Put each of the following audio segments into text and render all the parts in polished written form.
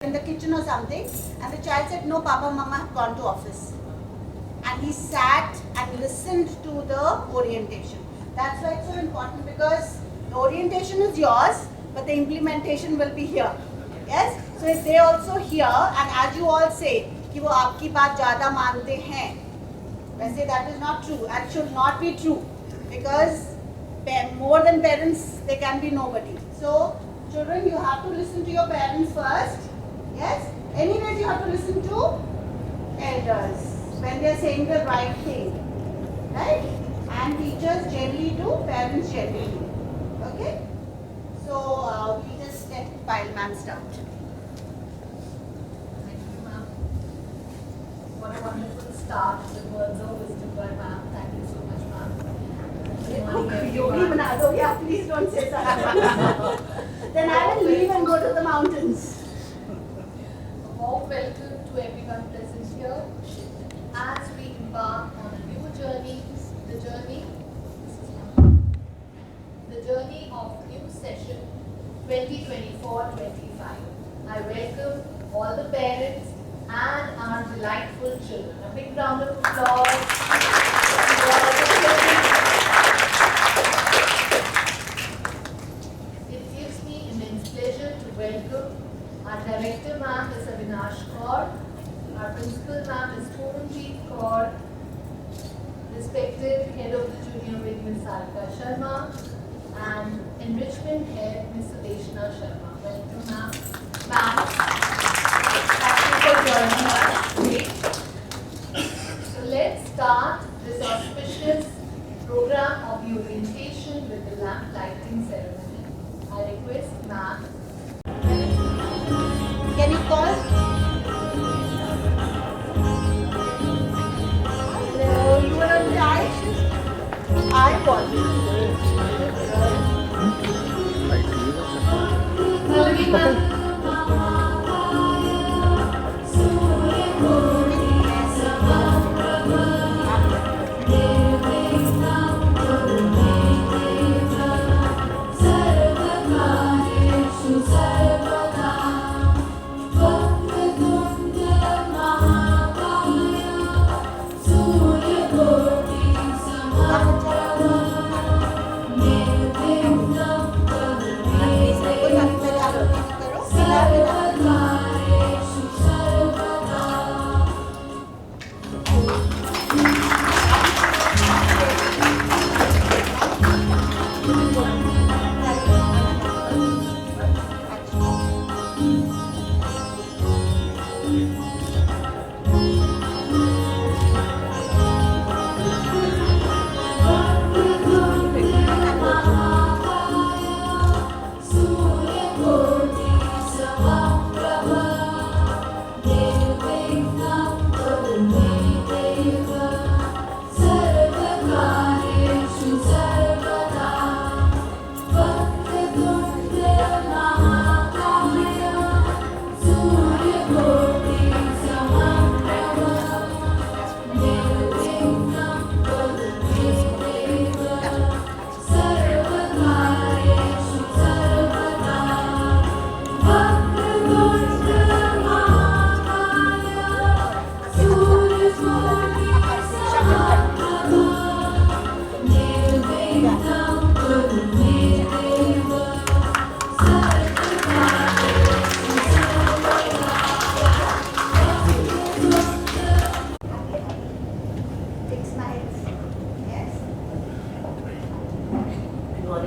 in the kitchen or something, and the child said, no, Papa, Mama have gone to office. And he sat and listened to the orientation. That's why it's so important, because the orientation is yours, but the implementation will be here. Yes? So if they also hear, and as you all say, कि वो आपकी बात ज़्यादा मानते हैं, वैसे that is not true and should not be true, because more than parents, there can be nobody. So children, you have to listen to your parents first. Yes? Anyways, you have to listen to elders when they are saying the right thing. Right? And teachers generally do, parents generally do. Okay? So we just let Payal ma'am start. Thank you, ma'am. What a wonderful start with words of wisdom by ma'am. Thank you so much, ma'am. Good morning, Yogi everyone. bana do, yeah, please don't say that. Then I will leave and go to the mountains. A warm welcome to everyone present here as we embark on a new journey, the journey of new session 2024-25. I welcome all the parents and our delightful children. A big round of applause to all the children. It gives me immense pleasure to welcome our director, ma'am, Ms. Avinash Kaur, our principal, ma'am, Ms. Poonjeet Kaur, respected head of the junior wing, Ms. Sarika Sharma, and enrichment head, Ms. Sudeshna Sharma. Welcome, ma'am. Ma'am, thank you for joining us today. So let's start this auspicious program of the orientation with the lamp lighting ceremony. I request ma'am. Can you call? Hello, you were on time? I was.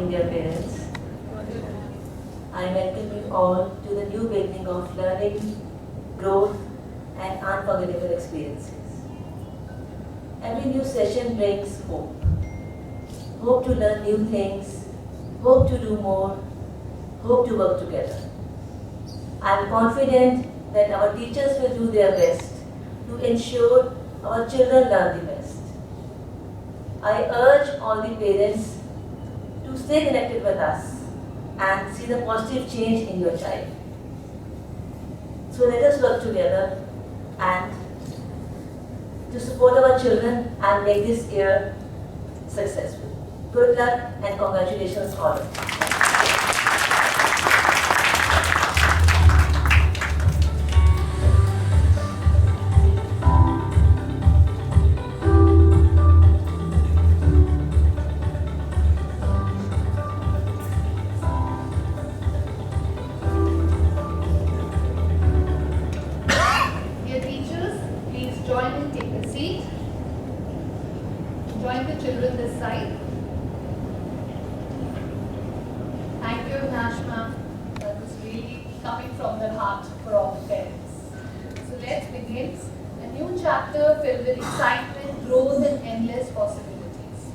Dear parents, I welcome you all to the new beginning of learning, growth and unforgettable experiences. Every new session brings hope. Hope to learn new things, hope to do more, hope to work together. I am confident that our teachers will do their best to ensure our children learn the best. I urge all the parents to stay connected with us and see the positive change in your child. So let us work together and to support our children and make this year successful. Good luck and congratulations all of you. Avinash ma'am. That was really coming from the heart for all the parents. So let's begin. A new chapter filled with excitement, growth and endless possibilities.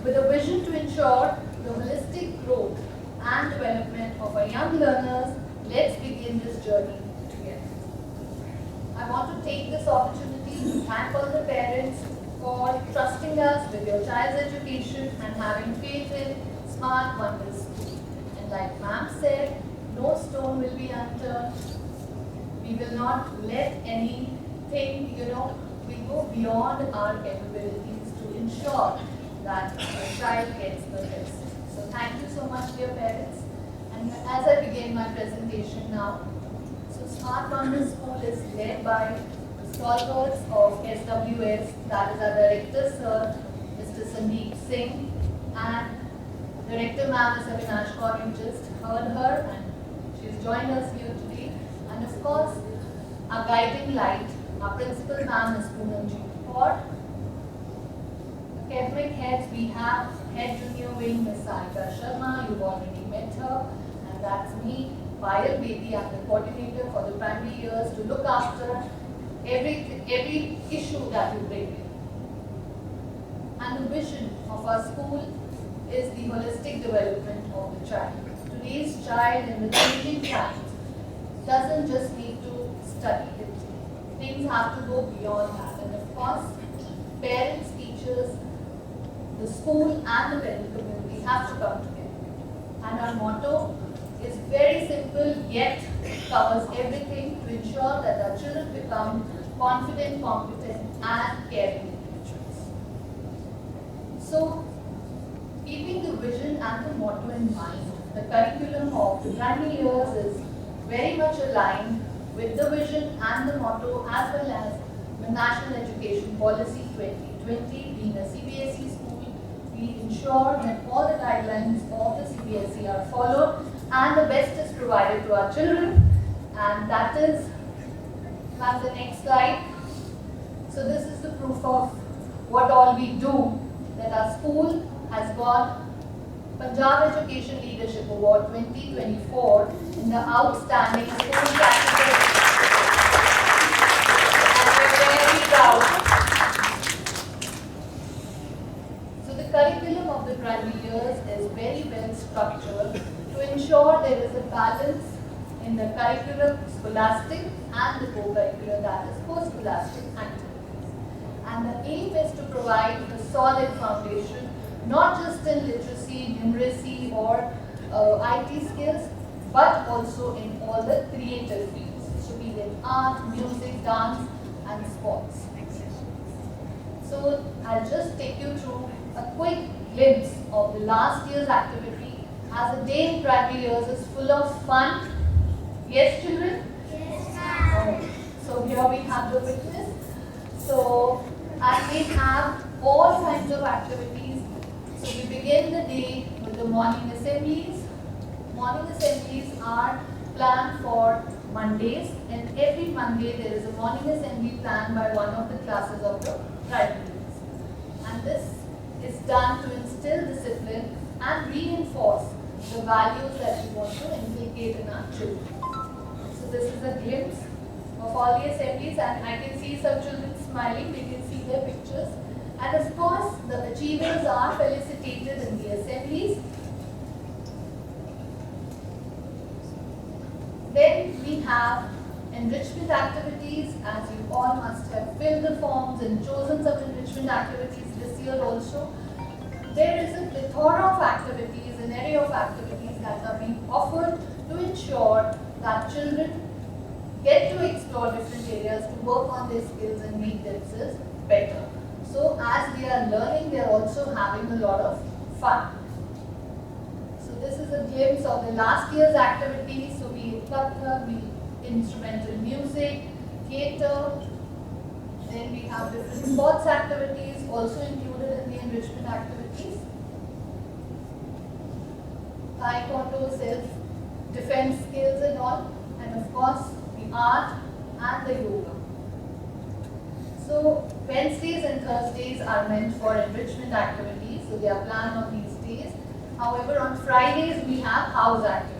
With a vision to ensure the holistic growth and development of our young learners, let's begin this journey together. I want to take this opportunity to thank all the parents for trusting us with your child's education and having faith in Smart Wonders School. And like ma'am said, no stone will be unturned. We will not let anything, we go beyond our capabilities to ensure that our child gets the best. So thank you so much, dear parents. And as I begin my presentation now, so Smart Wonders School is led by the stalwarts of SWS, that is our Director Sir, Mr. Sandeep Singh, and Director Ma'am is Avinash Kaur. You just heard her and she's joined us here today. And of course, our guiding light, our Principal Ma'am is Poonamji. For academic heads, we have Head Junior Wing, Ms. Sarika Sharma. You've already met her. And that's me, Payal Bedi. I'm the coordinator for the primary years to look after every issue that you bring in. And the vision of our school is the holistic development of the child. Today's child in the changing times doesn't just need to study it. Things have to go beyond that. And of course, parents, teachers, the school and the medical community have to come together. And our motto is very simple yet covers everything to ensure that our children become confident, competent and caring individuals. So, keeping the vision and the motto in mind, the curriculum of the primary years is very much aligned with the vision and the motto as well as the National Education Policy 2020. Being a CBSE school, we ensure that all the guidelines of the CBSE are followed and the best is provided to our children. And that is, that's the next slide. So this is the proof of what all we do, that our school has got Punjab Education Leadership Award 2024 in the Outstanding School category. And we're very proud. So the curriculum of the primary years is very well structured to ensure there is a balance in the curriculum, scholastic and the co-curricular, that is post-scholastic activities. And the aim is to provide a solid foundation, not just in literacy, numeracy or IT skills, but also in all the creative fields, so be it art, music, dance and sports. So I'll just take you through a quick glimpse of the last year's activity, as a day in primary years is full of fun. Yes, children? Yes, ma'am. So here we have the witness. So as we have all kinds of activities, so we begin the day with the morning assemblies. Morning assemblies are planned for Mondays, and every Monday there is a morning assembly planned by one of the classes of the primary years. And this is done to instill discipline and reinforce the values that we want to inculcate in our children. So this is a glimpse of all the assemblies, and I can see some children smiling. We can see their pictures. And of course, the achievers are felicitated in the assemblies. Then we have enrichment activities, as you all must have filled the forms and chosen some enrichment activities this year also. There is a plethora of activities, an array of activities that are being offered to ensure that children get to explore different areas, to work on their skills and make themselves better. So as they are learning, they are also having a lot of fun. So this is a glimpse of the last year's activities. So be it Kathak, be it instrumental music, theatre. Then we have different sports activities also included in the enrichment activities. Taekwondo, self-defense skills and all. And of course, the art and the yoga. So Wednesdays and Thursdays are meant for enrichment activities, so they are planned on these days. However, on Fridays we have house activities.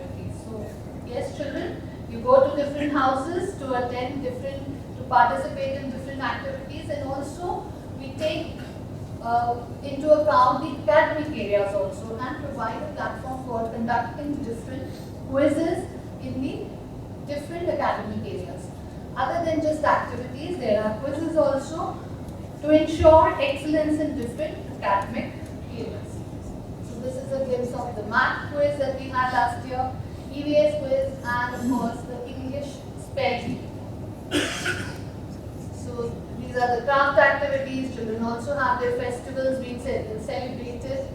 Yes, children, you go to different houses to attend to participate in different activities, and also we take into account the academic areas also and provide a platform for conducting different quizzes in the different academic areas. Other than just activities, there are quizzes also to ensure excellence in different academic areas. So this is a glimpse of the math quiz that we had last year, EVS quiz, and of course the English spelling. So these are the craft activities. Children also have their festivals being celebrated,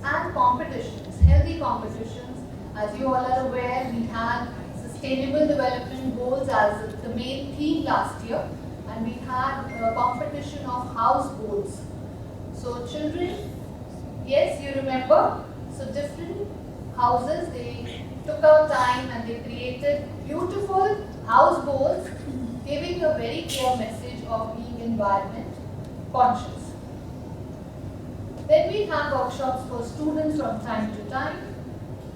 and competitions, healthy competitions. As you all are aware, we had Sustainable Development Goals as the main theme last year, and we had a competition of house goals. So children, yes, you remember, so different houses, they took out time and they created beautiful house goals, giving a very clear message of being environment conscious. Then we have workshops for students from time to time,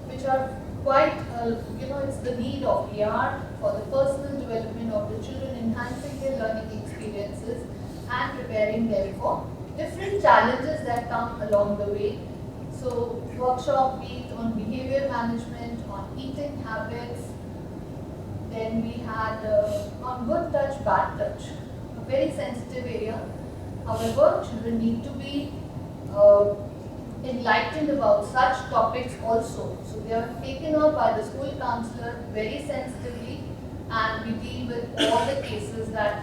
which are quite, it's the need of the hour for the personal development of the children, enhancing their learning experiences and preparing them for different challenges that come along the way. So workshop be it on behavior management, on eating habits. Then we had on good touch, bad touch, a very sensitive area. However, children need to be enlightened about such topics also. So they are taken up by the school counselor very sensitively, and we deal with all the cases that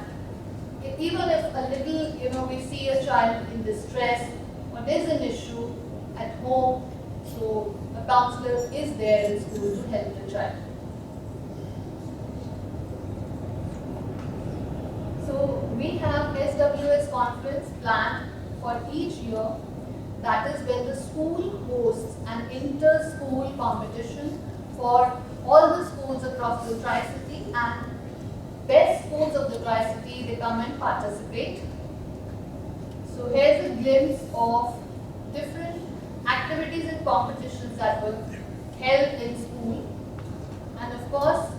even if a little, we see a child in distress or there's an issue at home, so a counselor is there in school to help the child. So we have SWS conference planned for each year. That is when the school hosts an inter-school competition for all the schools across the Tri-City, and best schools of the Tri-City, they come and participate. So here's a glimpse of different activities and competitions that were held in school. And of course,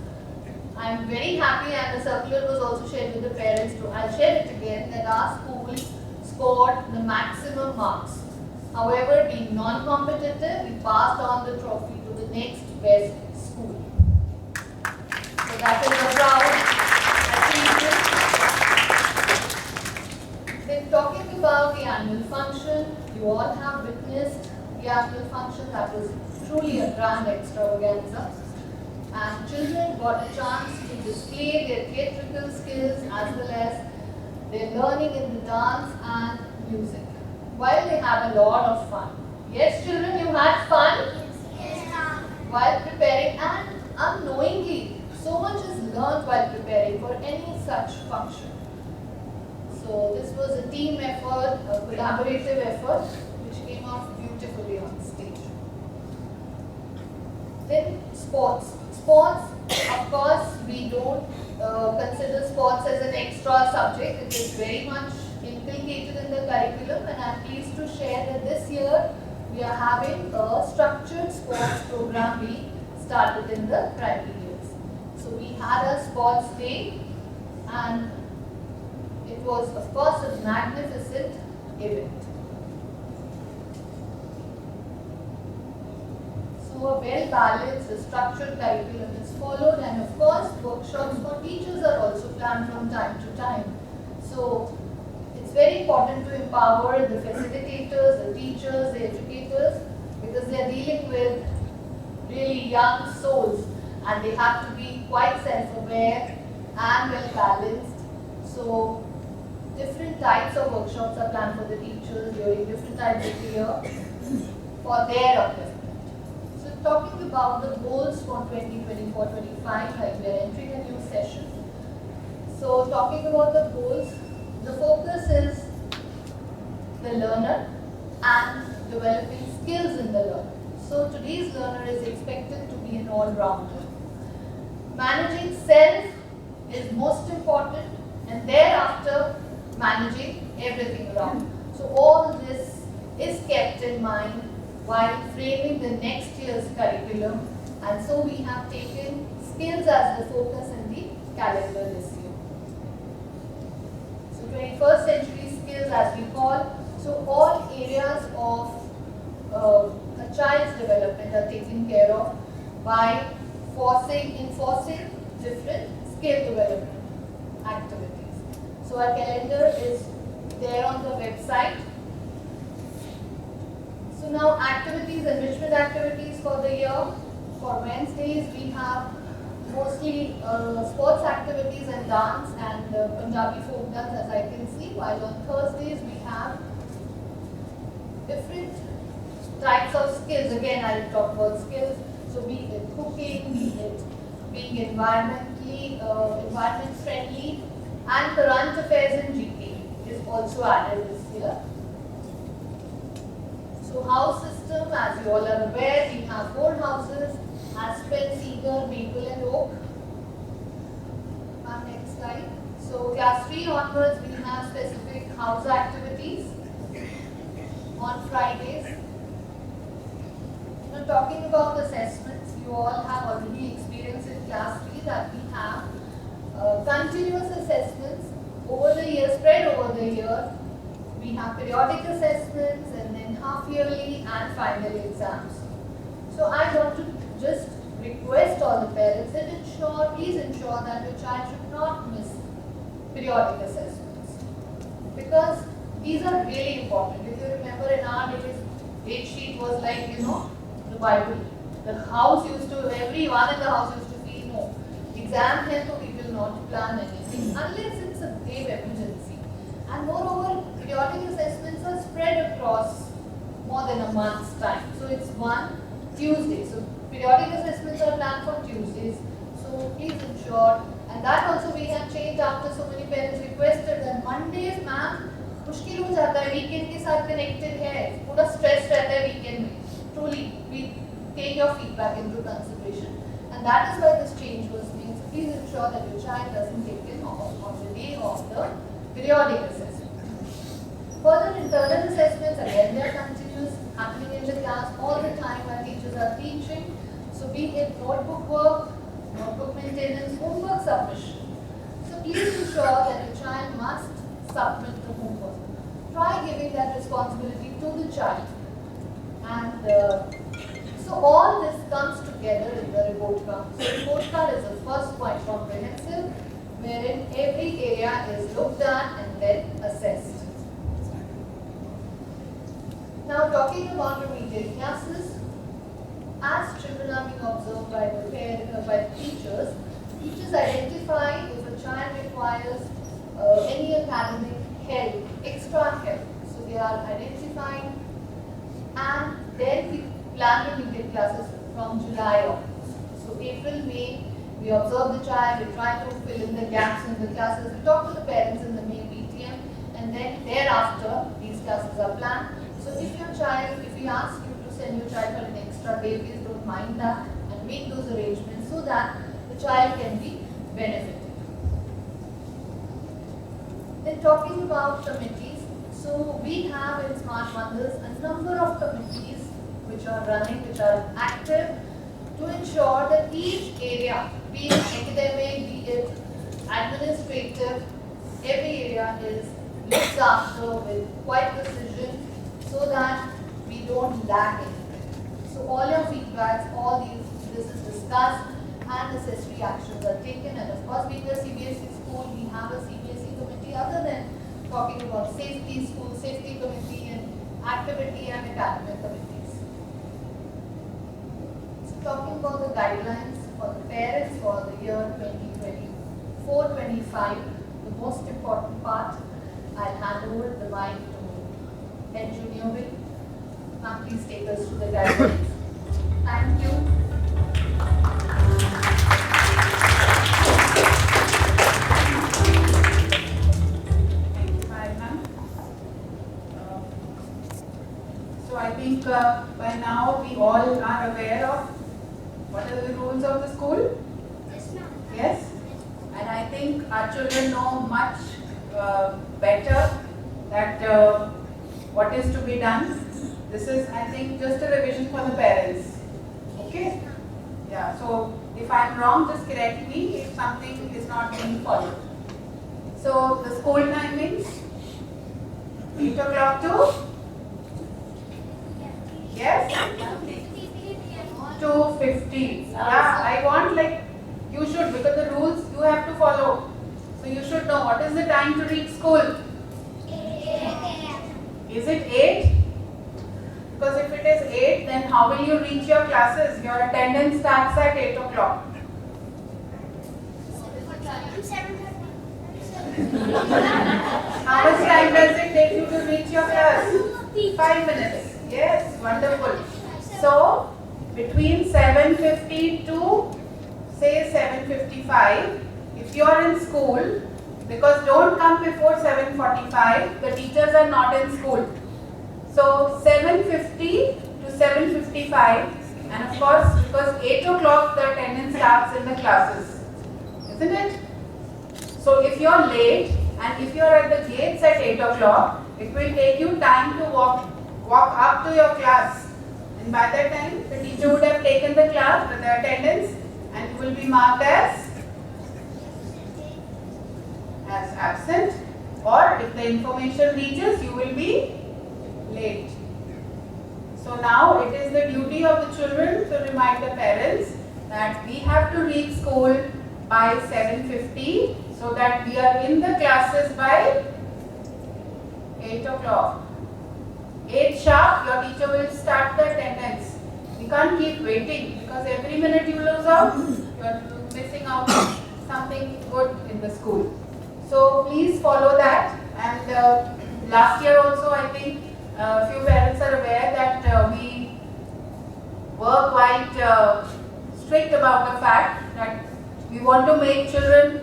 I'm very happy, and the circular was also shared with the parents too. I'll share it again, that our school scored the maximum marks. However, being non-competitive, we passed on the trophy to the next best school. So that is a proud achievement. Then talking about the annual function, you all have witnessed the annual function. That was truly a grand extravaganza. And children got a chance to display their theatrical skills as well as their learning in the dance and music, while they have a lot of fun. Yes, children, you had fun? Yes, while preparing, and unknowingly, so much is learned while preparing for any such function. So this was a team effort, a collaborative effort, which came off beautifully on stage. Then sports. Sports, of course, we don't consider sports as an extra subject. It is very much inculcated in the curriculum, and I am pleased to share that this year we are having a structured sports program we started in the primary years. So we had a sports day, and it was of course a magnificent event. So a well-balanced, structured curriculum is followed, and of course workshops for teachers are also planned from time to time. So it's very important to empower the facilitators, the teachers, the educators, because they are dealing with really young souls, and they have to be quite self-aware and well-balanced. So different types of workshops are planned for the teachers during different times of the year for their upliftment. So talking about the goals for 2024-25, like we are entering a new session. So talking about the goals, the focus is the learner and developing skills in the learner. So today's learner is expected to be an all-rounder. Managing self is most important, and thereafter managing everything around. So all this is kept in mind while framing the next year's curriculum And so we have taken skills as the focus in the calendar this year. So 21st century skills as we call, so all areas of a child's development are taken care of by enforcing different skill development activities. So our calendar is there on the website. So now activities, enrichment activities for the year. For Wednesdays we have mostly sports activities and dance and Punjabi folk dance, as I can see, while on Thursdays we have different types of skills. Again, I will talk about skills. So be it cooking, be it being environment friendly, and current affairs in GK is also added this year. So house system, as you all are aware, we have 4 houses: Aspen, Cedar, Maple and Oak. Our next slide. So class 3 onwards we have specific house activities on Fridays. Now talking about assessments, you all have already experienced in class 3 that we have continuous assessments over the year, spread over the year. We have periodic assessments and then half yearly and final exams. So I want to just request all the parents that please ensure that your child should not miss periodic assessments, because these are really important. If you remember, in our days, date sheet was like, the Bible. The house used to, everyone in the house used to feel, no, exam hai so we will not plan anything unless it's a grave emergency. And moreover, periodic assessments are spread across more than a month's time. So it's one Tuesday. So periodic assessments are planned for Tuesdays. So please ensure, and that also we have changed after so many parents requested that Mondays, ma'am, मुश्किल हो जाता है, weekend के साथ connected है, पूरा stress रहता है weekend में. Truly, we take your feedback into consideration, and that is why this change was made. So please ensure that your child doesn't take it on the day of the periodic assessment. Further internal assessments, again, they are continuous, happening in the class all the time while teachers are teaching. So be it notebook work, notebook maintenance, homework submission. So please ensure that your child must submit the homework. Try giving that responsibility to the child. And so all this comes together in the report card. So the report card is the first quite comprehensive, wherein every area is looked at and then assessed. Now talking about remedial classes, as children are being observed by the teachers, teachers identify if a child requires any academic help, extra help. So they are identifying, and then we plan remedial classes from July onwards. So April, May, we observe the child, we try to fill in the gaps in the classes, we talk to the parents in the May PTM, and then thereafter these classes are planned. So if we ask you to send your child for an extra day, please don't mind that and make those arrangements so that the child can be benefited. Then talking about committees, so we have in Smart Wonders a number of committees which are running, which are active to ensure that each area, be it academic, be it administrative, every area is looked after with quite precision so that we don't lack anything. So all your feedbacks, this is discussed and necessary actions are taken, and of course being a CBSE school, we have a CBSE committee other than talking about safety, school safety committee and activity and academic committees. So talking about the guidelines for the parents for the year 2024-25, the most important part, I'll hand over the mic to Head Junior Wing. Ma'am, please take us to the guidelines. Thank you. Hi, ma'am. So I think by now we all are aware of what are the rules of the school? Yes, ma'am. Yes? And I think our children know much better that what is to be done. This is, I think, just a revision for the parents. Okay? Yeah, so if I'm wrong, just correct me if something is not being followed. So the school timings, 8 o'clock to? Yes? 2:50. Yeah, I want like, you should, because the rules you have to follow. So you should know what is the time to reach school. Is it 8? Because if it is 8, then how will you reach your classes? Your attendance starts at 8 o'clock. How much time does it take you to reach your class? 5 minutes. Yes, wonderful. So, between 7:50 to say 7:55, if you are in school, because don't come before 7:45, the teachers are not in school. So 7:50 to 7:55, and of course because 8 o'clock the attendance starts in the classes, isn't it? So if you are late and if you are at the gates at 8 o'clock, it will take you time to walk up to your class, and by that time the teacher would have taken the class with the attendance and you will be marked as absent, or if the information reaches you will be late. So now it is the duty of the children to remind the parents that we have to reach school by 7:50 so that we are in the classes by 8 o'clock. 8 sharp, your teacher will start the attendance. We can't keep waiting because every minute you lose out, you are missing out on something good in the school. So please follow that. And last year also I think a few parents are aware that we were quite strict about the fact that we want to make children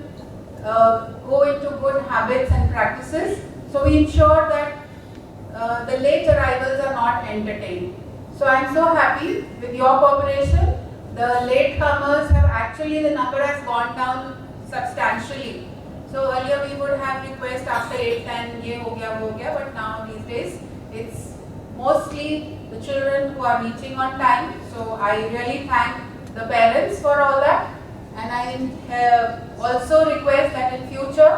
go into good habits and practices. So we ensure that the late arrivals are not entertained. So I am so happy with your cooperation. The late comers have actually, the number has gone down substantially. So earlier we would have request after 8:10, ye ho gaya, wo ho gaya, but now these days it's mostly the children who are reaching on time. So I really thank the parents for all that, and I also request that in future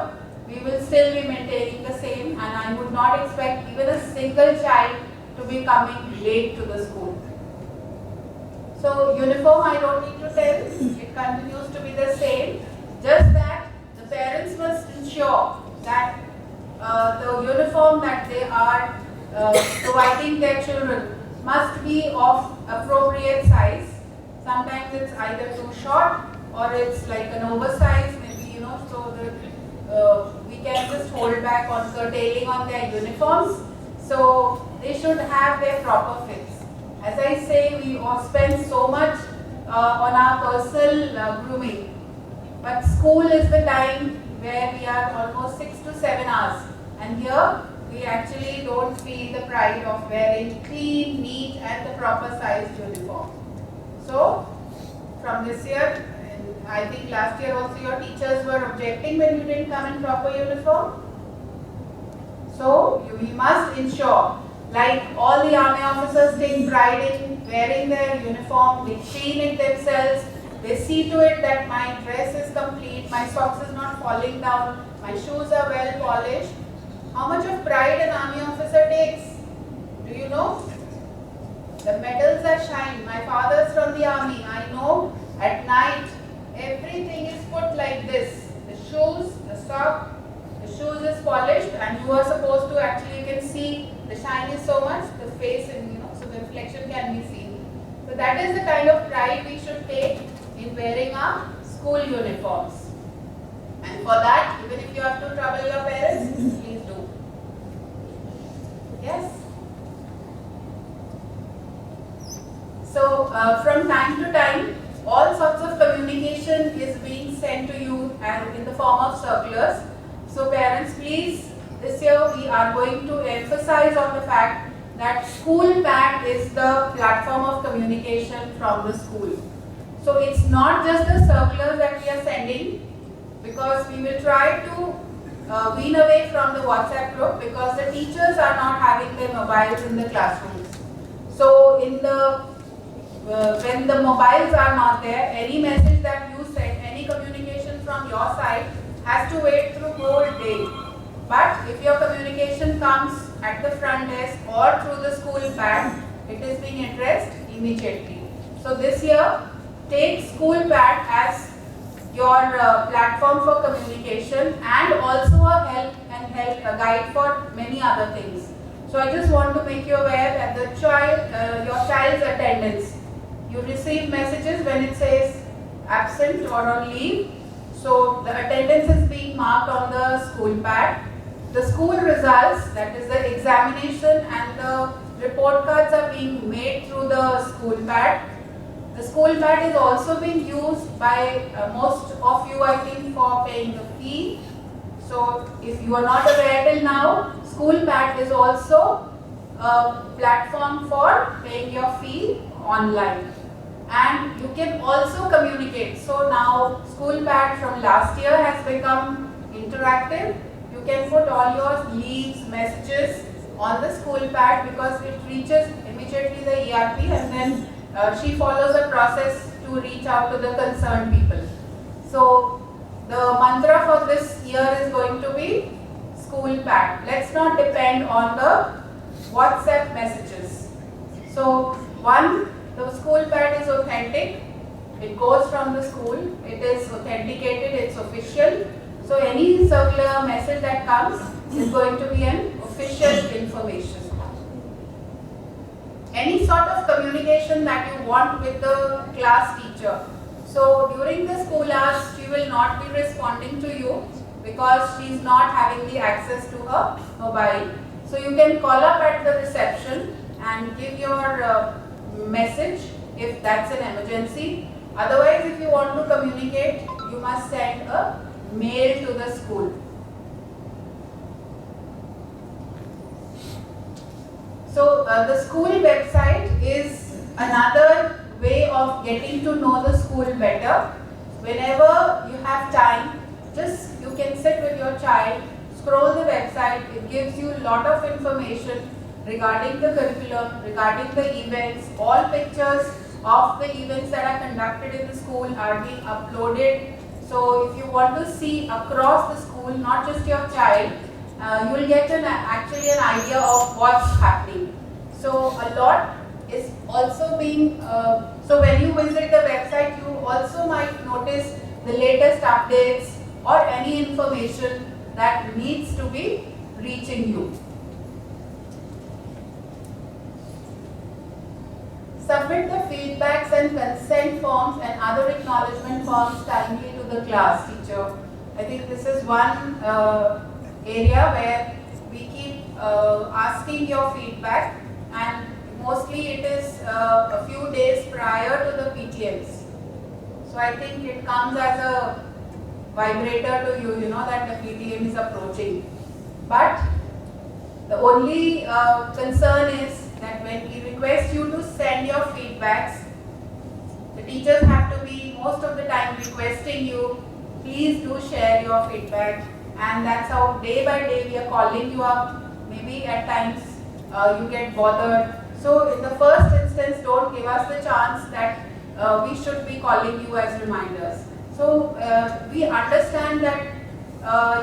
we will still be maintaining the same, and I would not expect even a single child to be coming late to the school. So uniform I don't need to tell, it continues to be the same, just that the parents must ensure that the uniform that they are providing their children must be of appropriate size. Sometimes it's either too short or it's like an oversized, maybe, so that we can just hold back on curtailing on their uniforms. So they should have their proper fits. As I say, we all spend so much on our personal grooming, but school is the time where we are almost 6 to 7 hours, and here we actually don't feel the pride of wearing clean, neat and the proper sized uniform. So from this year, and I think last year also your teachers were objecting when you didn't come in proper uniform. So we must ensure, like all the army officers take pride in wearing their uniform, they clean it themselves, they see to it that my dress is complete, my socks is not falling down, my shoes are well polished. How much of pride an army officer takes? Do you know? The medals are shined. My father's from the army. I know at night everything is put like this. The shoes, the sock, the shoes is polished, and you are supposed to actually, you can see the shine is so much, the face, and so the reflection can be seen. So that is the kind of pride we should take in wearing our school uniforms. And for that, even if you have to trouble your parents, please do. Yes? So from time to time, all sorts of communication is being sent to you and in the form of circulars. So parents, please, this year we are going to emphasize on the fact that school bag is the platform of communication from the school. So it's not just the circulars that we are sending, because we will try to wean away from the WhatsApp group, because the teachers are not having their mobiles in the classrooms. So in the when the mobiles are not there, any message that you send, any communication from your side has to wait through whole day. But if your communication comes at the front desk or through the school pad, it is being addressed immediately. So this year, take school pad as your platform for communication and also a guide for many other things. So I just want to make you aware that the your child's attendance, you receive messages when it says absent or on leave. So the attendance is being marked on the school pad. The school results, that is the examination and the report cards, are being made through the school pad. The school pad is also being used by most of you, I think, for paying the fee. So if you are not aware till now, school pad is also a platform for paying your fee online. And you can also communicate. So now school pad from last year has become interactive. You can put all your leaves, messages on the school pad because it reaches immediately the ERP, and then she follows a process to reach out to the concerned people. So the mantra for this year is going to be school pad. Let's not depend on the WhatsApp messages. So one, the school pad is authentic. It goes from the school. It is authenticated. It's official. So any circular message that comes is going to be an official information. Any sort of communication that you want with the class teacher. So during the school hours, she will not be responding to you because she is not having the access to her mobile. So you can call up at the reception and give your message if that's an emergency. Otherwise, if you want to communicate, you must send a mail to the school. So the school website is another way of getting to know the school better. Whenever you have time, just you can sit with your child, scroll the website. It gives you a lot of information regarding the curriculum, regarding the events. All pictures of the events that are conducted in the school are being uploaded. So if you want to see across the school, not just your child, you will get actually an idea of what's happening. So a lot is also being, so when you visit the website, you also might notice the latest updates or any information that needs to be reaching you. Submit the feedbacks and consent forms and other acknowledgement forms timely to the class teacher. I think this is one area where we keep asking your feedback, and mostly it is a few days prior to the PTMs. So I think it comes as a vibrator to you, you know that the PTM is approaching. But the only concern is that when we request you to send your feedbacks, the teachers have to be most of the time requesting you, please do share your feedback. And that's how day by day we are calling you up. Maybe at times you get bothered. So in the first instance, don't give us the chance that we should be calling you as reminders. So we understand that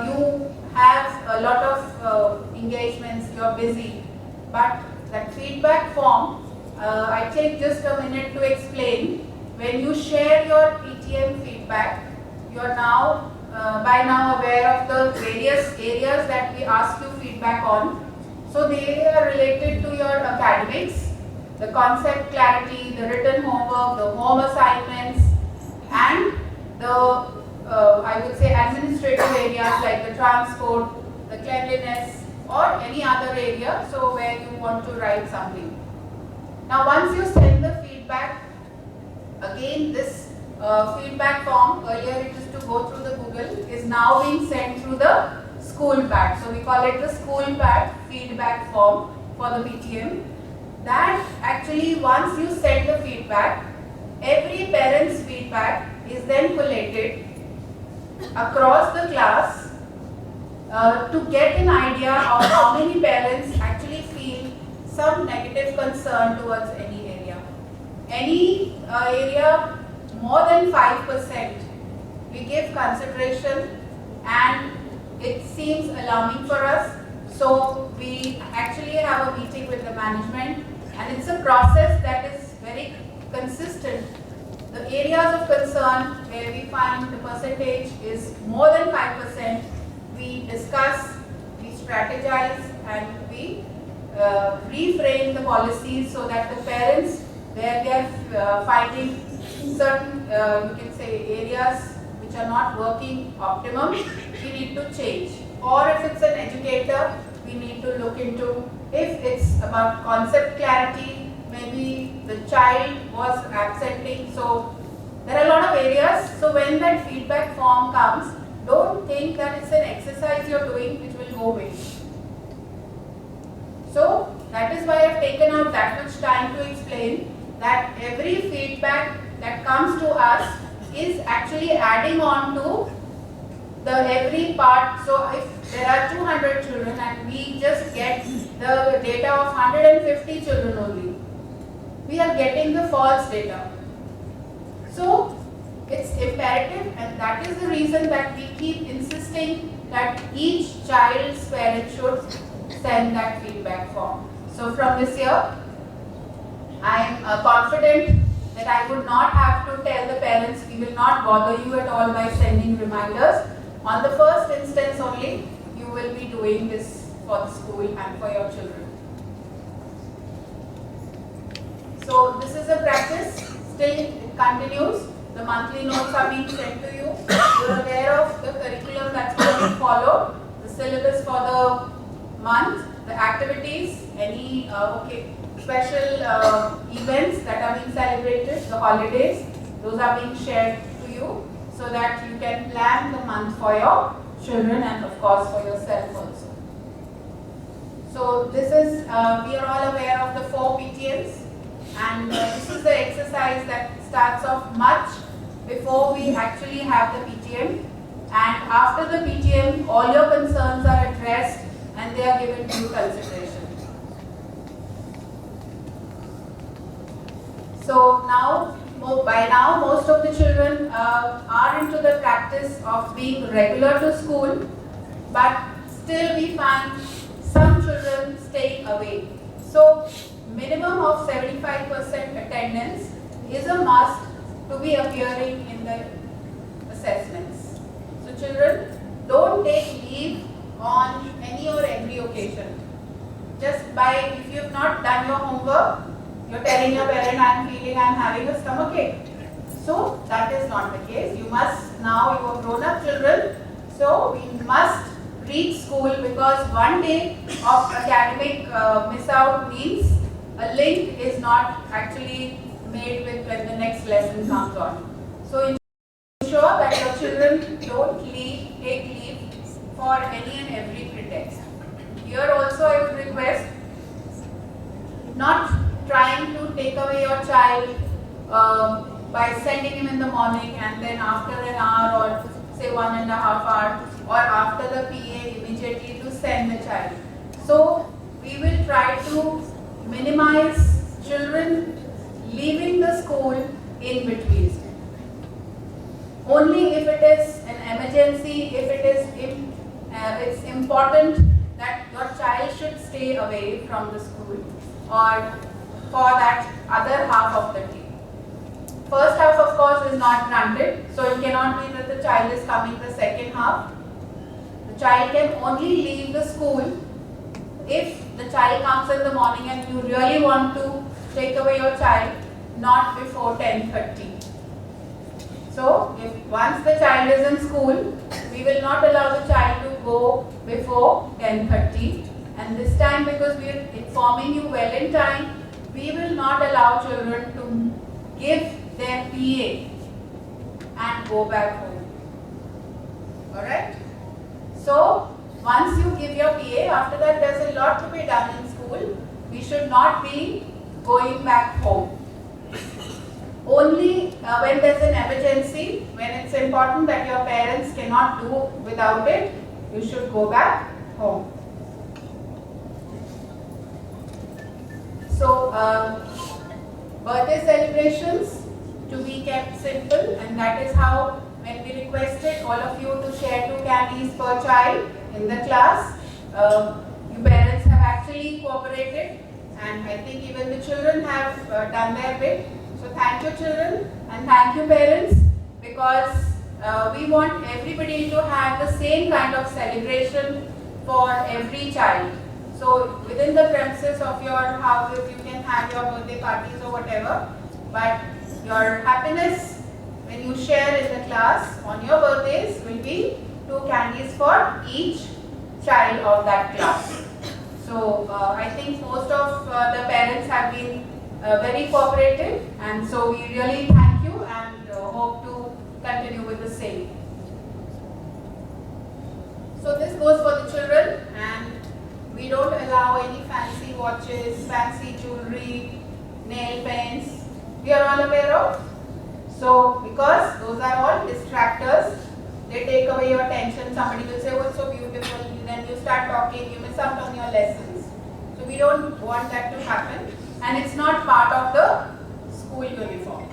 you have a lot of engagements, you're busy, but that feedback form, I take just a minute to explain. When you share your PTM feedback, you're now by now aware of the various areas that we ask you feedback on. So they are related to your academics, the concept clarity, the written homework, the home assignments, and the I would say administrative areas like the transport, the cleanliness, or any other area, so where you want to write something. Now once you send the feedback, again this feedback form, earlier it used to go through the Google, is now being sent through the school pad. So we call it the school pad feedback form for the PTM. That actually, once you send the feedback, every parent's feedback is then collated across the class to get an idea of how many parents actually feel some negative concern towards any area. any area more than 5%, we give consideration, and it seems alarming for us. So we actually have a meeting with the management, and it's a process that is very consistent. The areas of concern where we find the percentage is more than 5%, we discuss, we strategize, and we reframe the policies so that the parents, where they are finding certain, you can say, areas which are not working optimum, we need to change. Or if it's an educator, we need to look into, if it's about concept clarity, maybe the child was absenting. So there are a lot of areas. So when that feedback form comes, don't think that it's an exercise you're doing which will go away. So that is why I've taken out that much time to explain that every feedback that comes to us is actually adding on to the every part. So if there are 200 children and we just get the data of 150 children only, we are getting the false data. So it's imperative, and that is the reason that we keep insisting that each child's parent should send that feedback form. So from this year, I am confident that I would not have to tell the parents, we will not bother you at all by sending reminders. On the first instance only, you will be doing this for the school and for your children. So this is a practice, still it continues. The monthly notes are being sent to you. You are aware of the curriculum that's going to be followed, the syllabus for the month, the activities, any special events that are being celebrated, the holidays, those are being shared to you so that you can plan the month for your children and of course for yourself also. So this is, we are all aware of the 4 PTMs, and this is the exercise that starts off much before we actually have the PTM, and after the PTM all your concerns are addressed and they are given due consideration. So now, by now most of the children are into the practice of being regular to school, but still we find some children staying away. So minimum of 75% attendance is a must to be appearing in the assessments. So children, don't take leave on any or every occasion. Just by, if you have not done your homework, you're telling your parent, I'm having a stomach ache. So that is not the case. You must, now you are grown up children, so we must reach school, because one day of academic miss out means a link is not actually made with when the next lesson comes on. So ensure that your children don't take leave for any and every pretext. Here also I would request, not trying to take away your child by sending him in the morning and then after an hour or say 1.5 hours, or after the PA immediately to send the child. So we will try to minimize children leaving the school in between. Only if it is an emergency, if it is it's important that your child should stay away from the school, or for that other half of the day. First half of course is not granted, so it cannot be that the child is coming the second half. The child can only leave the school if the child comes in the morning and you really want to take away your child, not before 10:30. So if once the child is in school, we will not allow the child to go before 10:30, and this time, because we are informing you well in time, we will not allow children to give their PA and go back home. Alright? So once you give your PA, after that there is a lot to be done in school. We should not be going back home. Only when there is an emergency, when it's important that your parents cannot do without it, you should go back home. So birthday celebrations to be kept simple, and that is how when we requested all of you to share 2 candies per child in the class, you parents have actually cooperated, and I think even the children have done their bit. So thank you children and thank you parents, because we want everybody to have the same kind of celebration for every child. So within the premises of your houses, you can have your birthday parties or whatever, but your happiness when you share in the class on your birthdays will be 2 candies for each child of that class. So I think most of the parents have been very cooperative, and so we really thank you and hope to continue with the same. So this goes for the children, and we don't allow any fancy watches, fancy jewelry, nail pens. We are all aware of. So because those are all distractors, they take away your attention. Somebody will say, oh, it's so beautiful, then you start talking, you miss out on your lessons. So we don't want that to happen, and it's not part of the school uniform.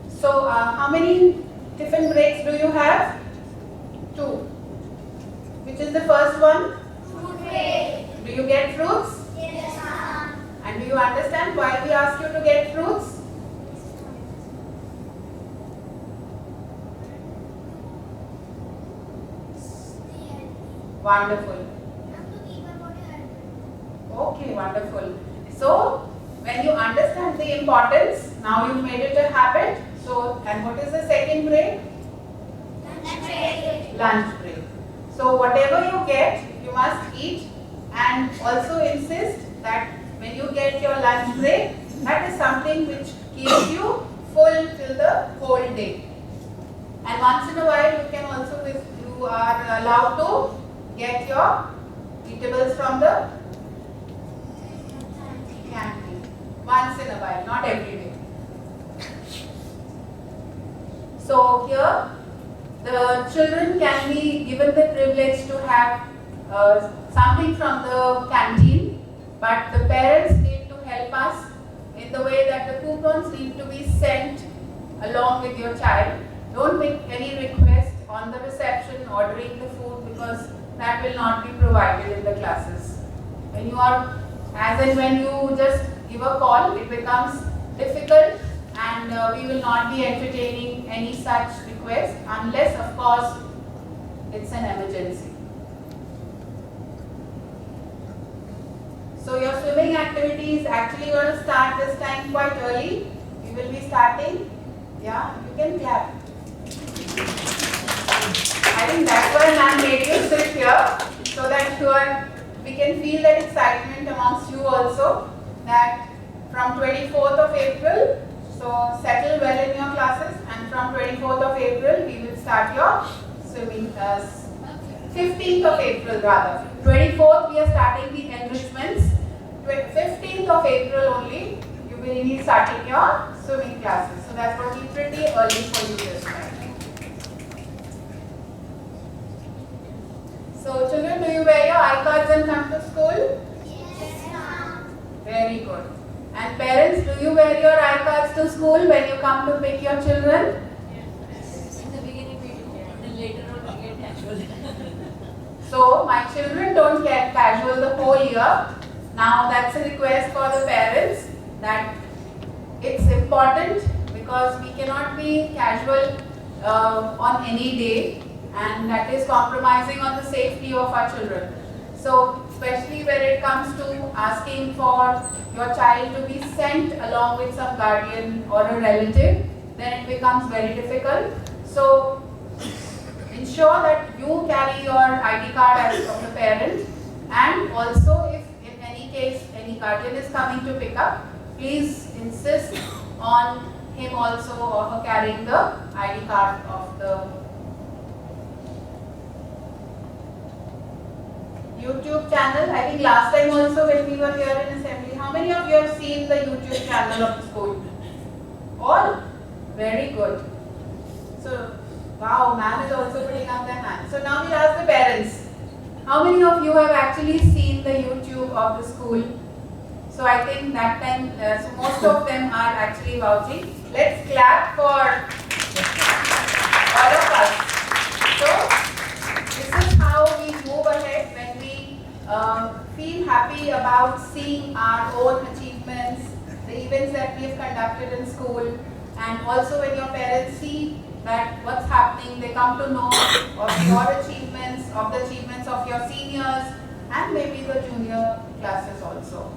So how many tiffin breaks do you have? 2. Which is the first one? Fruit break. Do you get fruits? Yes, ma'am. And do you understand why we ask you to get fruits? Wonderful. Okay, wonderful. So, when you understand the importance, now you've made it a habit. So, and what is the second break? Lunch break. Lunch break. So, whatever you get, you must eat, and also insist that when you get your lunch break, that is something which keeps you full till the whole day. And once in a while, you can also, if you are allowed to, get your eatables from the canteen. Once in a while, not every day. So here, the children can be given the privilege to have something from the canteen, but the parents need to help us in the way that the coupons need to be sent along with your child. Don't make any request on the reception ordering the food, because that will not be provided in the classes. When you are, as and when you just give a call, it becomes difficult, and we will not be entertaining any such request unless, of course, it's an emergency. So your swimming activity is actually going to start this time quite early. We will be starting. Yeah, you can clap. I think that's why ma'am made you sit here, so that we can feel that excitement amongst you also, that from 24th of April, so settle well in your classes, and from 24th of April we will start your swimming, 15th of April rather. 24th we are starting the enrichments, 15th of April only you will be starting your swimming classes. So that's going to be pretty early for you this time. So children, do you wear your iCards and come to school? Yes, ma'am. Very good. And parents, do you wear your iCards to school when you come to pick your children? In the beginning we do, then later on we get casual. So my children don't get casual the whole year. Now that's a request for the parents, that it's important, because we cannot be casual on any day, and that is compromising on the safety of our children. So especially when it comes to asking for your child to be sent along with some guardian or a relative, then it becomes very difficult. So ensure that you carry your ID card as of the parent, and also if in any case any guardian is coming to pick up, please insist on him also or her carrying the ID card of the YouTube channel. I think last time also when we were here in assembly, how many of you have seen the YouTube channel of the school? All? Very good. So, wow, ma'am is also putting up their hand. So now we'll ask the parents. How many of you have actually seen the YouTube of the school? So I think that time, so most of them are actually vouching. Let's clap for all of us. So this is how we move ahead when we feel happy about seeing our own achievements, the events that we have conducted in school, and also when your parents see that what's happening, they come to know of your achievements, of the achievements of your seniors, and maybe the junior classes also.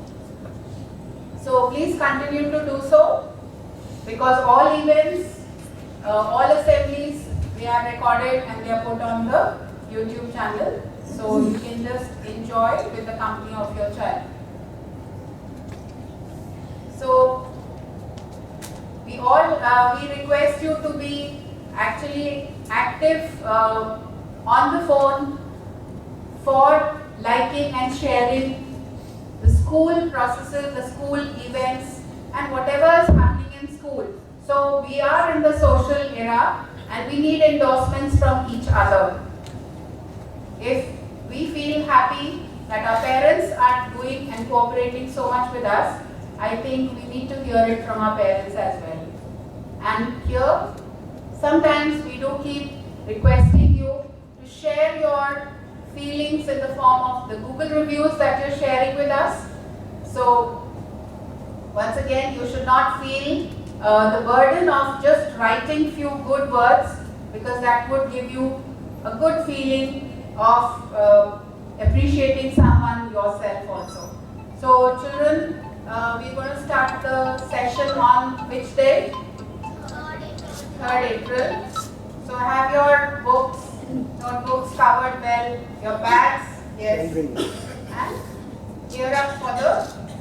So please continue to do so, because all events, all assemblies, they are recorded and they are put on the YouTube channel. So you can just enjoy with the company of your child. So we request you to be actually active on the phone for liking and sharing the school processes, the school events, and whatever is happening in school. So we are in the social era and we need endorsements from each other. If we feel happy that our parents are doing and cooperating so much with us, I think we need to hear it from our parents as well. And here, sometimes we do keep requesting you to share your feelings in the form of the Google reviews that you're sharing with us. So, once again, you should not feel the burden of just writing few good words, because that would give you a good feeling of appreciating someone yourself also. So, children, we're going to start the session on which day? 3rd April. So have your books, notebooks covered well, your bags, yes, and gear up for the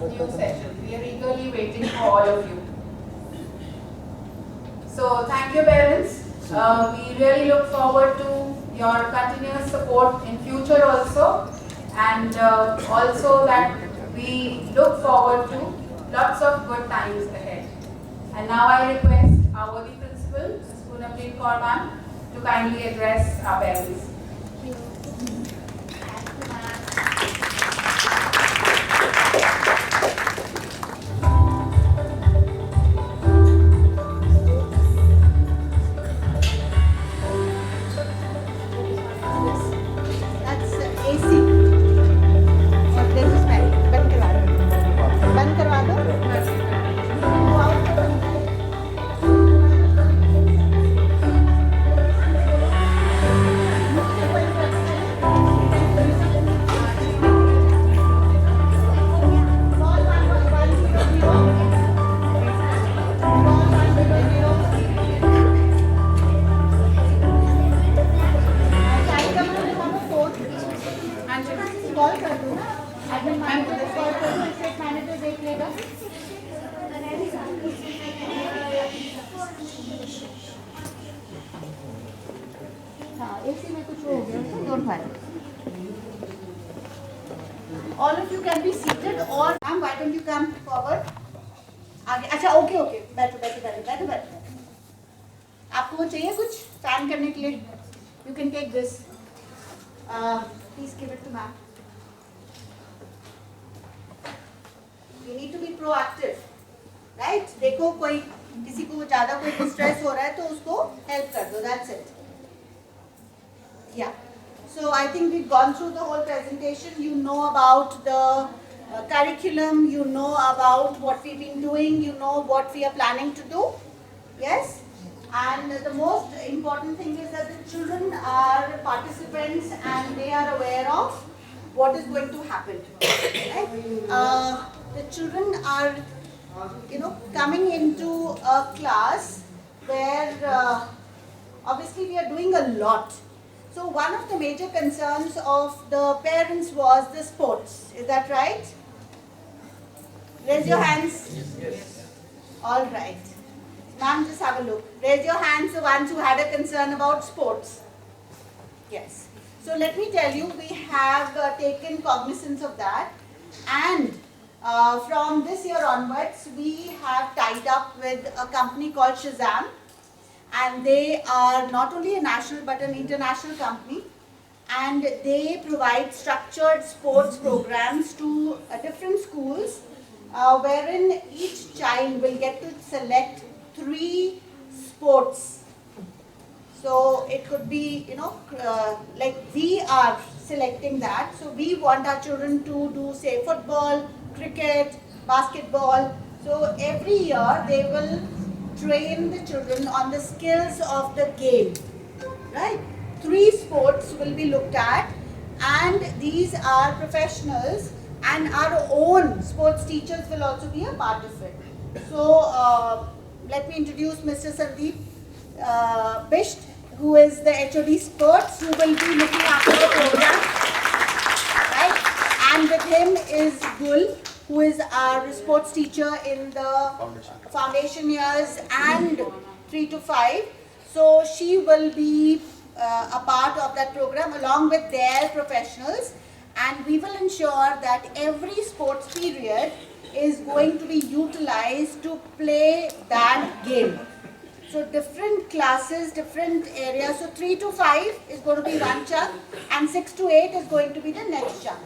new session. We are eagerly waiting for all of you. So thank you, parents. We really look forward to your continuous support in future also, and also that we look forward to lots of good times ahead. And now I request our worthy principal, Ms. Poonampreet Kaur ma'am, to kindly address our parents. That's AC. और this is fan. बंद करवा दो. बंद करवा दो. Go out. Call कर दो ना एडमिन मैनेजर को कॉल कर दो स्टेट मैनेजर देख लेगा हाँ एसी में कुछ हो गया तो don't worry all of you can be seated or ma'am why don't you come forward आगे अच्छा ओके ओके बैठो आपको वो चाहिए कुछ फैन करने के लिए you can take this please give it to ma'am. You need to be proactive, right? देखो कोई किसी को ज़्यादा कोई distress हो रहा है तो उसको help कर दो. That's it. Yeah. So I think we've gone through the whole presentation. You know about the curriculum. You know about what we've been doing. You know what we are planning to do. Yes. And the most important thing is that the children are participants and they are aware of what is going to happen. Right? The children are, coming into a class where obviously we are doing a lot. So one of the major concerns of the parents was the sports. Is that right? Raise your hands. Yes. All right. Ma'am, just have a look. Raise your hands, the ones who had a concern about sports. Yes. So let me tell you, we have taken cognizance of that, and from this year onwards, we have tied up with a company called Shazam, and they are not only a national but an international company, and they provide structured sports programs to different schools, wherein each child will get to select 3 sports. So it could be, like we are selecting that. So we want our children to do, say, football, cricket, basketball. So every year they will train the children on the skills of the game, right? 3 sports will be looked at, and these are professionals, and our own sports teachers will also be a part of it. So let me introduce Mr. Sandeep Bisht, who is the HOD Sports, who will be looking after the program, right? And with him is Gul, who is our sports teacher in the foundation years and 3 to 5. So she will be a part of that program along with their professionals, and we will ensure that every sports period is going to be utilized to play that game. So different classes, different areas. So 3 to 5 is going to be one chunk, and 6 to 8 is going to be the next chunk.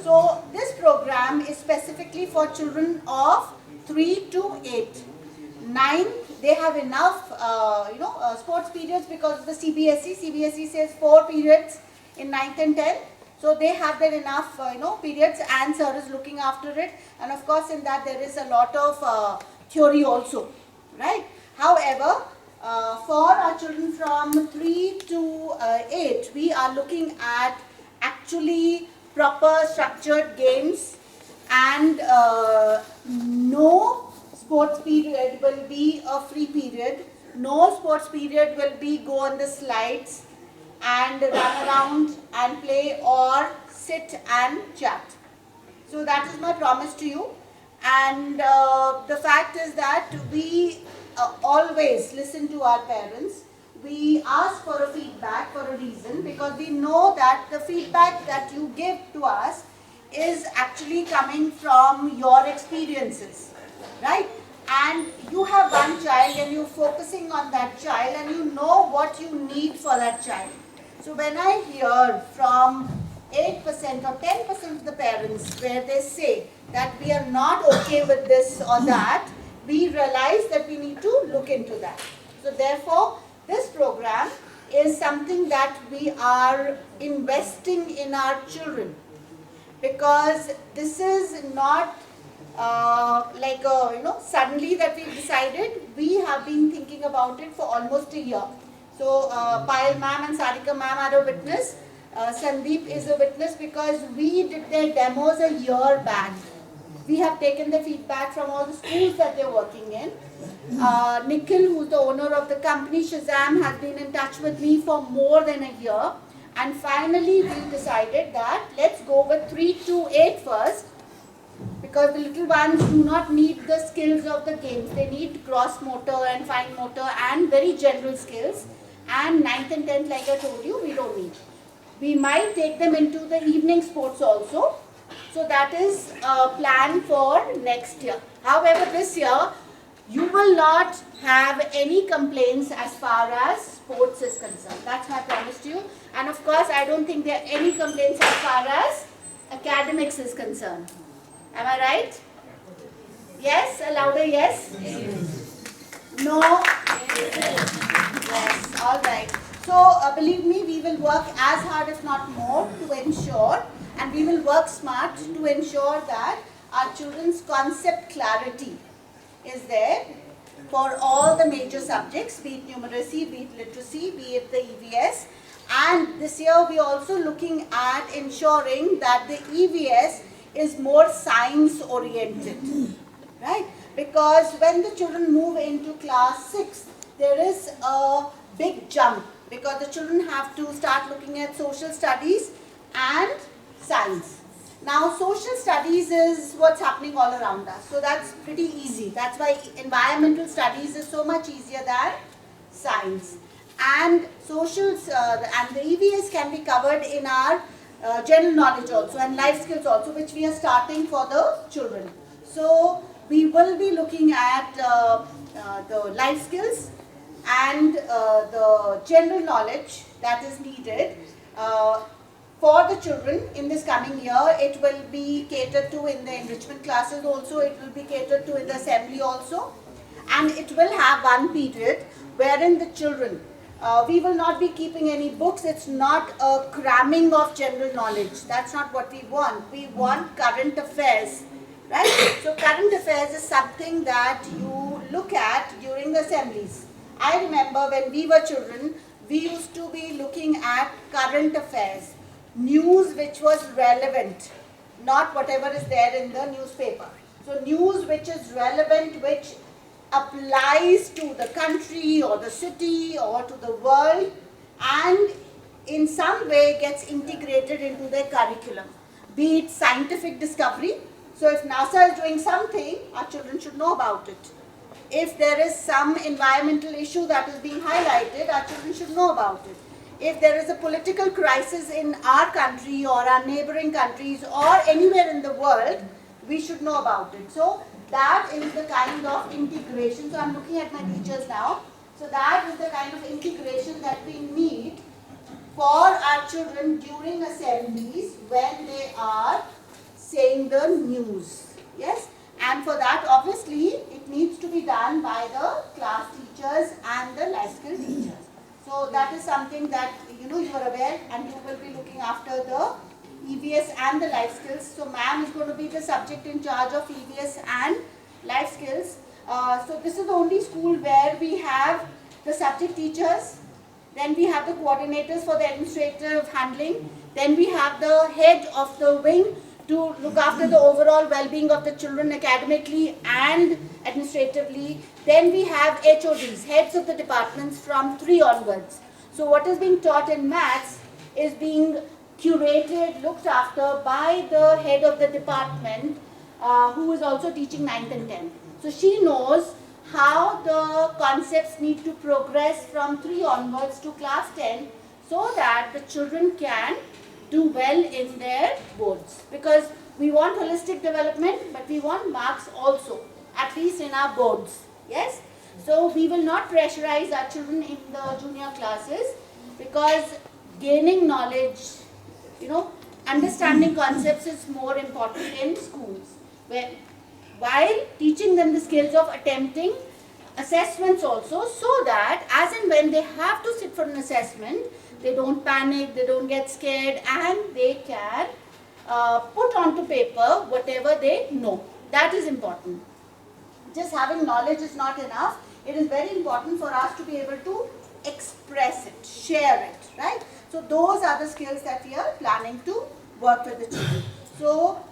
So this program is specifically for children of 3 to 8. 9, they have enough, sports periods because of the CBSE. CBSE says 4 periods in 9th and 10th. So they have their enough, periods, and sir is looking after it. And of course, in that there is a lot of theory also, right? However, for our children from 3 to 8, we are looking at actually proper structured games, and no sports period will be a free period. No sports period will be go on the slides and run around and play or sit and chat. So that is my promise to you. And the fact is that we always listen to our parents. We ask for a feedback for a reason, because we know that the feedback that you give to us is actually coming from your experiences, right? And you have one child and you're focusing on that child, and you know what you need for that child. So when I hear from 8% or 10% of the parents where they say that we are not okay with this or that, we realize that we need to look into that. So therefore, this program is something that we are investing in our children, because this is not suddenly that we decided. We have been thinking about it for almost a year. So Payal ma'am and Sarika ma'am are a witness. Sandeep is a witness, because we did their demos a year back. We have taken the feedback from all the schools that they're working in. Nikhil, who's the owner of the company Shazam, has been in touch with me for more than a year. And finally, we decided that let's go with 3 to 8 first, because the little ones do not need the skills of the games. They need gross motor and fine motor and very general skills. And 9th and 10th, like I told you, we don't need. We might take them into the evening sports also. So that is a plan for next year. However, this year, you will not have any complaints as far as sports is concerned. That's my promise to you. And of course, I don't think there are any complaints as far as academics is concerned. Am I right? Yes? A louder yes? No? Yes. All right. So, believe me, we will work as hard, if not more, to ensure, and we will work smart to ensure that our children's concept clarity is there for all the major subjects, be it numeracy, be it literacy, be it the EVS. And this year we are also looking at ensuring that the EVS is more science oriented, right? Because when the children move into class 6, there is a big jump, because the children have to start looking at social studies and science. Now, social studies is what's happening all around us. So that's pretty easy. That's why environmental studies is so much easier than science. And socials and the EVS can be covered in our general knowledge also and life skills also, which we are starting for the children. So we will be looking at the life skills and the general knowledge that is needed for the children in this coming year. It will be catered to in the enrichment classes also, it will be catered to in the assembly also, and it will have one period wherein the children, we will not be keeping any books. It's not a cramming of general knowledge. That's not what we want. We want current affairs, right? So current affairs is something that you look at during the assemblies. I remember when we were children, we used to be looking at current affairs, news which was relevant, not whatever is there in the newspaper. So news which is relevant, which applies to the country or the city or to the world, and in some way gets integrated into their curriculum, be it scientific discovery. So if NASA is doing something, our children should know about it. If there is some environmental issue that is being highlighted, our children should know about it. If there is a political crisis in our country or our neighboring countries or anywhere in the world, we should know about it. So that is the kind of integration. So I'm looking at my teachers now. So that is the kind of integration that we need for our children during assemblies when they are saying the news. Yes? And for that, obviously, it needs to be done by the class teachers and the life skill teachers. So that is something that you are aware, and you will be looking after the EVS and the life skills. So ma'am is going to be the subject in charge of EVS and life skills. So this is the only school where we have the subject teachers, then we have the coordinators for the administrative handling, then we have the head of the wing to look after the overall well-being of the children academically and administratively. Then we have HODs, heads of the departments from 3 onwards. So what is being taught in maths is being curated, looked after by the head of the department, who is also teaching 9th and 10th. So she knows how the concepts need to progress from 3 onwards to class 10 so that the children can do well in their boards. Because we want holistic development, but we want marks also, at least in our boards. Yes? So we will not pressurize our children in the junior classes, because gaining knowledge, understanding concepts is more important in schools, while teaching them the skills of attempting assessments also, so that as and when they have to sit for an assessment, they don't panic, they don't get scared, and they can put onto paper whatever they know. That is important. Just having knowledge is not enough. It is very important for us to be able to express it, share it, right? So those are the skills that we are planning to work with the children. So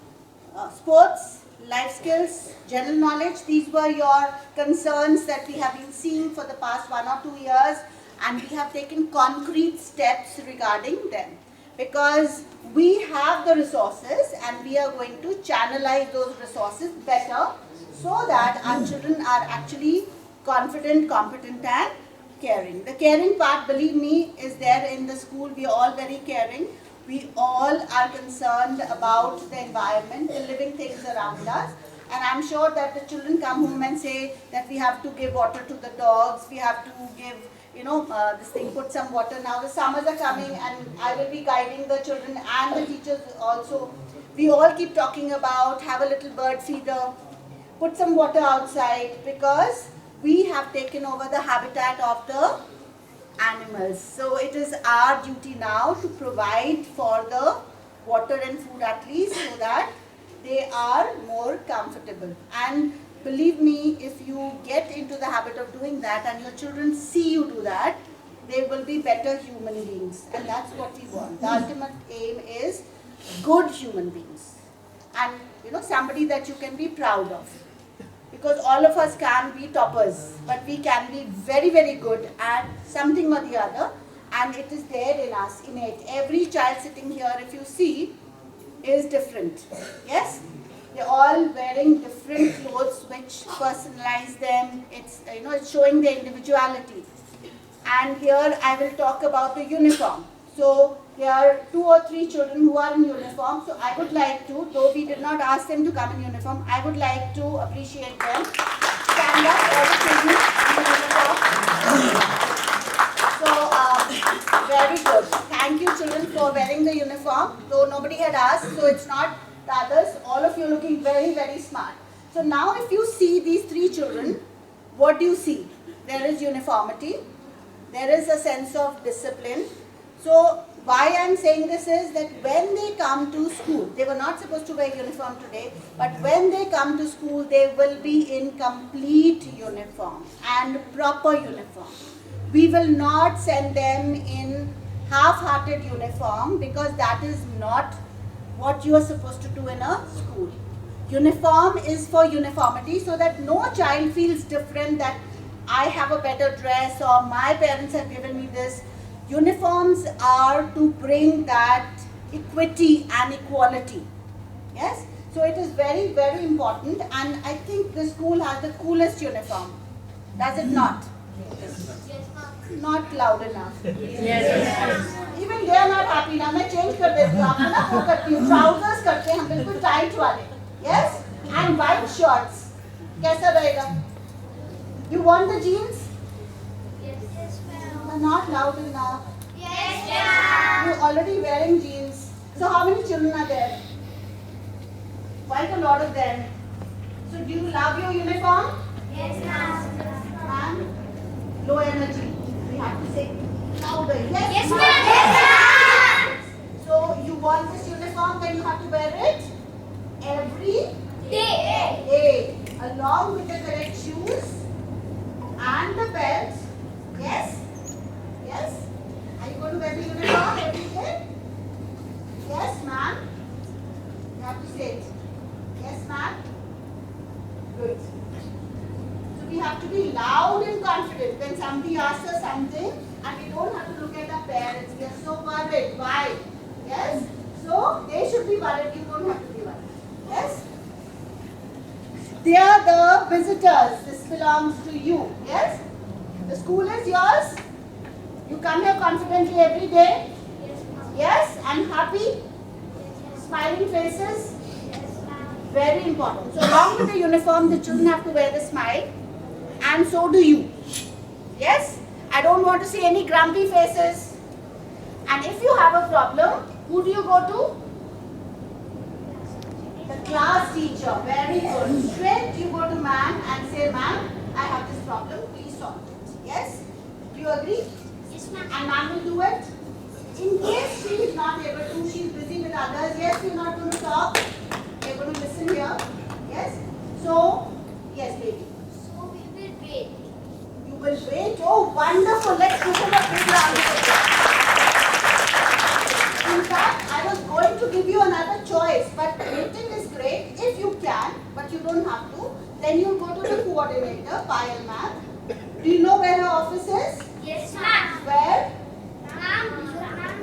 sports, life skills, general knowledge, these were your concerns that we have been seeing for the past 1 or 2 years, and we have taken concrete steps regarding them, because we have the resources and we are going to channelize those resources better so that our children are actually confident, competent and caring. The caring part, believe me, is there in the school. We are all very caring. We all are concerned about the environment, the living things around us. And I'm sure that the children come home and say that we have to give water to the dogs, we have to give, this thing, put some water. Now the summers are coming and I will be guiding the children and the teachers also. We all keep talking about have a little bird feeder, put some water outside, because we have taken over the habitat of the animals. So it is our duty now to provide for the water and food at least, so that they are more comfortable. And believe me, if you get into the habit of doing that and your children see you do that, they will be better human beings. And that's what we want. The ultimate aim is good human beings. And somebody that you can be proud of. Because all of us can be toppers, but we can be very, very good at something or the other, and it is there in us, innate. Every child sitting here, if you see, is different. Yes? They're all wearing different clothes which personalize them. It's, it's showing their individuality. And here I will talk about the uniform. So there are 2 or 3 children who are in uniform. So I would like to, though we did not ask them to come in uniform, I would like to appreciate them. Stand up, all the children in uniform. So very good. Thank you, children, for you're wearing the uniform, though nobody had asked, so it's not the others. All of you looking very, very smart. So now if you see these three children, what do you see? There is uniformity, there is a sense of discipline. So why I'm saying this is that when they come to school, they were not supposed to wear uniform today, but when they come to school, they will be in complete uniform and proper uniform. We will not send them in half-hearted uniform because that is not what you are supposed to do in a school. Uniform is for uniformity so that no child feels different, that I have a better dress or my parents have given me this. Uniforms are to bring that equity and equality. Yes? So it is very, very important, and I think the school has the coolest uniform. Does it not? Not loud enough. Even they are not happy. Now मैं change कर देती हूँ. आपको ना वो करती हूँ. Trousers करते हैं हम बिल्कुल tight वाले. Yes? And white shorts. कैसा रहेगा? You want the jeans? Yes, ma'am. But not loud enough. Yes, ma'am. You're already wearing jeans. So how many children are there? Quite a lot of them. So do you love your uniform? Yes, ma'am. And low energy. We have to say louder. Yes, Yes, ma'am. ma'am. Yes, ma'am. So you want this uniform, then you have to wear it every Day. day, along with the correct shoes and the belt. Yes? Yes? Are you going to wear the uniform every day? Yes, ma'am. You have to say it. Yes, ma'am. Good. So we have to be loud and confident when somebody asks us something, and we don't have to look at our parents. We are so worried. Why? Yes? So they should be worried. You don't have to be worried. Yes? They are the visitors. This belongs to you. Yes? The school is yours. You come here confidently every day. Yes, ma'am. Yes? And happy? Smiling faces? Yes, ma'am. Very important. So along with the uniform, the children have to wear the smile. And so do you. Yes? I don't want to see any grumpy faces. And if you have a problem, who do you go to? The class teacher. Very good. Straight you go to ma'am and say, ma'am, I have this problem. Please solve it. Yes? Do you agree? Yes, ma'am. And ma'am will do it. In case she is not able to, she is busy with others. Yes, we are not going to talk. We are going to listen here. Yes? So, yes, baby. So we will wait. You will wait. Oh, wonderful. Let's give them a big round of applause. In fact, I was going to give you another choice, but waiting is great if you can, but you don't have to. Then you go to the coordinator, Payal ma'am. Do you know where her office is? Yes, ma'am. Where? Ma'am.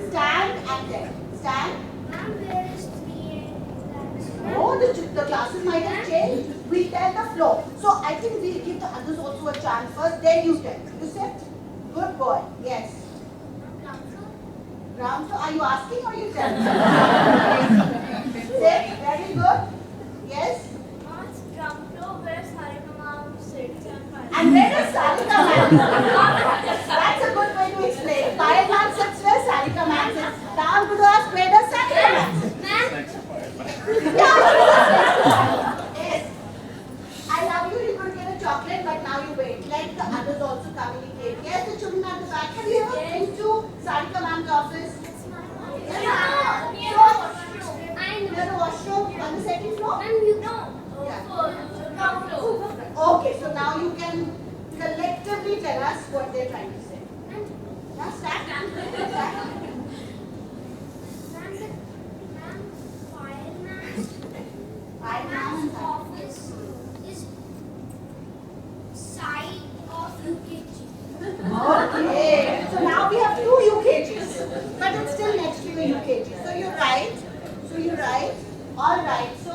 Stand and there. Stand. Ma'am, where is 3 Oh, the classes might have changed. We tell the floor. So I think we'll give the others also a chance first. Then you tell. You said? Good boy. Yes. Ground floor. Are you asking or you telling? Say, very good. Yes. And where does Sarika ma'am? That's a good way to explain. Payal ma'am sits where Sarika ma'am sits. Now I'm going to ask, where does Sarika ma'am sit? Yes. I love you. You're going to get a chocolate, but now you wait. Let the others also communicate. Yes, the children at the back. Have you ever been to Sarika ma'am's office? Near the washroom on the second floor? Okay, so now you can collectively tell us what they're trying to say. Now stand. Fine, ma'am. office is side of UKG. Okay, so now we have two UKGs, but it's still next to the UKG. So you're right. All right. So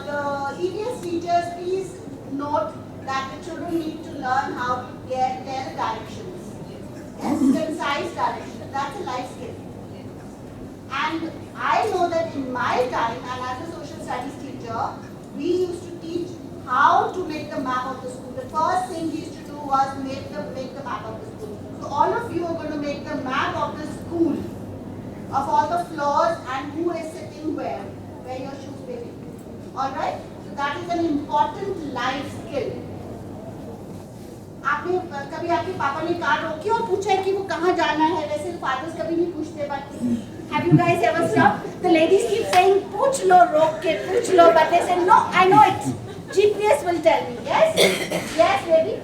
the EVS teachers, please note that the children need to learn how to get their directions. Yes, concise directions. That's a life skill. And I know that in my time, and as a social studies teacher, we used to teach how to make the map of the school. The first thing we used to do was make the map of the school. So all of you are going to make the map of the school. of all the floors and who is sitting where your shoes baby. Alright? So that is an important life skill. आपने कभी आपके पापा ने car रोकी और पूछा है कि वो कहाँ जाना है? वैसे फादर्स कभी नहीं पूछते but have you guys ever stopped? The ladies keep saying पूछ लो रोक के पूछ लो but they say no I know it. GPS will tell me. Yes? Yes baby.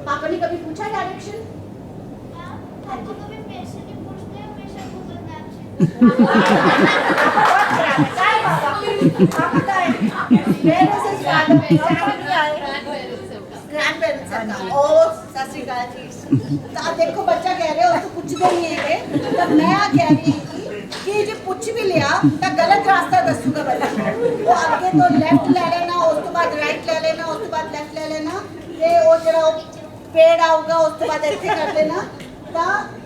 पापा ने कभी पूछा डायरेक्शन? पापा कभी पैसे नहीं पूछते हमेशा गूगल मैप से Where is his father? Grandparents are come. Oh, सत श्री अकाल जी. तो अब देखो बच्चा कह रहे हो तो कुछ भी नहीं है तब मैं कह रही थी कि जो कुछ भी लिया तो गलत रास्ता दसूगा बच्चा वो आगे तो लेफ्ट ले लेना उसके बाद राइट ले लेना उसके बाद लेफ्ट ले लेना ये वो जरा पेड़ आऊगा उसके बाद ऐसे कर लेना.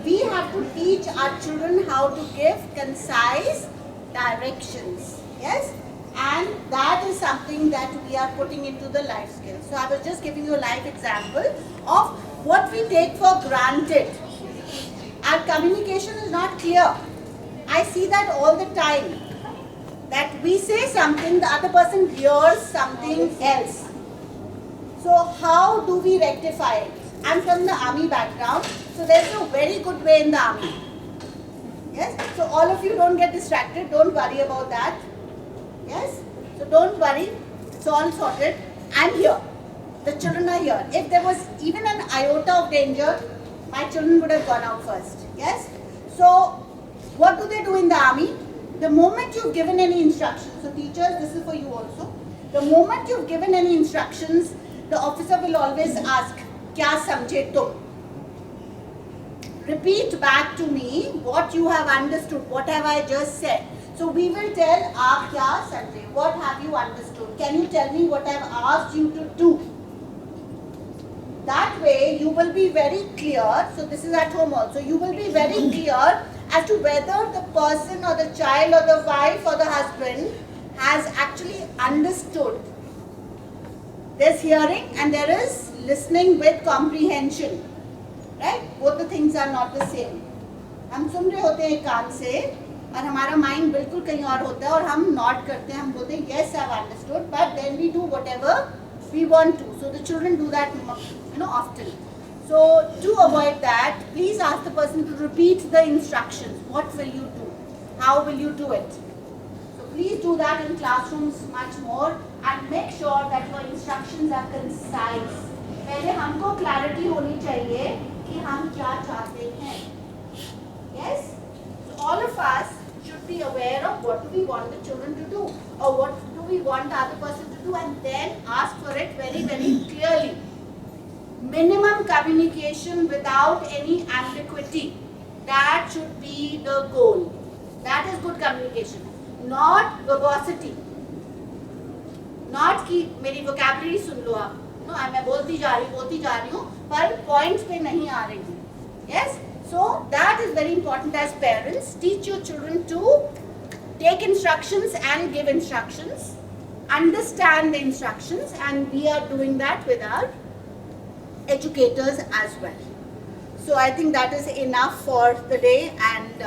We have to teach our children how to give concise directions. Yes? And that is something that we are putting into the life skills. So I was just giving you a life example of what we take for granted. Our communication is not clear. I see that all the time. That we say something, the other person hears something else. So how do we rectify it? I'm from the army background, so there's a very good way in the army. Yes? So all of you don't get distracted, don't worry about that. Yes? So don't worry, it's all sorted. I'm here. The children are here. If there was even an iota of danger, my children would have gone out first. Yes? So what do they do in the army? The moment you've given any instructions, so teachers, this is for you also. The moment you've given any instructions, the officer will always ask, क्या समझे तुम? Repeat back to me what you have understood, what have I just said. So we will tell, आप क्या समझे? What have you understood? Can you tell me what I have asked you to do? That way you will be very clear. So this is at home also. You will be very clear as to whether the person or the child or the wife or the husband has actually understood. There's hearing and there is listening with comprehension, right? Both the things are not the same. हम सुन रहे होते हैं कान से और हमारा mind बिल्कुल कहीं और होता है और हम नॉट करते हैं हम बोलते हैं yes I've understood but then we do whatever we want to. So the children do that often. So to avoid that, please ask the person to repeat the instructions. What will you do? How will you do it? So please do that in classrooms much more and make sure that your instructions are concise. पहले हमको clarity होनी चाहिए कि हम क्या चाहते हैं. Yes? So all of us should be aware of what do we want the children to do or what do we want the other person to do and then ask for it very, very clearly. Minimum communication without any ambiguity. That should be the goal. That is good communication. Not verbosity. Not कि मेरी vocabulary सुन लो आप. No, मैं बोलती जा रही हूँ पर points पे नहीं आ रही हूँ. Yes? So that is very important as parents. Teach your children to take instructions and give instructions. Understand the instructions and we are doing that with our educators as well. So I think that is enough for the day and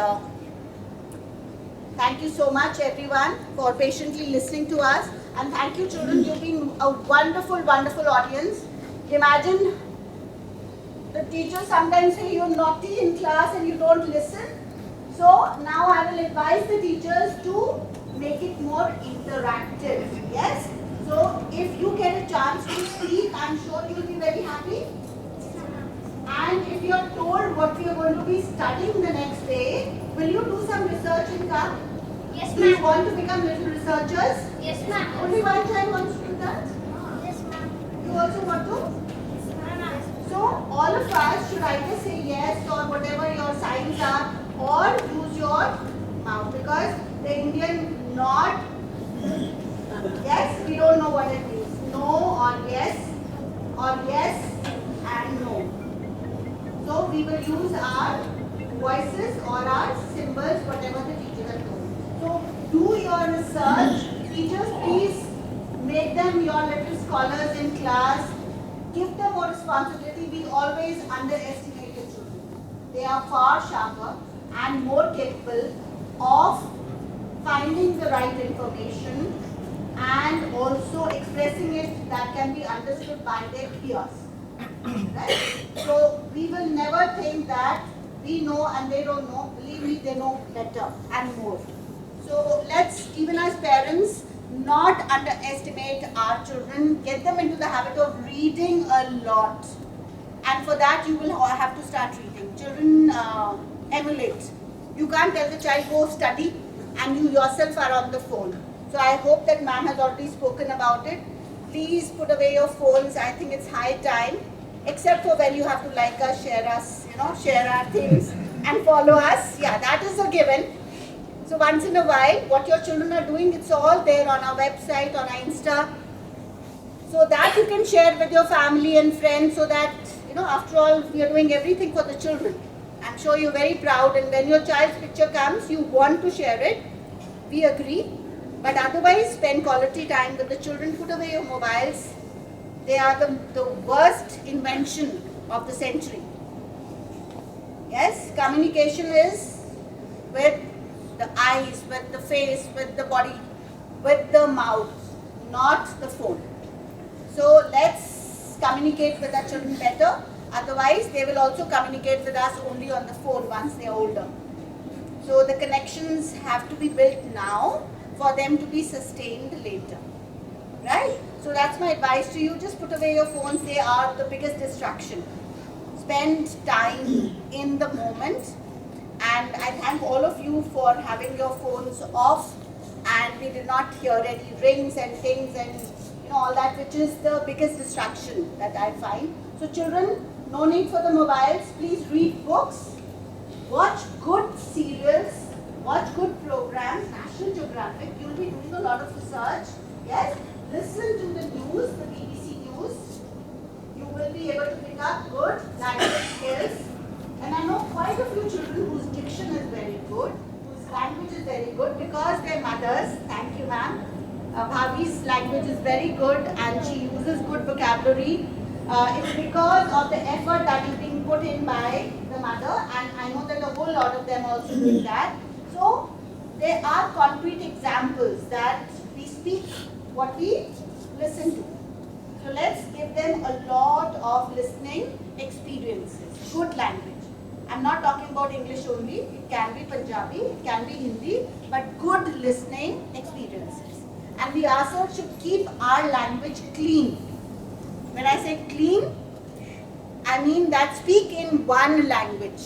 thank you so much everyone for patiently listening to us. And thank you children, you've been a wonderful, wonderful audience. Imagine the teachers sometimes say you're naughty in class and you don't listen. So now I will advise the teachers to make it more interactive. Yes? So if you get a chance to speak, I'm sure you'll be very happy. And if you're told what we are going to be studying the next day, will you do some research in class? Yes, Do you ma'am. want to become little researchers? Yes, ma'am. Only one child wants to do that? Yes, ma'am. You also want to? So all of us should either say yes or whatever your signs are or use your mouth because the Indian nod, yes, we don't know what it means. No or yes and no. So we will use our voices or our symbols, whatever the teachers are told. So do your research. Teachers, please make them your little scholars in class. Give them more responsibility. We always underestimate the children. They are far sharper and more capable of finding the right information and also expressing it that can be understood by their peers. Right? So we will never think that we know and they don't know. Believe me, they know better and more. So let's, even as parents, not underestimate our children. Get them into the habit of reading a lot. And for that, you will have to start reading. Children emulate. You can't tell the child, go study, and you yourself are on the phone. So I hope that ma'am has already spoken about it. Please put away your phones. I think it's high time. Except for when you have to like us, share our things and follow us. Yeah, that is a given. So once in a while, what your children are doing, it's all there on our website, on our Insta. So that you can share with your family and friends so that, after all, we are doing everything for the children. I'm sure you're very proud, and when your child's picture comes, you want to share it. We agree. But otherwise, spend quality time with the children. Put away your mobiles. They are the worst invention of the century. Yes, communication is with the eyes, with the face, with the body, with the mouth, not the phone. So let's communicate with our children better. Otherwise, they will also communicate with us only on the phone once they are older. So the connections have to be built now for them to be sustained later. Right? So that's my advice to you. Just put away your phones. They are the biggest distraction. Spend time in the moment. And I thank all of you for having your phones off. And we did not hear any rings and things and all that, which is the biggest distraction that I find. So children, no need for the mobiles. Please read books. Watch good serials. Watch good programs. National Geographic. You will be doing a lot of research. Yes. Listen to the news, the BBC News. You will be able to pick up good language skills. And I know quite a few children whose diction is very good, whose language is very good because their mothers, thank you ma'am, Bhavi's language is very good and she uses good vocabulary. It's because of the effort that is being put in by the mother, and I know that a whole lot of them also doing that. So there are concrete examples that we speak what we listen to. So let's give them a lot of listening experiences, good language. I'm not talking about English only, it can be Punjabi, it can be Hindi, but good listening experiences. And we also should keep our language clean. When I say clean, I mean that speak in one language.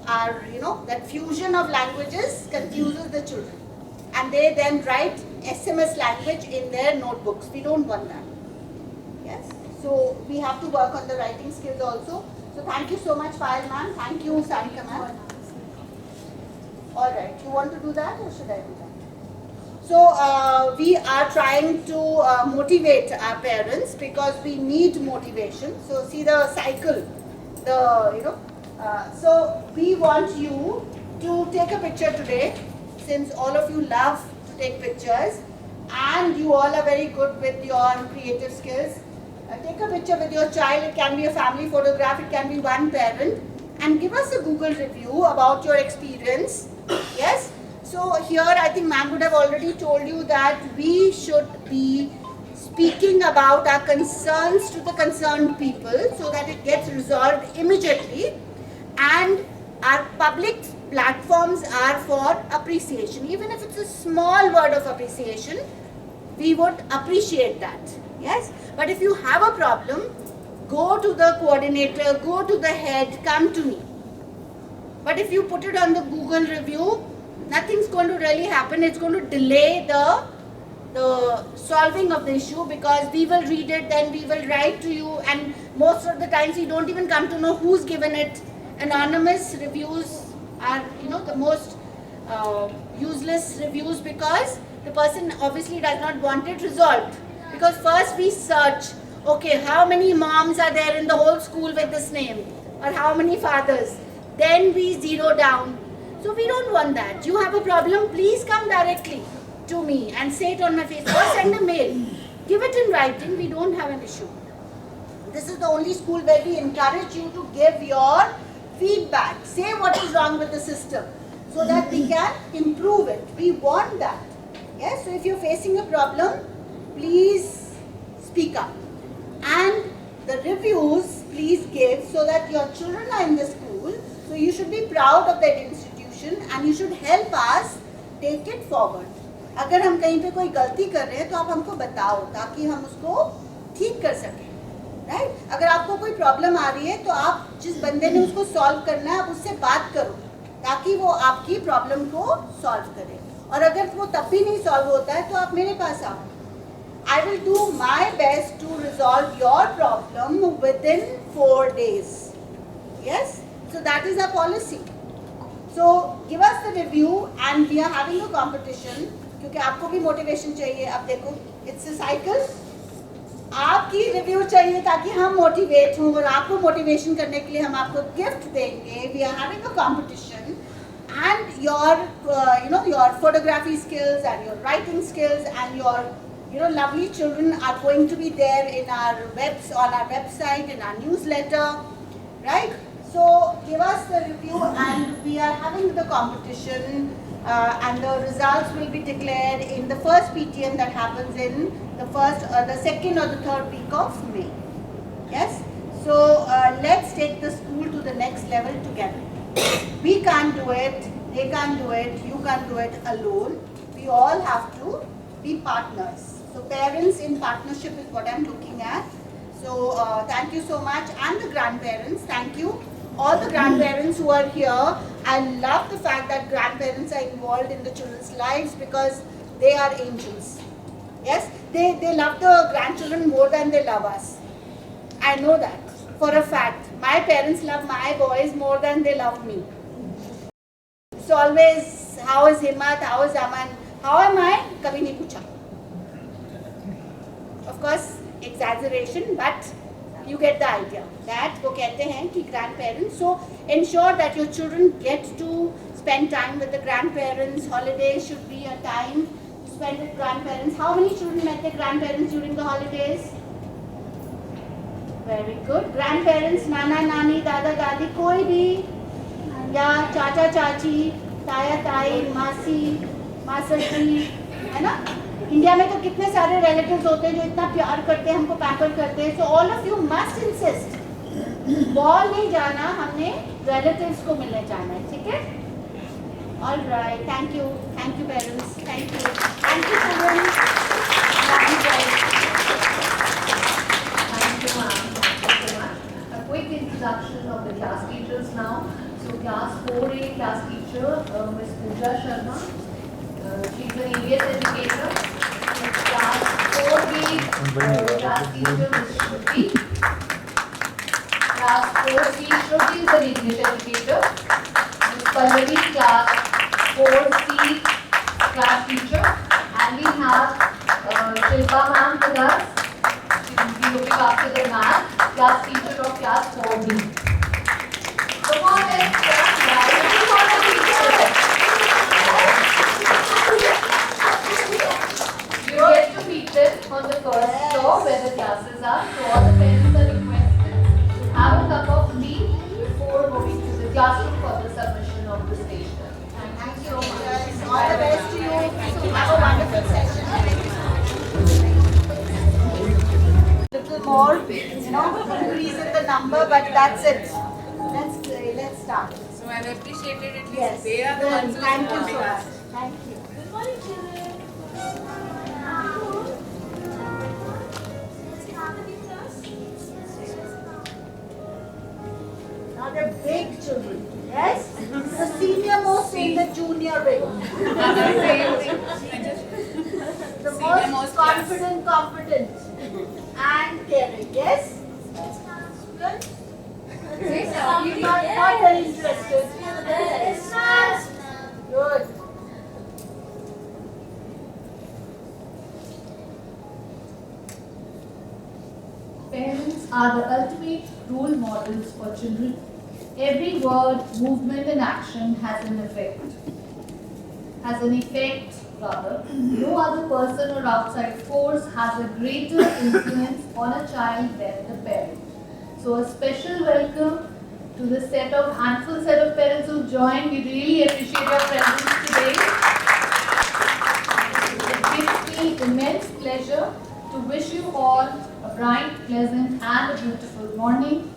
Our, that fusion of languages confuses the children. And they then write SMS language in their notebooks. We don't want that. Yes. So we have to work on the writing skills also. So thank you so much, Payal ma'am. Thank you, Sarika ma'am. Alright, you want to do that or should I do that? So we are trying to motivate our parents because we need motivation. So see the cycle, so we want you to take a picture today, since all of you love to take pictures and you all are very good with your creative skills. Take a picture with your child. It can be a family photograph, it can be one parent, and give us a Google review about your experience. Yes. So here I think ma'am would have already told you that we should be speaking about our concerns to the concerned people so that it gets resolved immediately, and our public platforms are for appreciation. Even if it's a small word of appreciation, we would appreciate that. Yes. But if you have a problem, go to the coordinator, go to the head, come to me. But if you put it on the Google review, nothing's going to really happen. It's going to delay the solving of the issue, because we will read it, then we will write to you, and most of the times we don't even come to know who's given it. Anonymous reviews are, the most useless reviews, because the person obviously does not want it resolved. Because first we search, okay, how many moms are there in the whole school with this name, or how many fathers. Then we zero down. So we don't want that. You have a problem, please come directly to me and say it on my face, or send a mail. Give it in writing, we don't have an issue. This is the only school where we encourage you to give your feedback. Say what is wrong with the system. so that we can improve it. We want that. Yes, so if you're facing a problem, please speak up. And the reviews, please give so that your children are in the school. So you should be proud of that institution and you should help us take it forward. अगर हम कहीं पे कोई गलती कर रहे हैं तो आप हमको बताओ ताकि हम उसको ठीक कर सकें, राइट? अगर आपको कोई प्रॉब्लम आ रही है तो आप जिस बंदे ने उसको सॉल्व करना है आप उससे बात करो ताकि वो आपकी प्रॉब्लम को सॉल्व करे. और अगर वो तब भी नहीं सॉल्व होता है तो आप मेरे पास आओ. I will do my best to resolve your problem within 4 days. Yes? So that is our policy. So give us the review and we are having a competition क्योंकि आपको भी मोटिवेशन चाहिए. अब देखो इट्स अ साइकिल. आपकी review चाहिए ताकि हम मोटिवेट हों और आपको मोटिवेशन करने के लिए हम आपको गिफ्ट देंगे. We are having a competition and your photography skills and your writing skills and your lovely children are going to be there in our on our website, in our newsletter, right? So give us the review and we are having the competition and the results will be declared in the first PTM that happens in the second or the third week of May. Yes? So let's take the school to the next level together. We can't do it, they can't do it, you can't do it alone. We all have to be partners. So parents in partnership is what I'm looking at. So thank you so much, and the grandparents, thank you. All the grandparents who are here, I love the fact that grandparents are involved in the children's lives because they are angels. Yes, they love the grandchildren more than they love us. I know that for a fact. My parents love my boys more than they love me. It's always, how is Himmat, how is Aman, how am I? Kabhi nahi pucha. Of course, exaggeration, but you get the idea. That वो कहते हैं कि grandparents. So ensure that your children get to spend time with the grandparents. Holidays should be a time to spend with grandparents. How many children met their grandparents during the holidays? Very good. Grandparents, nana nani, dada dadi, कोई भी या चाचा चाची, ताया ताई, मासी, मासड़ी, है ना? इंडिया में तो कितने सारे relatives होते हैं जो इतना प्यार करते हैं, हमको पैम्पर करते हैं. So all of you must insist. Ball नहीं जाना, हमने relatives को मिलने जाना है, ठीक है? All right. Thank you parents. Thank you children. Love you guys. Thank you, ma'am. Thank you so much. A quick introduction of the class teachers now. So class 4A class teacher, Ms. Pooja Sharma. She is an EVS educator. Class 4B class teacher, Ms. Shruti. Class 4C, Shruti is an English educator. Ms. Pallavi, class 4C class teacher. And we have Shilpa ma'am with us. She will be looking after the math class teacher of class 4B. Come on, let's start. Writing for the teacher. You get to meet them on the first floor where the classes are. So all the parents are requested to have a cup of tea before moving to the classroom for the submission of the stationery. Thank you so much. All the best to you. Have a wonderful session. Little more, increase in the number, but that's it. Let's start. So I've appreciated it. Yes. They are the ones who Thank you are so supporting much. us. Thank you. Good morning, children. Now they're big children. Yes? The senior most in the junior wing. The Senior most most class. confident and caring. Yes? Good? Not very interested. Good. Parents are the ultimate role models for children. Every word, movement and action has an effect. No other person or outside force has a greater influence on a child than the parent. So a special welcome to the handful set of parents who've joined. We really appreciate your presence today. It gives me immense pleasure to wish you all a bright, pleasant and a beautiful morning.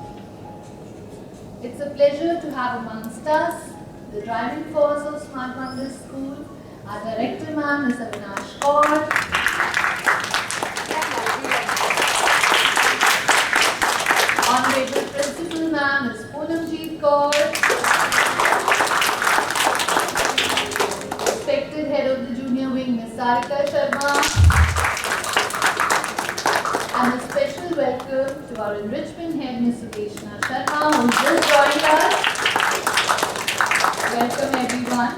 It's a pleasure to have amongst us the driving force of Smart Wonders School, our director ma'am, Ms. Avinash Kaur, Honorable Principal ma'am, Ms. Poonamjeet Kaur, respected head of the junior wing, Ms. Sarika Sharma, and a special welcome to our enrichment head, Ms. Sudeshna Sharma, who just joined us. Welcome everyone.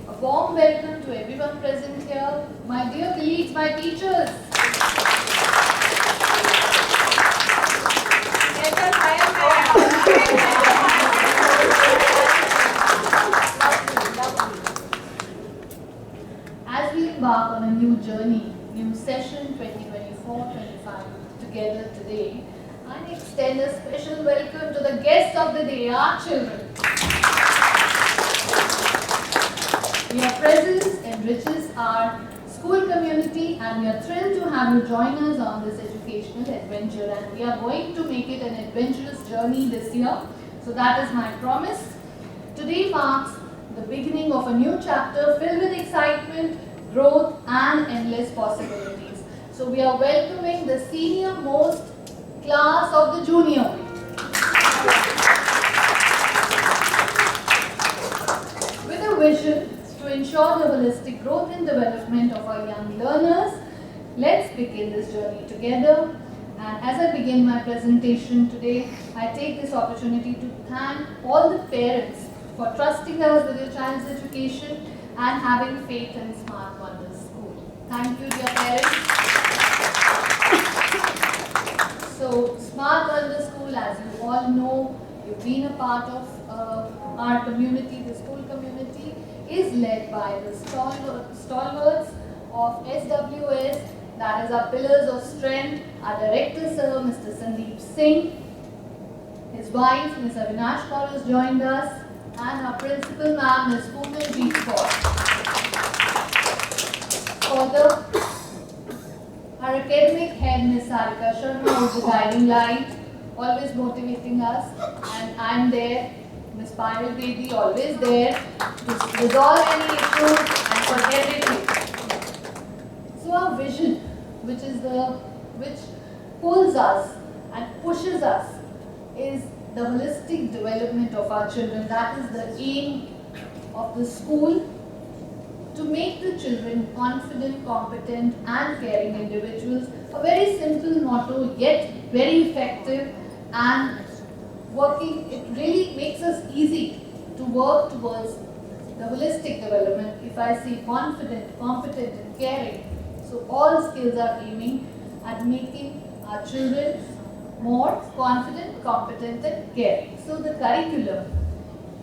A warm welcome to everyone present here. My dear colleagues, my teachers. As we embark on a new journey, new session 2024-25 together today, I extend a special welcome to the guests of the day, our children. Your presence enriches our school community and we are thrilled to have you join us on this educational adventure, and we are going to make it an adventurous journey this year. So that is my promise. Today marks the beginning of a new chapter filled with excitement, growth and endless possibilities. So we are welcoming the senior most class of the junior wing. With a vision to ensure the holistic growth and development of our young learners, let's begin this journey together. And as I begin my presentation today, I take this opportunity to thank all the parents for trusting us with your child's education and having faith in Smart Wonders School. Thank you, dear parents. So, Smart Wonders School, as you all know, you've been a part of our community, the school community, is led by the stalwarts of SWS, that is our pillars of strength, our director sir, Mr. Sandeep Singh, his wife, Ms. Avinash Kaur has joined us, and our principal ma'am, Ms. Poonamjeet Kaur. Further, our academic head, Ms. Sarika Sharma, who is the guiding light, always motivating us, and I'm there, Ms. Payal Bedi, always there to resolve any issues and for everything. So our vision, which pulls us and pushes us, is the holistic development of our children. That is the aim of the school, to make the children confident, competent and caring individuals. A very simple motto, yet very effective, and it really makes us easy to work towards the holistic development. If I say confident, competent and caring, so all skills are aiming at making our children more confident, competent and caring. So the curriculum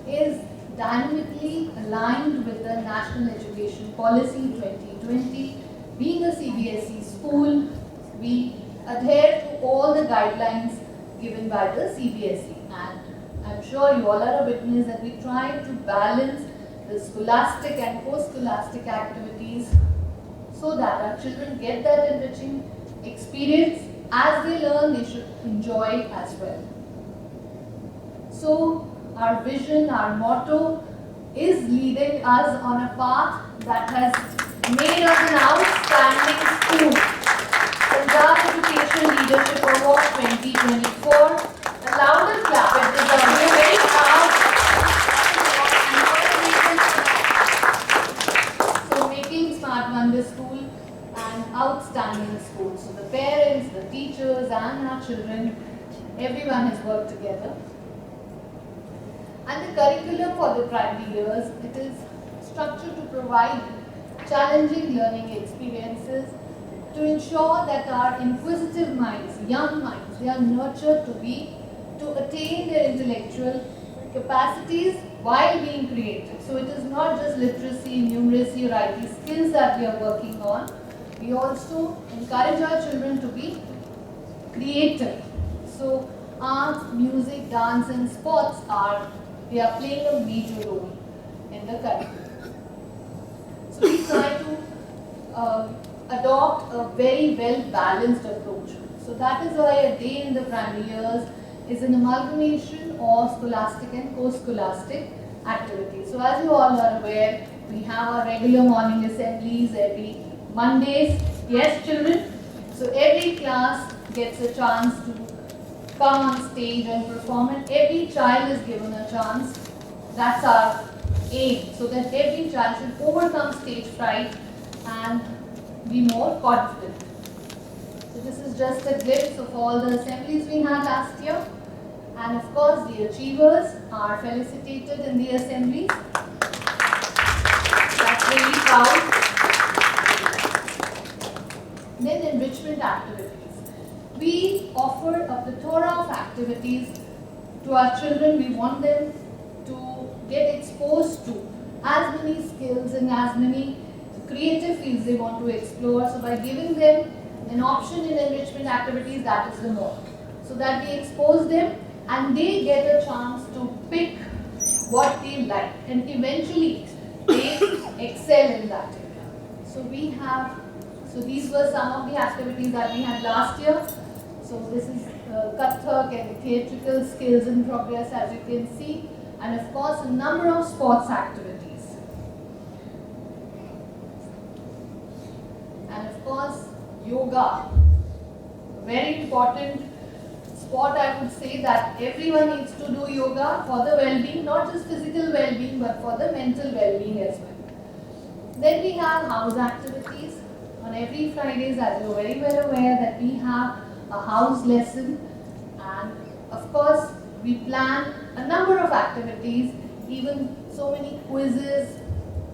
is dynamically aligned with the National Education Policy 2020. Being a CBSE school, we adhere to all the guidelines given by the CBSE, and I'm sure you all are a witness that we try to balance the scholastic and post-scholastic activities so that our children get that enriching experience. As they learn, they should enjoy as well. So our vision, our motto is leading us on a path that has made us an outstanding school. Punjab Education Leadership Award 2024. A louder clap. It is a very proud. So making Smart Wonders School an outstanding school. So the parents, the teachers and our children, everyone has worked together. And the curriculum for the primary years, it is structured to provide challenging learning experiences to ensure that our inquisitive minds, young minds, they are nurtured to attain their intellectual capacities while being creative. So it is not just literacy, numeracy or IT skills that we are working on. We also encourage our children to be creative. So art, music, dance and sports they are playing a major role in the curriculum. So we try to adopt a very well balanced approach. So that is why a day in the primary years is an amalgamation of scholastic and co-scholastic activities. So as you all are aware, we have our regular morning assemblies every Mondays. Yes, children? So every class gets a chance to come on stage and perform, and every child is given a chance. That's our aim, so that every child should overcome stage fright and be more confident. So this is just a glimpse of all the assemblies we had last year. And of course, the achievers are felicitated in the assemblies. That's really proud. Then enrichment activities. We offer a plethora of activities to our children. We want them to get exposed to as many skills and as many creative fields they want to explore. So by giving them an option in enrichment activities, that is the more. So that we expose them and they get a chance to pick what they like, and eventually they excel in that area. So these were some of the activities that we had last year. So this is Kathak and theatrical skills in progress, as you can see, and of course a number of sports activities. And of course yoga, a very important sport. I would say that everyone needs to do yoga for the well-being, not just physical well-being but for the mental well-being as well. Then we have house activities. On every Fridays, as you are very well aware, that we have a house lesson, and of course we plan a number of activities, even so many quizzes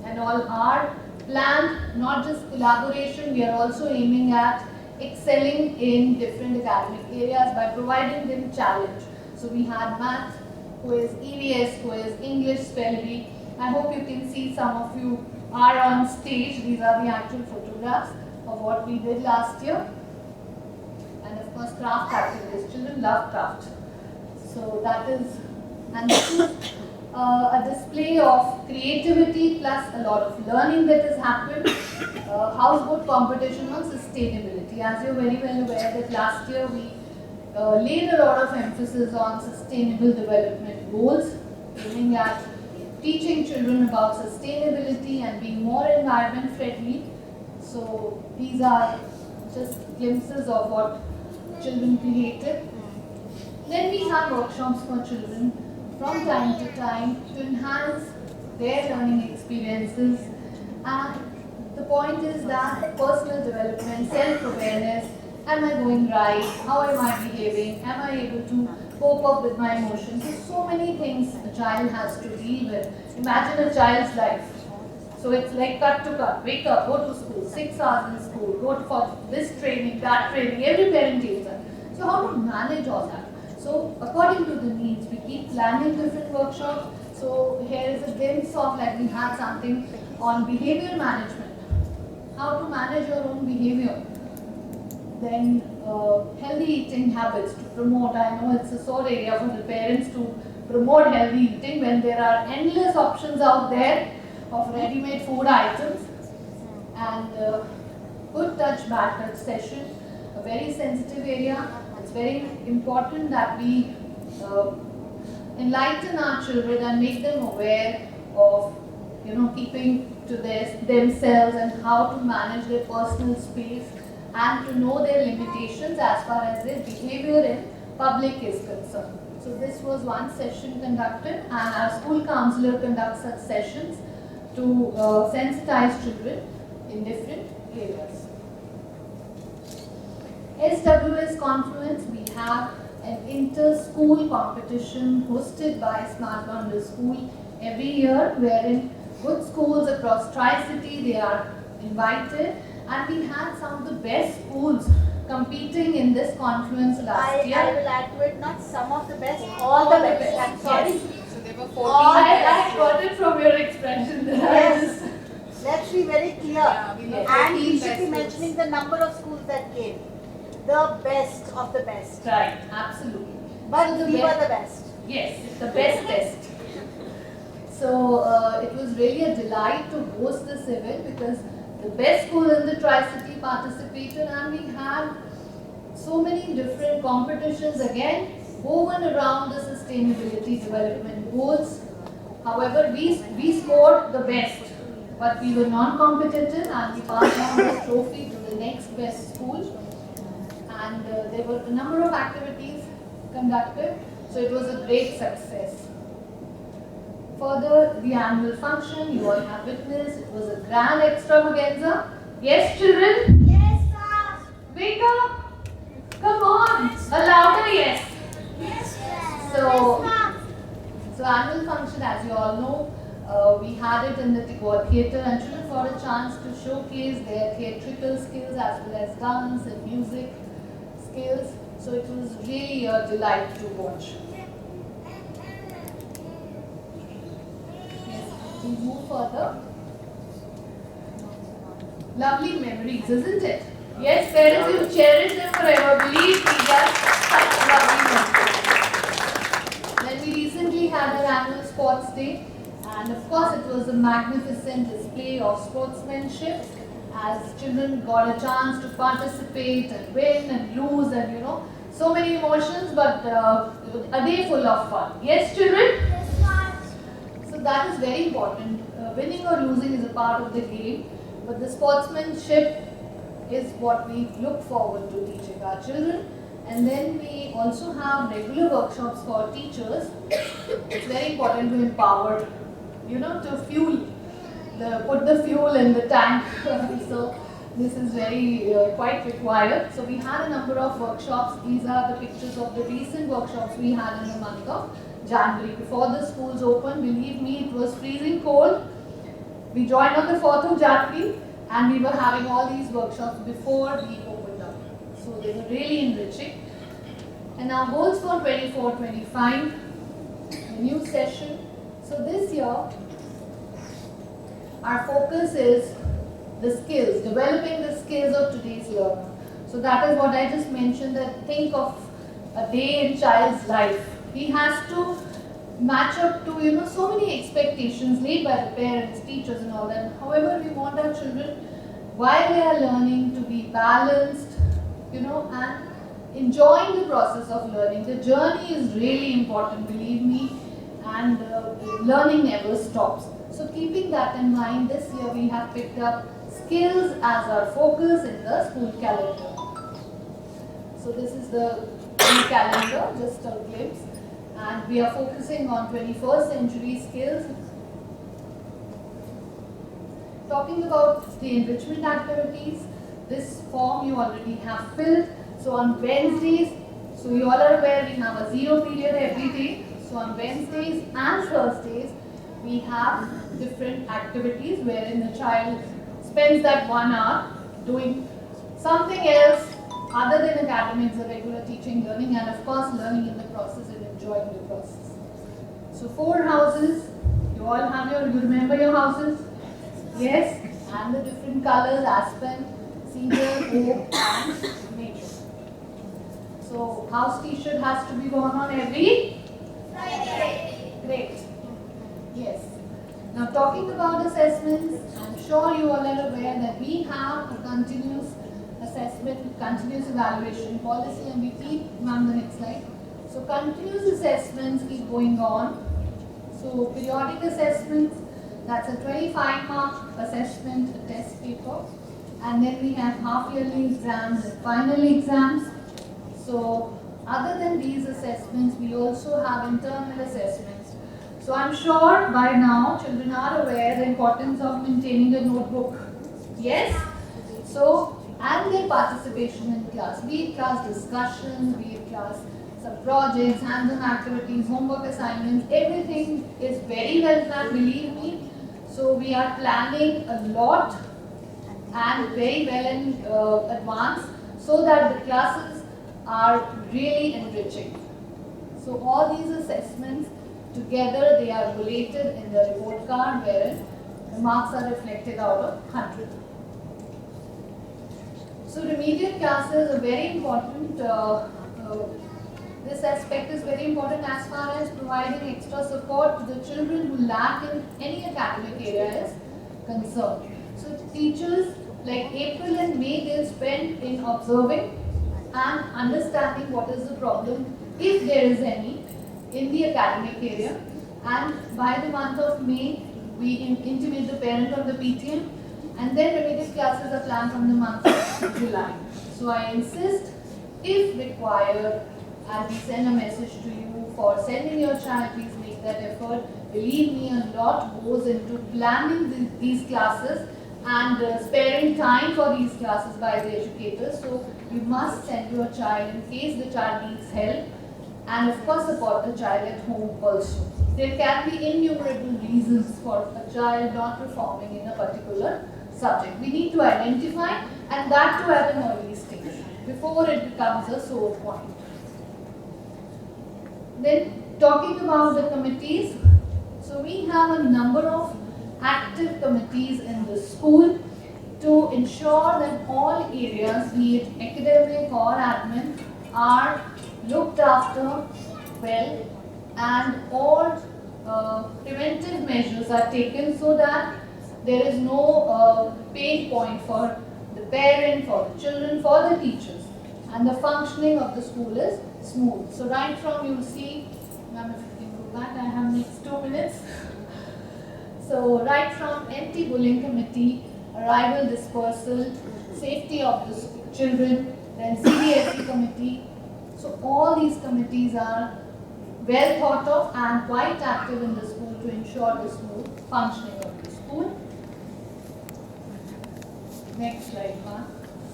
and all are planned, not just collaboration. We are also aiming at excelling in different academic areas by providing them challenge. So we had math quiz, EVS quiz, English spell bee. I hope you can see some of you are on stage. These are the actual photographs of what we did last year. And of course craft activities. Children love craft. So that is, and this is a display of creativity plus a lot of learning that has happened. Houseboat competition on sustainability. As you're very well aware that last year we laid a lot of emphasis on sustainable development goals, aiming at teaching children about sustainability and being more environment friendly. So these are just glimpses of what children created. Then we have workshops for children from time to time to enhance their learning experiences, and the point is that personal development, self-awareness, am I going right, how am I behaving, am I able to cope up with my emotions. So many things a child has to deal with. Imagine a child's life. So it's like cut to cut, wake up, go to school, 6 hours in school, go for this training, that training, every parent takes that. So how to manage all that? So according to the needs, we keep planning different workshops. So here is a glimpse of, like, we had something on behavior management, how to manage your own behavior. Then healthy eating habits to promote. I know it's a sore area for the parents to promote healthy eating when there are endless options out there of ready-made food items. And good touch, bad touch session, a very sensitive area. It's very important that we enlighten our children and make them aware of, keeping to themselves and how to manage their personal space and to know their limitations as far as their behavior in public is concerned. So this was one session conducted, and our school counselor conducts such sessions to sensitize children in different areas. SWS Confluence, we have an inter-school competition hosted by Smart Bundle School every year, wherein good schools across Tri-City, they are invited, and we had some of the best schools competing in this confluence last year. I will add to it, not some of the best, all the best. I'm sorry. Yes. So there were 14 I got it from your expression that Yes. Let's be very clear. Yeah, we were And 14 we should best be schools. mentioning the number of schools that came. The best of the best. Right, absolutely. But So the we best- were the best. Yes, it's the best test. So it was really a delight to host this event because the best school in the Tri-City participated and we had so many different competitions again woven around the sustainability development goals. However, we scored the best, but we were non-competitive and we passed on this trophy to the next best school. And there were a number of activities conducted, so it was a great success. Further, the annual function, you all have witnessed, it was a grand extravaganza. Yes, children? Yes, ma'am. Wake up! Come on! A louder yes! Yes, ma'am. So- Yes, ma'am. So annual function, as you all know, we had it in the Tagore Theatre and children got a chance to showcase their theatrical skills as well as dance and music skills. So it was really a delight to watch. Yes, we move further. Lovely memories, isn't it? Yes, parents, you cherish them forever. Believe me, that's such lovely memories. Then we recently had our annual sports day, and of course it was a magnificent display of sportsmanship as children got a chance to participate and win and lose and so many emotions, but a day full of fun. Yes, children? Yes, ma'am. So that is very important. Winning or losing is a part of the game, but the sportsmanship is what we look forward to teaching our children. And then we also have regular workshops for teachers. It's very important to empower, to put the fuel in the tank. So this is very quite required. So we had a number of workshops. These are the pictures of the recent workshops we had in the month of January. Before the schools opened, believe me, it was freezing cold. We joined on the 4th of January and we were having all these workshops before we opened up. So they were really enriching. And our goals for 24-25, the new session. So this year, our focus is the skills, developing the skills of today's learner. So that is what I just mentioned, that think of a day in child's life. He has to match up to so many expectations laid by the parents, teachers and all that. However, we want our children, while they are learning, to be balanced, and enjoying the process of learning. The journey is really important, believe me, and learning never stops. So keeping that in mind, this year we have picked up skills as our focus in the school calendar. So this is the school calendar, just a glimpse, and we are focusing on 21st century skills. Talking about the enrichment activities, this form you already have filled. So on Wednesdays, so you all are aware we have a 0 period every day. So on Wednesdays and Thursdays, we have different activities wherein the child spends that 1 hour doing something else other than academics, the regular teaching, learning, and of course learning in the process and enjoying the process. So 4 houses, you all have you remember your houses? Yes, and the different colors, aspen, cedar, oak, and maple. So house t-shirt has to be worn on every Friday. Great. Yes. Now talking about assessments, I'm sure you all are aware that we have a continuous assessment, continuous evaluation policy, and we keep, ma'am, the next slide. So continuous assessments keep going on. So periodic assessments, that's a 25-mark assessment test paper. And then we have half-yearly exams and final exams. So other than these assessments, we also have internal assessments. So I'm sure by now children are aware the importance of maintaining a notebook. Yes? So, and their participation in class, be it class discussions, be it class some projects, hands-on activities, homework assignments, everything is very well planned, believe me. So we are planning a lot and very well in advance so that the classes are really enriching. So all these assessments together, they are collated in the report card wherein the marks are reflected out of 100. So remedial classes are very important this aspect is very important as far as providing extra support to the children who lack in any academic area is concerned. So teachers like April and May, they'll spend in observing and understanding what is the problem, if there is any, in the academic area. And by the month of May, we intimate the parent of the PTM, and then remedial classes are planned from the month of July. So I insist, if required, and we send a message to you for sending your child, please make that effort. Believe me, a lot goes into planning these classes and sparing time for these classes by the educators. So you must send your child in case the child needs help, and of course support the child at home also. There can be innumerable reasons for a child not performing in a particular subject. We need to identify, and that too at an early stage, before it becomes a sore point. Then talking about the committees, so we have a number of active committees in the school to ensure that all areas, be it academic or admin, are looked after well, and all preventive measures are taken so that there is no pain point for the parent, for the children, for the teachers, and the functioning of the school is smooth. So right from, you will see, ma'am, if you can go back, I have next 2 minutes. So right from anti-bullying committee, arrival dispersal, safety of the children, then CBSE committee. So all these committees are well thought of and quite active in the school to ensure the smooth functioning of the school. Next slide, ma'am.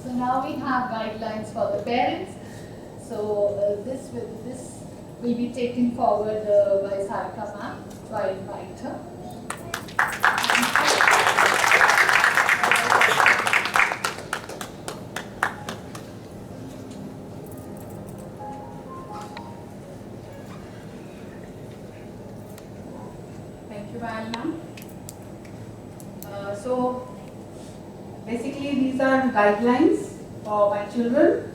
So now we have guidelines for the parents. So this will be taken forward by Sarika ma'am. So I invite her. Thank you, Val ma'am. So basically these are guidelines for my children,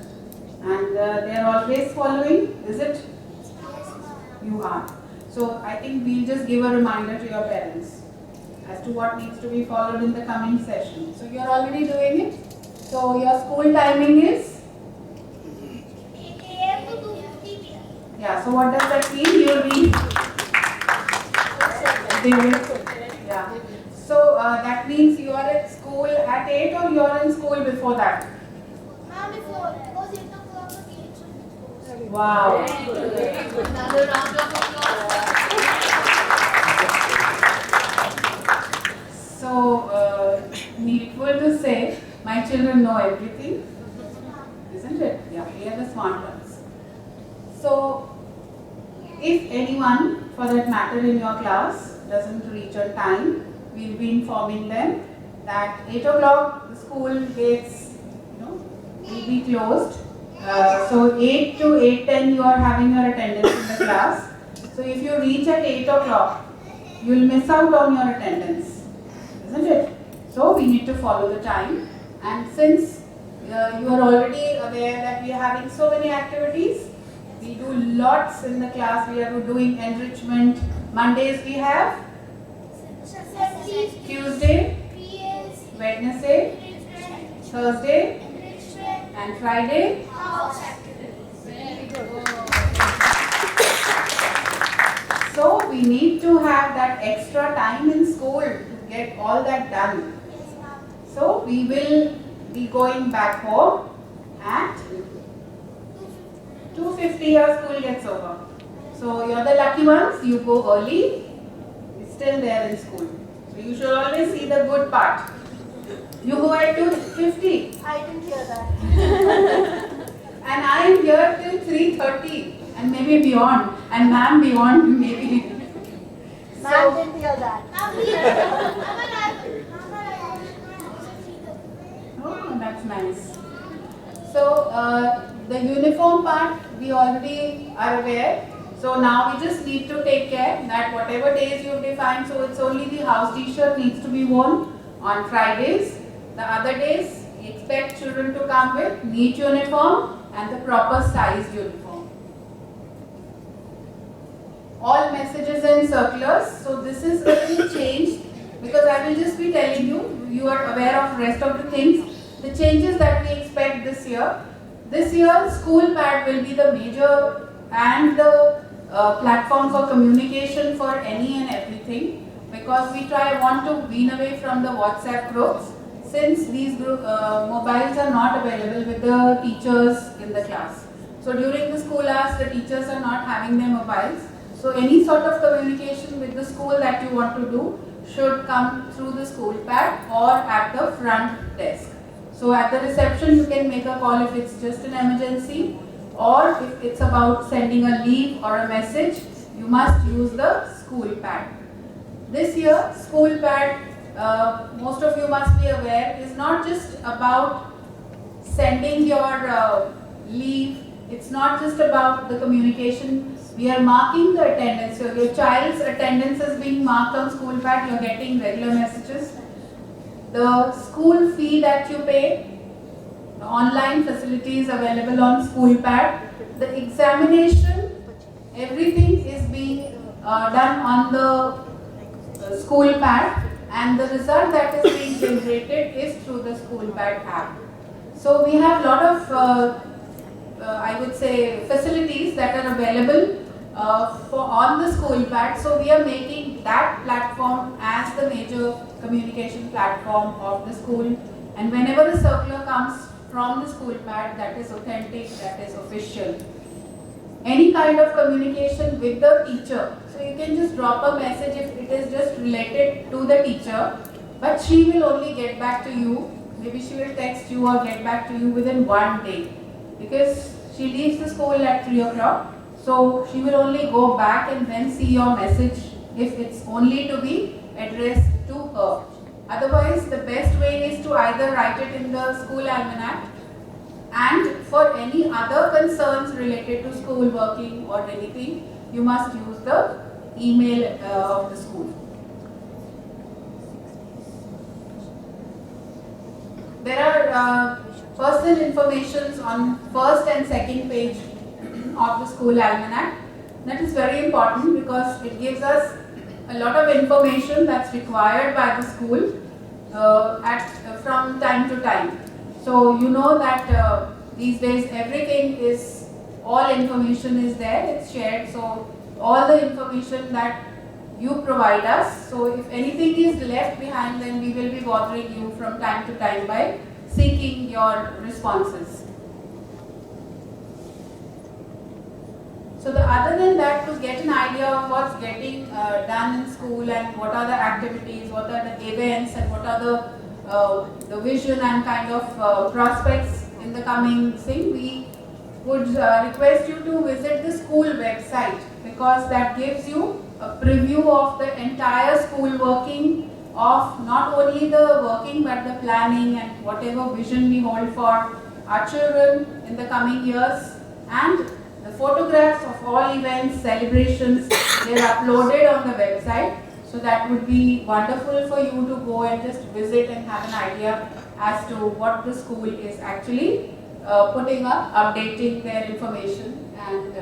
and they are always following, is it? You are. So I think we'll just give a reminder to your parents as to what needs to be followed in the coming session. So you're already doing it. So your school timing is? 8 a.m. to 2:50 p.m. Yeah, so what does that mean? You'll be? Yeah. So that means you are at school at 8 or you are in school before that? Ma'am, before, because 8 o'clock the gate should be closed. Wow. Another round of applause. So, needful to say, my children know everything, isn't it? Yeah, we are the smart ones. So, if anyone, for that matter in your class, doesn't reach on time, we'll be informing them that 8 o'clock the school gates, will be closed. So 8 to 8:10 you are having your attendance in the class. So if you reach at 8 o'clock, you will miss out on your attendance, isn't it? So we need to follow the time. And since you are already aware that we are having so many activities, we do lots in the class. We are doing enrichment. Mondays we have, Tuesday, Wednesday, Thursday, and Friday. So we need to have that extra time in school to get all that done. So we will be going back home at 2:50 your school gets over. So you're the lucky ones, you go early, you're still there in school. So you should always see the good part. You go at 2:50. I didn't hear that. And I am here till 3:30 and maybe beyond, and ma'am beyond maybe. Ma'am didn't hear that. Oh, that's nice. So the uniform part we already are aware. So now we just need to take care that whatever days you've defined, so it's only the house t-shirt needs to be worn on Fridays. The other days, we expect children to come with neat uniform and the proper sized uniform. messages and circulars. So this is a little changed because I will just be telling you, you are aware of rest of the things. The changes that we expect this year. This year, School Pad will be the major and the platform for communication for any and everything, because we want to wean away from the WhatsApp groups, since these mobiles are not available with the teachers in the class. So during the school hours, the teachers are not having their mobiles. So any sort of communication with the school that you want to do should come through the School Pad or at the front desk. So at the reception, you can make a call if it's just an emergency, or if it's about sending a leave or a message, you must use the School Pad. This year, School Pad, most of you must be aware, is not just about sending your leave. It's not just about the communication. We are marking the attendance. So your child's attendance is being marked on School Pad. You're getting regular messages. The school fee that you pay, the online facilities available on School Pad, the examination, everything is being done on the School Pad, and the result that is being generated is through the School Pad app. So we have a lot of I would say facilities that are available on the School Pad. So we are making that platform as the major communication platform of the school, and whenever the circular comes from the School Pad, that is authentic, that is official. Any kind of communication with the teacher, so you can just drop a message if it is just related to the teacher, but she will only get back to you, maybe she will text you or get back to you within 1 day, because she leaves the school at 3 o'clock. So she will only go back and then see your message if it's only to be addressed to her. Otherwise, the best way is to either write it in the school almanac, and for any other concerns related to school working or anything, you must use the email of the school. There are personal informations on first and second page of the school almanac. That is very important because it gives us a lot of information that's required by the school from time to time. So you know that these days everything is, all information is there, it's shared. So all the information that you provide us, so if anything is left behind, then we will be bothering you from time to time by seeking your responses. So other than that, to get an idea of what's getting done in school and what are the activities, what are the events, and what are the vision and kind of prospects in the coming thing, we would request you to visit the school website, because that gives you a preview of the entire school working, of not only the working but the planning and whatever vision we hold for our children in the coming years, and the photographs of all events, celebrations, they are uploaded on the website. So that would be wonderful for you to go and just visit and have an idea as to what the school is actually putting up, updating their information. And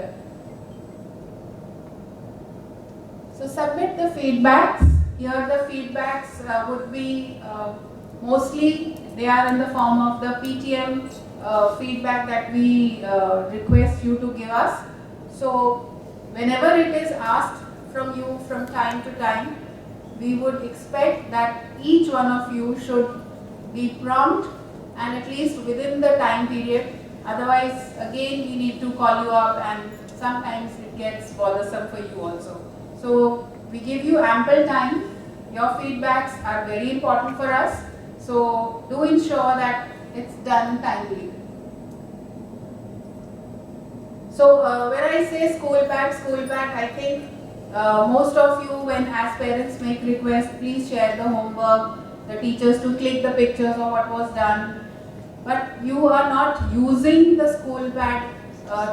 so submit the feedbacks. Here the feedbacks would be mostly, they are in the form of the PTM feedback that we request you to give us. So whenever it is asked from you from time to time, we would expect that each one of you should be prompt and at least within the time period. Otherwise, again, we need to call you up, and sometimes it gets bothersome for you also. So we give you ample time. Your feedbacks are very important for us. So do ensure that it's done timely. So when I say School Pad, I think most of you, when as parents make requests, please share the homework, the teachers to click the pictures of what was done. But you are not using the School Pad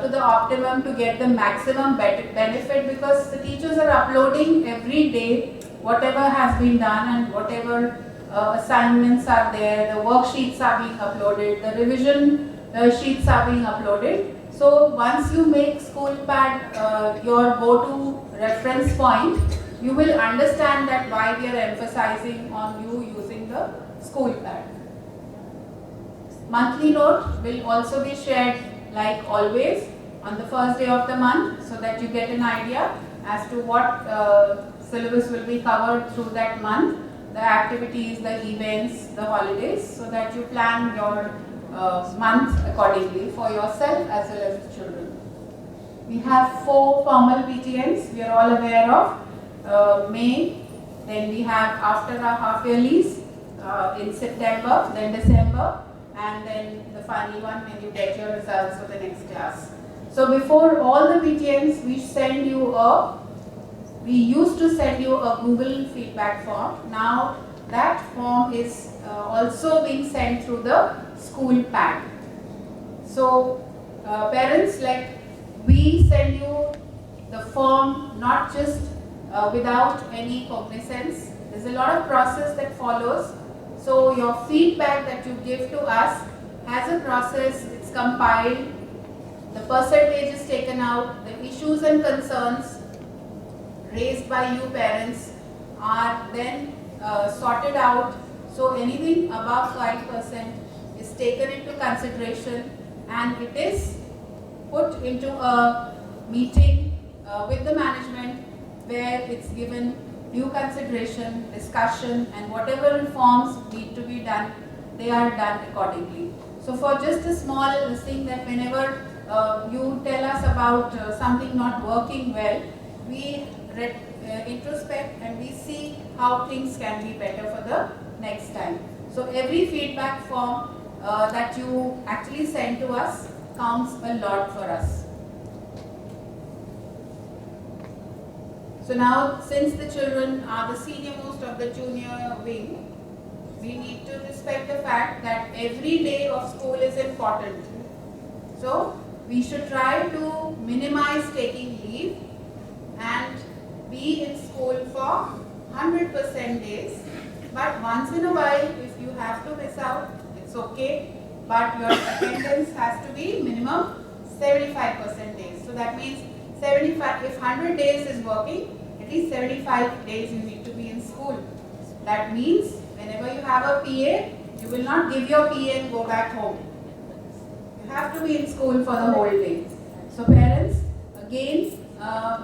to the optimum to get the maximum benefit, because the teachers are uploading every day whatever has been done and whatever assignments are there, the worksheets are being uploaded, the revision sheets are being uploaded. So once you make school pad your go-to reference point, you will understand that why we are emphasizing on you using the school pad. Monthly note will also be shared like always on the first day of the month, so that you get an idea as to what syllabus will be covered through that month, the activities, the events, the holidays, so that you plan your month accordingly for yourself as well as the children. We have 4 formal PTMs we are all aware of. May, then we have after our half yearlies in September, then December, and then the final one when you get your results for the next class. So before all the PTMs, we used to send you a Google feedback form. Now that form is also being sent through the school pad. So parents, like, we send you the form not just without any cognizance. There's a lot of process that follows. So your feedback that you give to us has a process, it's compiled, the percentage is taken out, the issues and concerns raised by you parents are then sorted out. So anything above 5% is taken into consideration, and it is put into a meeting with the management where it's given due consideration, discussion, and whatever reforms need to be done, they are done accordingly. So for just a small thing, that whenever you tell us about something not working well, we introspect and we see how things can be better for the next time. So every feedback form that you actually send to us counts a lot for us. So now, since the children are the senior most of the junior wing, we need to respect the fact that every day of school is important. So we should try to minimize taking leave and be in school for 100% days. But once in a while, if you have to miss out, it's okay. But your attendance has to be minimum 75% days. So that means 75. If 100 days is working, at least 75 days you need to be in school. That means whenever you have a PA, you will not give your PA and go back home. You have to be in school for the whole day. So parents, again,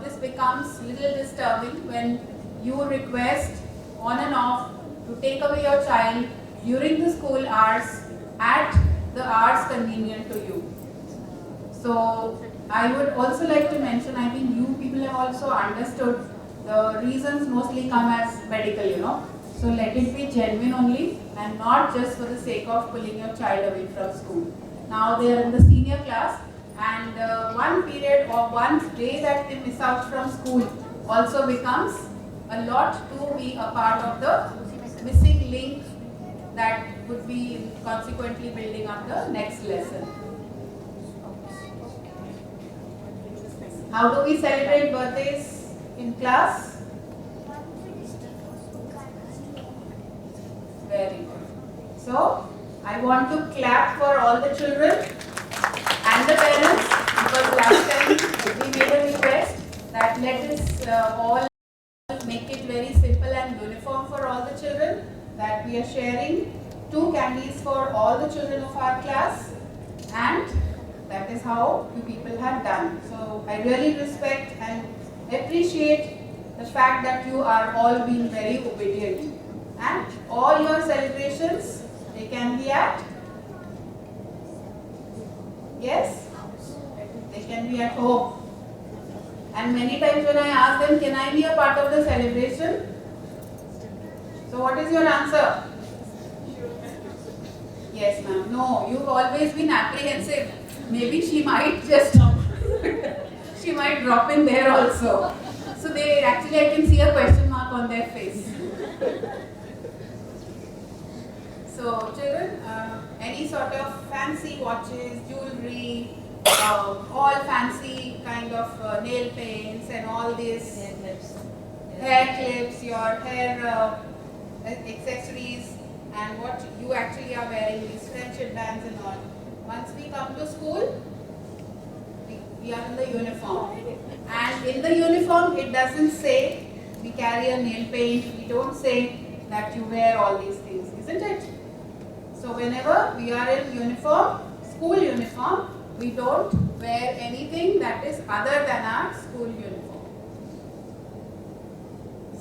this becomes little disturbing when you request on and off to take away your child during the school hours at the hours convenient to you. So I would also like to mention, I think you people have also understood the reasons mostly come as medical, So let it be genuine only and not just for the sake of pulling your child away from school. Now they are in the senior class, and one period or one day that they miss out from school also becomes a lot to be a part of the missing link that would be consequently building up the next lesson. How do we celebrate birthdays in class? Very good. So, I want to clap for all the children and the parents, because last time we made a request that let us all make it very simple and uniform for all the children, that we are sharing 2 candies for all the children of our class, and that is how you people have done. So I really respect and appreciate the fact that you are all being very obedient, and all your celebrations, they can be at, yes, they can be at home. And many times when I ask them, can I be a part of the celebration? So what is your answer? Yes, ma'am. No, you've always been apprehensive. Maybe she might just, she might drop in there also. So they actually, I can see a question mark on their face. So children, any sort of fancy watches, jewelry, all fancy kind of nail paints and all this, hair clips, your hair accessories, and what you actually are wearing, these friendship bands and all. Once we come to school, we are in the uniform. And in the uniform, it doesn't say we carry a nail paint, we don't say that you wear all these things, isn't it? So whenever we are in uniform, school uniform, we don't wear anything that is other than our school uniform.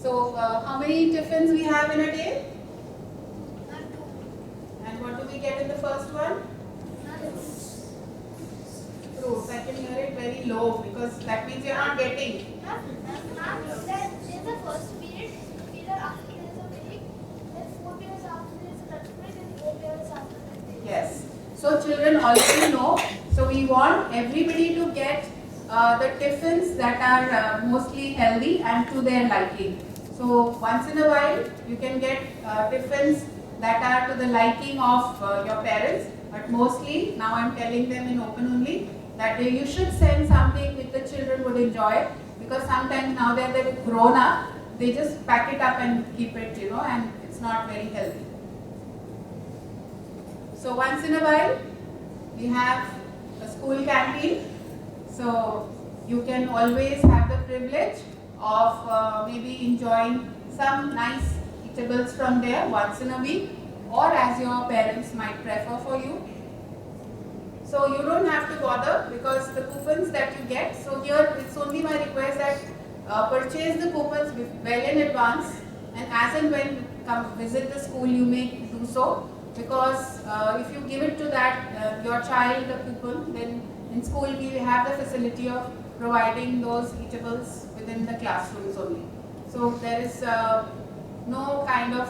So how many tiffins we have in a day? And what do we get in the first one? Fruits. I can hear it very low because that means you are not getting. There's a first period after there's a break, then 4 periods after there's a lunch break, and 4 periods after that. Yes. So children already know. So we want everybody to get the tiffins that are mostly healthy and to their liking. So once in a while you can get tiffins that are to the liking of your parents. But mostly now I'm telling them in open only that you should send something which the children would enjoy, because sometimes now that they're grown up, they just pack it up and keep it, and it's not very healthy. So once in a while, we have a school canteen. So you can always have the privilege of maybe enjoying some nice eatables from there once in a week, or as your parents might prefer for you. So you don't have to bother because the coupons that you get, so here it's only my request that purchase the coupons well in advance, and as and when you come visit the school you may do so, because if you give it to that your child the coupon, then in school we have the facility of providing those eatables within the classrooms only. So there is no kind of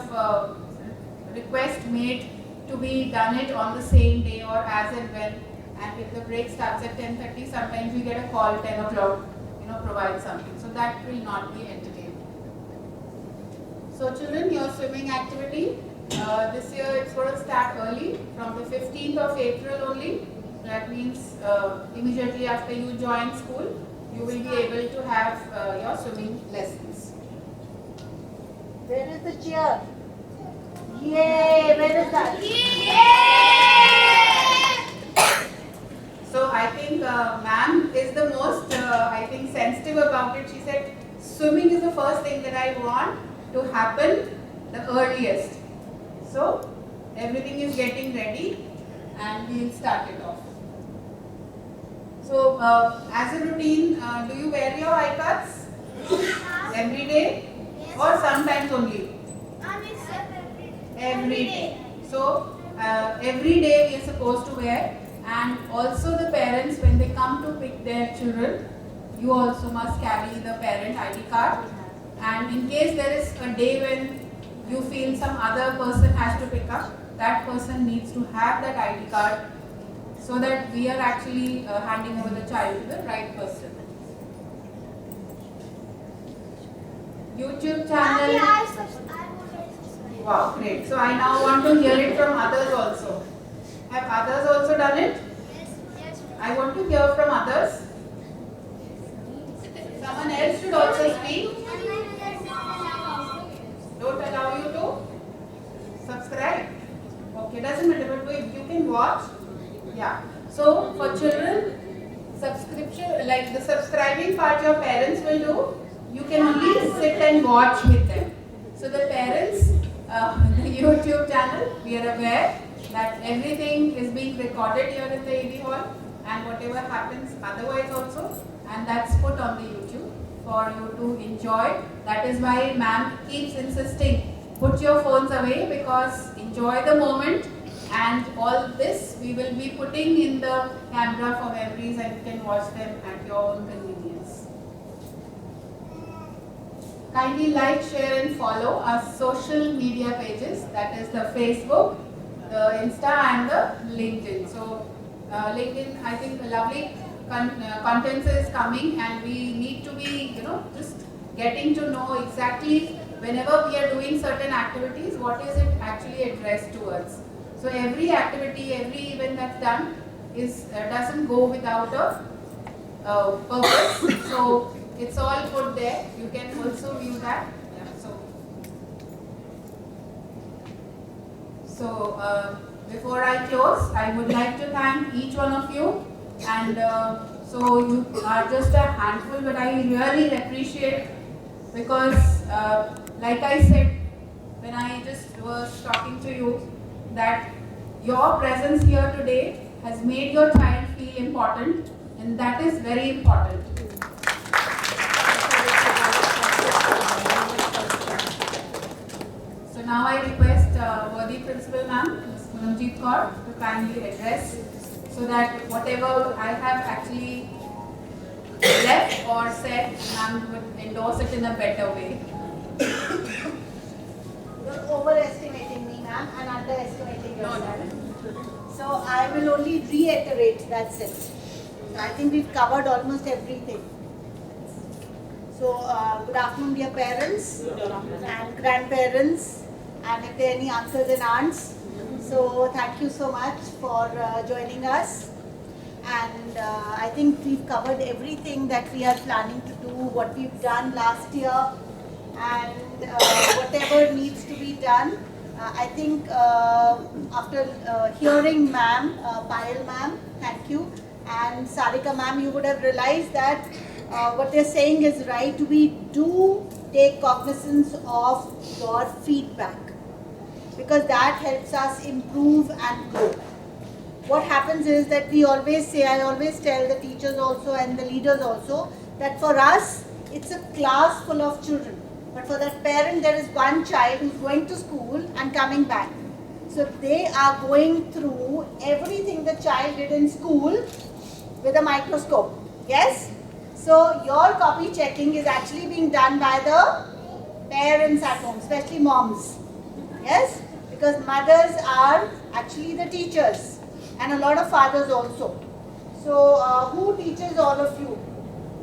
request made to be done it on the same day or as and when. And if the break starts at 10:30, sometimes we get a call 10 o'clock, provide something. So that will not be entertained. So children, your swimming activity, this year it's going to start early from the 15th of April only. That means immediately after you join school, you will be able to have your swimming lessons. Where is the chair? Yay! Where is that? So I think ma'am is the most, sensitive about it. She said, swimming is the first thing that I want to happen the earliest. So everything is getting ready and we will start it off. So as a routine, do you wear your eye cuts every day or sometimes only? Every day. So every day we are supposed to wear, and also the parents, when they come to pick their children, you also must carry the parent ID card. And in case there is a day when you feel some other person has to pick up, that person needs to have that ID card so that we are actually handing over the child to the right person. YouTube channel. Wow, great. So I now want to hear it from others also. Have others also done it? Yes. I want to hear from others. Someone else should also speak. Don't allow you to subscribe. Okay, doesn't matter, but you can watch. Yeah. So for children, subscription, like the subscribing part your parents will do, you can only sit and watch with them. So the parents, the YouTube channel, we are aware that everything is being recorded here in the AV hall, and whatever happens otherwise also, and that's put on the YouTube for you to enjoy. That is why ma'am keeps insisting, put your phones away, because enjoy the moment, and all this we will be putting in the camera for memories, and you can watch them at your own convenience. Kindly like, share and follow our social media pages, that is the Facebook, the Insta and the LinkedIn. So LinkedIn, I think the lovely content is coming, and we need to be, just getting to know exactly whenever we are doing certain activities, what is it actually addressed towards. So every activity, every event that's done doesn't go without a purpose. So it's all put there. You can also view that. Yeah, so before I close, I would like to thank each one of you, and So you are just a handful, but I really appreciate because like I said when I just was talking to you, that your presence here today has made your child feel important, and that is very important. So now I request worthy principal ma'am, Ms. Poonamjeet Kaur, to kindly address, so that whatever I have actually left or said, ma'am would endorse it in a better way. You're overestimating me, ma'am, and underestimating yourself. So I will only reiterate, that's it. So I think we've covered almost everything. So good afternoon, dear parents and grandparents, and if there are any uncles and aunts. So thank you so much for joining us. And I think we've covered everything that we are planning to do, what we've done last year, and whatever needs to be done. I think after hearing ma'am, Payal ma'am, thank you, and Sarika ma'am, you would have realized that what they're saying is right. We do take cognizance of your feedback, because that helps us improve and grow. What happens is that we always say, I always tell the teachers also and the leaders also, that for us, it's a class full of children. But for that parent, there is one child who's going to school and coming back. So they are going through everything the child did in school with a microscope. Yes? So your copy checking is actually being done by the parents at home, especially moms. Yes? Because mothers are actually the teachers, and a lot of fathers also. So who teaches all of you?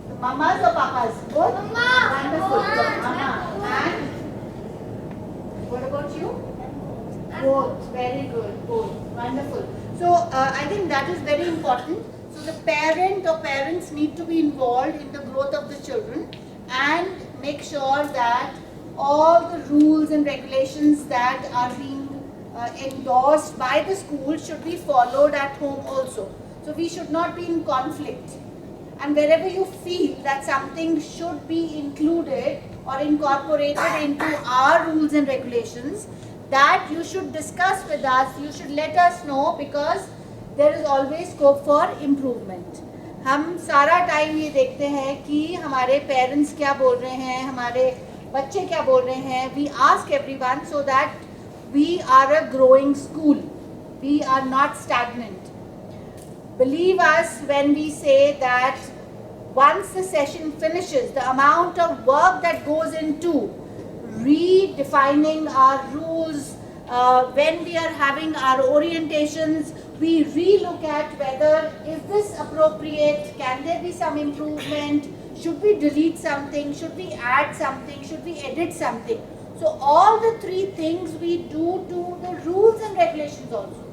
The mamas or papas? Both? Mama. Wonderful. Mama. And what about you? Both. Very good. Both. Wonderful. So I think that is very important. So the parent or parents need to be involved in the growth of the children and make sure that all the rules and regulations that are being endorsed by the school should be followed at home also. So we should not be in conflict. And wherever you feel that something should be included or incorporated into our rules and regulations, that you should discuss with us, you should let us know, because there is always scope for improvement. हम सारा time ये देखते हैं कि हमारे parents क्या बोल रहे हैं, हमारे बच्चे क्या बोल रहे हैं. We ask everyone so that we are a growing school. We are not stagnant. Believe us when we say that once the session finishes, the amount of work that goes into redefining our rules, when we are having our orientations, we re-look at whether is this appropriate, can there be some improvement, should we delete something, should we add something, should we edit something. So all the three things we do to the rules and regulations also,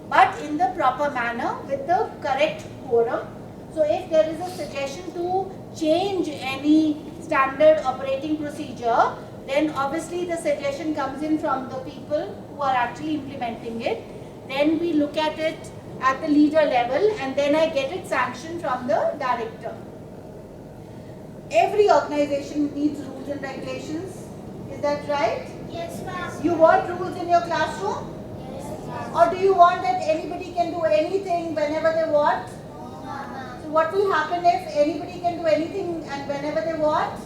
but in the proper manner with the correct quorum. So if there is a suggestion to change any standard operating procedure, then obviously the suggestion comes in from the people who are actually implementing it. Then we look at it at the leader level, and then I get it sanctioned from the director. Every organization needs rules and regulations. Is that right? Yes, ma'am. You want rules in your classroom? Yes, ma'am. Or do you want that anybody can do anything whenever they want? So what will happen if anybody can do anything and whenever they want?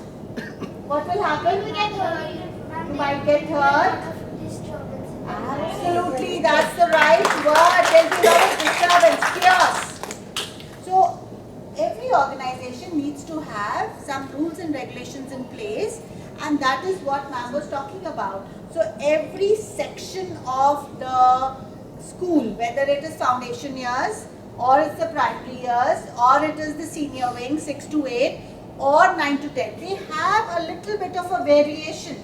What will happen? We get hurt. You might get hurt. Disturbance. Absolutely, that's the right word. There'll be a lot of disturbance, chaos. So every organization needs to have some rules and regulations in place, and that is what ma'am was talking about. So every section of the school, whether it is foundation years, or it's the primary years, or it is the senior wing 6 to 8, or 9 to 10, they have a little bit of a variation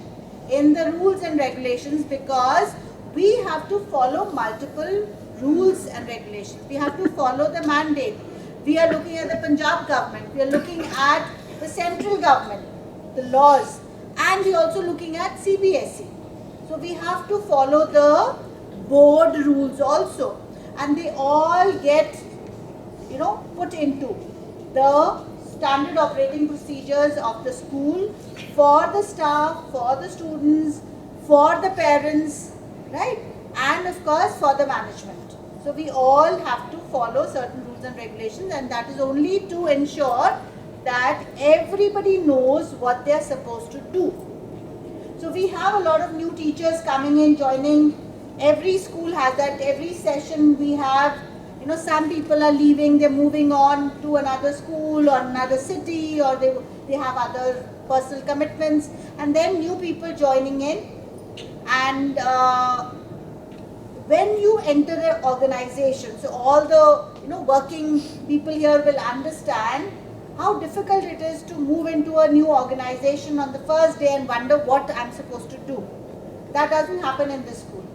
in the rules and regulations, because we have to follow multiple rules and regulations. We have to follow the mandate. We are looking at the Punjab government, we are looking at the central government, the laws, and we are also looking at CBSE. So we have to follow the board rules also, and they all get, put into. the standard operating procedures of the school for the staff, for the students, for the parents, right? And of course for the management. So we all have to follow certain rules and regulations, and that is only to ensure that everybody knows what they are supposed to do. So we have a lot of new teachers coming in, joining. Every school has that. Every session we have, some people are leaving, they're moving on to another school or another city, or they have other personal commitments, and then new people joining in. And when you enter an organization, so all the working people here will understand how difficult it is to move into a new organization on the first day and wonder what I'm supposed to do. That doesn't happen in this school.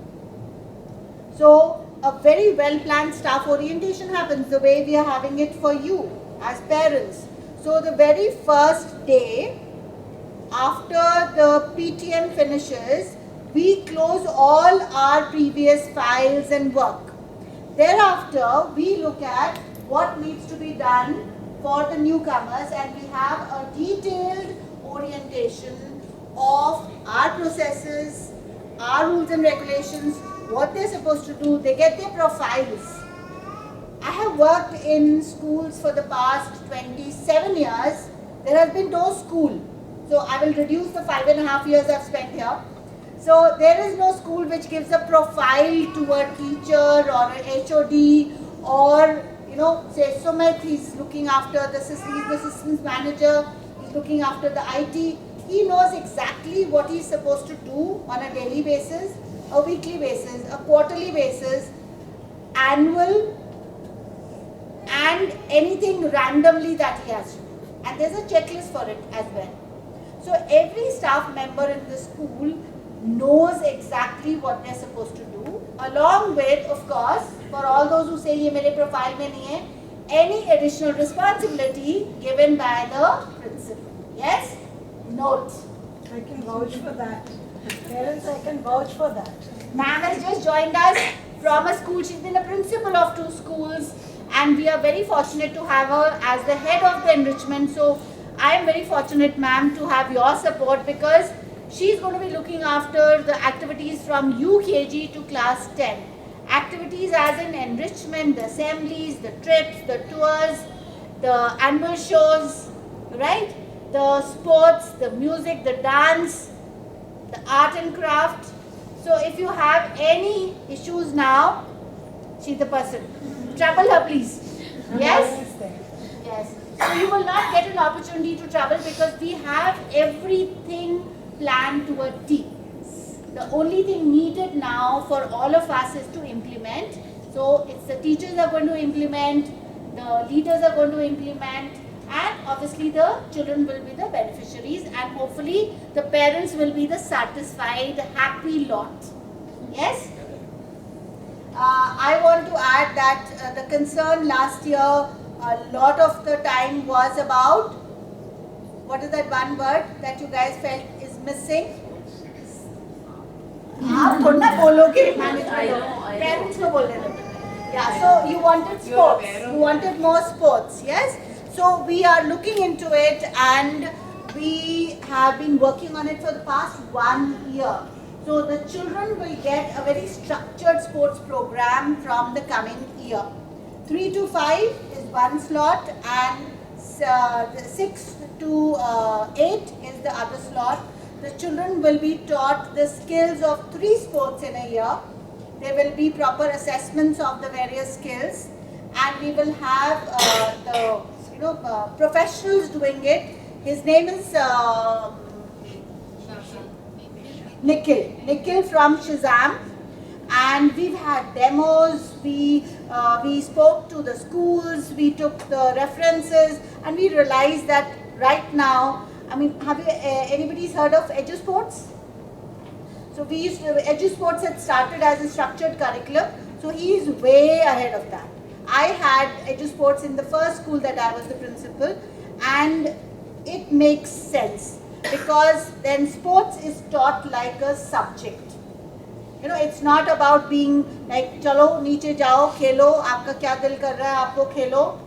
So a very well planned staff orientation happens the way we are having it for you as parents. So the very first day after the PTM finishes, we close all our previous files and work. Thereafter, we look at what needs to be done for the newcomers, and we have a detailed orientation of our processes, our rules and regulations, what they're supposed to do. They get their profiles. I have worked in schools for the past 27 years. There has been no school. So I will reduce the 5.5 years I've spent here. So there is no school which gives a profile to a teacher or an HOD, or say Sumit, he's looking after he's the systems manager, he's looking after the IT. He knows exactly what he's supposed to do on a daily basis, a weekly basis, a quarterly basis, annual, and anything randomly that he has to do. And there's a checklist for it as well. So every staff member in the school knows exactly what they're supposed to do, along with, of course, for all those who say ye mere profile mein nahi hai, any additional responsibility given by the principal. Yes? Note. I can vouch for that. Parents, I can vouch for that. Ma'am has just joined us from a school. She's been a principal of 2 schools, and we are very fortunate to have her as the head of the enrichment. So I am very fortunate, ma'am, to have your support, because she's going to be looking after the activities from UKG to class 10. Activities as in enrichment, the assemblies, the trips, the tours, the annual shows, right? The sports, the music, the dance, the art and craft. So if you have any issues now, she's the person. Trouble her, please. Yes? Yes. So you will not get an opportunity to trouble, because we have everything planned to a T. The only thing needed now for all of us is to implement. So it's the teachers are going to implement, the leaders are going to implement, and obviously the children will be the beneficiaries, and hopefully the parents will be the satisfied, happy lot. Yes? I want to add that the concern last year, a lot of the time was about, what is that one word that you guys felt is missing? आप थोड़ा ना बोलोगे management, parents को बोल रहे थे. Yeah, so you wanted sports, you wanted more sports, yes? So we are looking into it, and we have been working on it for the past 1 year. So the children will get a very structured sports program from the coming year. 3 to 5 is one slot, and 6 to 8 is the other slot. The children will be taught the skills of 3 sports in a year. There will be proper assessments of the various skills, and we will have the professionals doing it. His name is Nikhil from Shazam, and we've had demos. We spoke to the schools, we took the references, and we realized that right now, I mean, have you anybody's heard of EduSports? So we used to, EduSports had started as a structured curriculum, so he is way ahead of that. I had EduSports in the first school that I was the principal, and it makes sense, because then sports is taught like a subject. It's not about being like, chalo, niche jao, khelo, aapka kya dil kar raha hai, aapko khelo.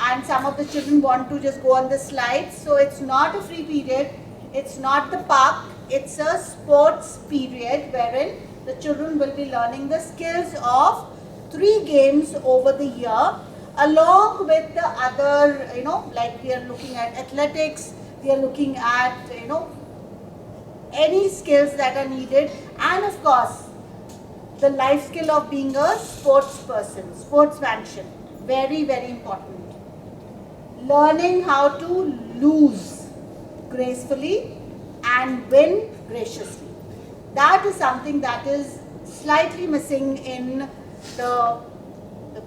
and some of the children want to just go on the slides. So it's not a free period, it's not the park, it's a sports period wherein the children will be learning the skills of 3 games over the year, along with the other, like we are looking at athletics, we are looking at, any skills that are needed, and of course, the life skill of being a sports person, sportsmanship, very, very important. Learning how to lose gracefully and win graciously. That is something that is slightly missing in the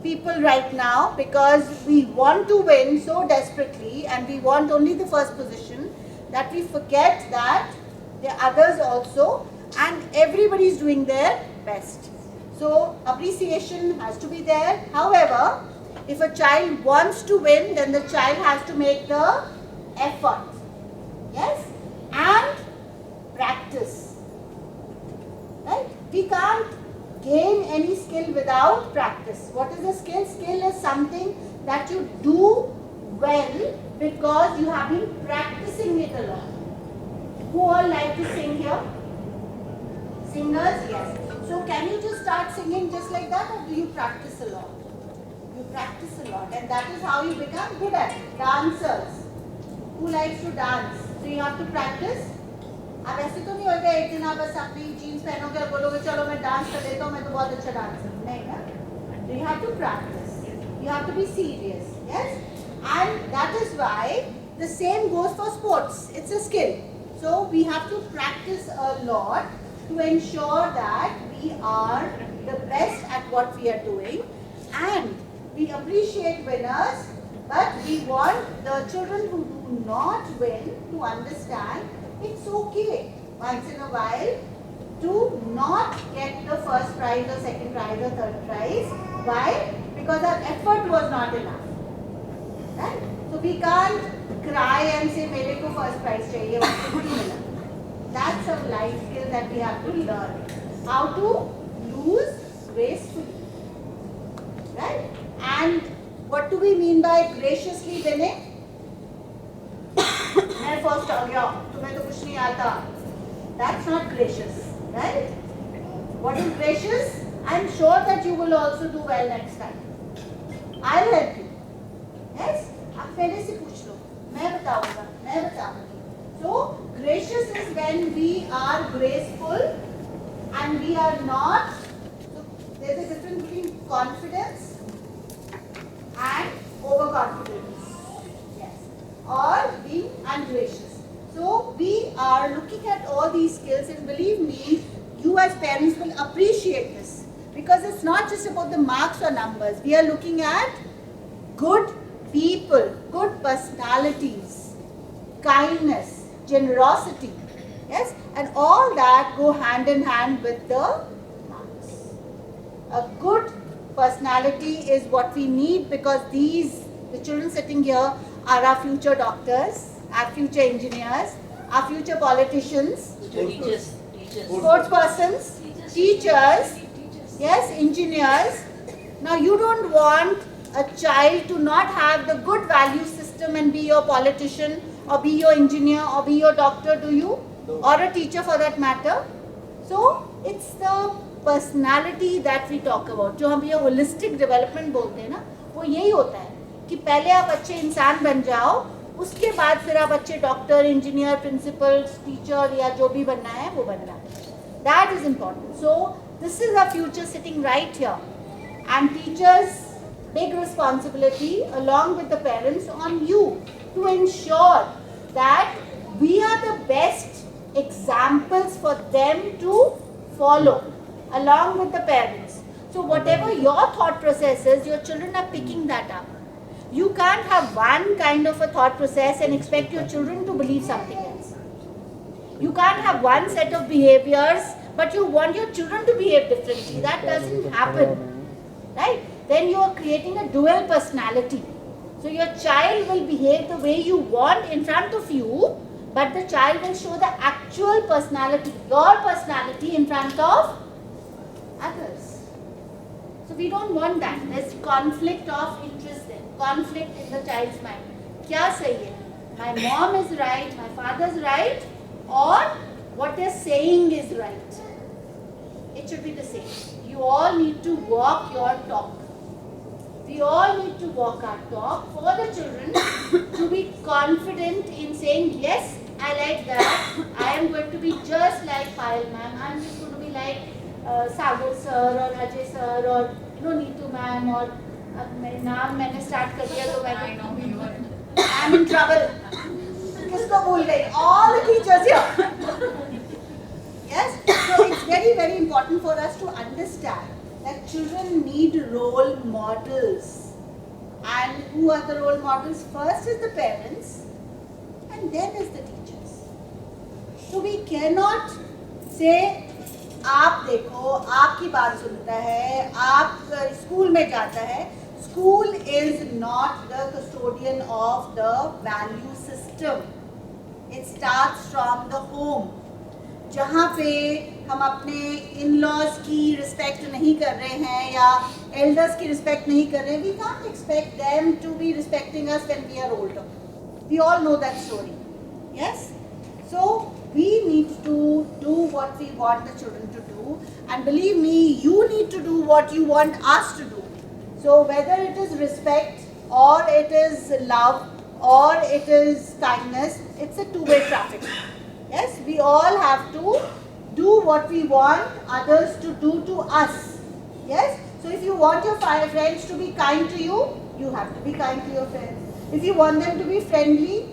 people right now, because we want to win so desperately and we want only the first position that we forget that there are others also and everybody is doing their best. So appreciation has to be there. However, if a child wants to win, then the child has to make the effort. Yes? And practice. Right? We can't gain any skill without practice. What is a skill? Skill is something that you do well because you have been practicing it a lot. Who all like to sing here? Singers? Yes. So can you just start singing just like that, or do you practice a lot? You practice a lot, and that is how you become good at it. Dancers. Who likes to dance? So you have to practice. अब ऐसे तो नहीं होगा एक दिन आप बस अपनी जीन्स पहनोगे और बोलोगे चलो मैं डांस कर लेता हूँ, मैं तो बहुत अच्छा डांसर हूँ, नहीं ना? You have to practice. You have to be serious. Yes? And that is why the same goes for sports. It's a skill. So we have to practice a lot to ensure that we are the best at what we are doing, and we appreciate winners, but we want the children who do not win to understand it's okay once in a while to not get the first prize or second prize or third prize. Why? Because our effort was not enough. Right? So we can't cry and say मेरे को first prize चाहिए, उसको नहीं मिला. That's a life skill that we have to learn. How to lose gracefully. Right? And what do we mean by graciously winning? मैं first आ गया, तुम्हें तो कुछ नहीं आता. That's not gracious, right? What is gracious? I'm sure that you will also do well next time. I'll help you. Yes? आप पहले से पूछ लो, मैं बताऊंगी. So gracious is when we are graceful and we are not. So there's a difference between confidence and overconfidence. Yes. Or being ungracious. So we are looking at all these skills, and believe me, you as parents will appreciate this, because it's not just about the marks or numbers. We are looking at good people, good personalities, kindness, generosity. Yes, and all that go hand in hand with the marks. A good personality is what we need, because the children sitting here are our future doctors, our future engineers, our future politicians, Teachers. sports persons, teachers, yes, engineers. Now you don't want a child to not have the good value system and be your politician or be your engineer or be your doctor, do you? Or a teacher for that matter. So it's the personality that we talk about. जो हम ये holistic development बोलते हैं ना, वो यही होता है कि पहले आप अच्छे इंसान बन जाओ, उसके बाद फिर आप अच्छे डॉक्टर, इंजीनियर, प्रिंसिपल, टीचर या जो भी बनना है वो बनना. That is important. So this is our future sitting right here, and teachers' big responsibility along with the parents on you to ensure that we are the best examples for them to follow along with the parents. So whatever your thought process is, your children are picking that up. You can't have one kind of a thought process and expect your children to believe something else. You can't have one set of behaviors but you want your children to behave differently. That doesn't happen. Right? Then you are creating a dual personality. So your child will behave the way you want in front of you, but the child will show the actual personality, your personality in front of others. So we don't want that. There's conflict of interest there, conflict in the child's mind. Kya sahi hai? My mom is right, my father's right, or what they're saying is right. It should be the same. You all need to walk your talk. We all need to walk our talk for the children to be confident in saying, yes, I like that. I am going to be just like Payal ma'am. I am just going to be like Sagar sir or Ajay sir or Neetu ma'am or नाम मैंने start कर दिया तो मैं I'm in trouble. किसको भूल गई? All the teachers here. Yes, so it's very, very important for us to understand that children need role models. And who are the role models? First is the parents and then is the teachers. So we cannot say, आप देखो, आपकी बात सुनता है, आप school में जाता है. School is not the custodian of the value system. It starts from the home. जहाँ पे हम अपने in-laws की respect नहीं कर रहे हैं या elders की respect नहीं कर रहे हैं, we can't expect them to be respecting us when we are older. We all know that story. Yes? So we need to do what we want the children to do, and believe me, you need to do what you want us to do. So whether it is respect or it is love or it is kindness, it's a two-way traffic. Yes, we all have to do what we want others to do to us. Yes, so if you want your friends to be kind to you, you have to be kind to your friends. If you want them to be friendly,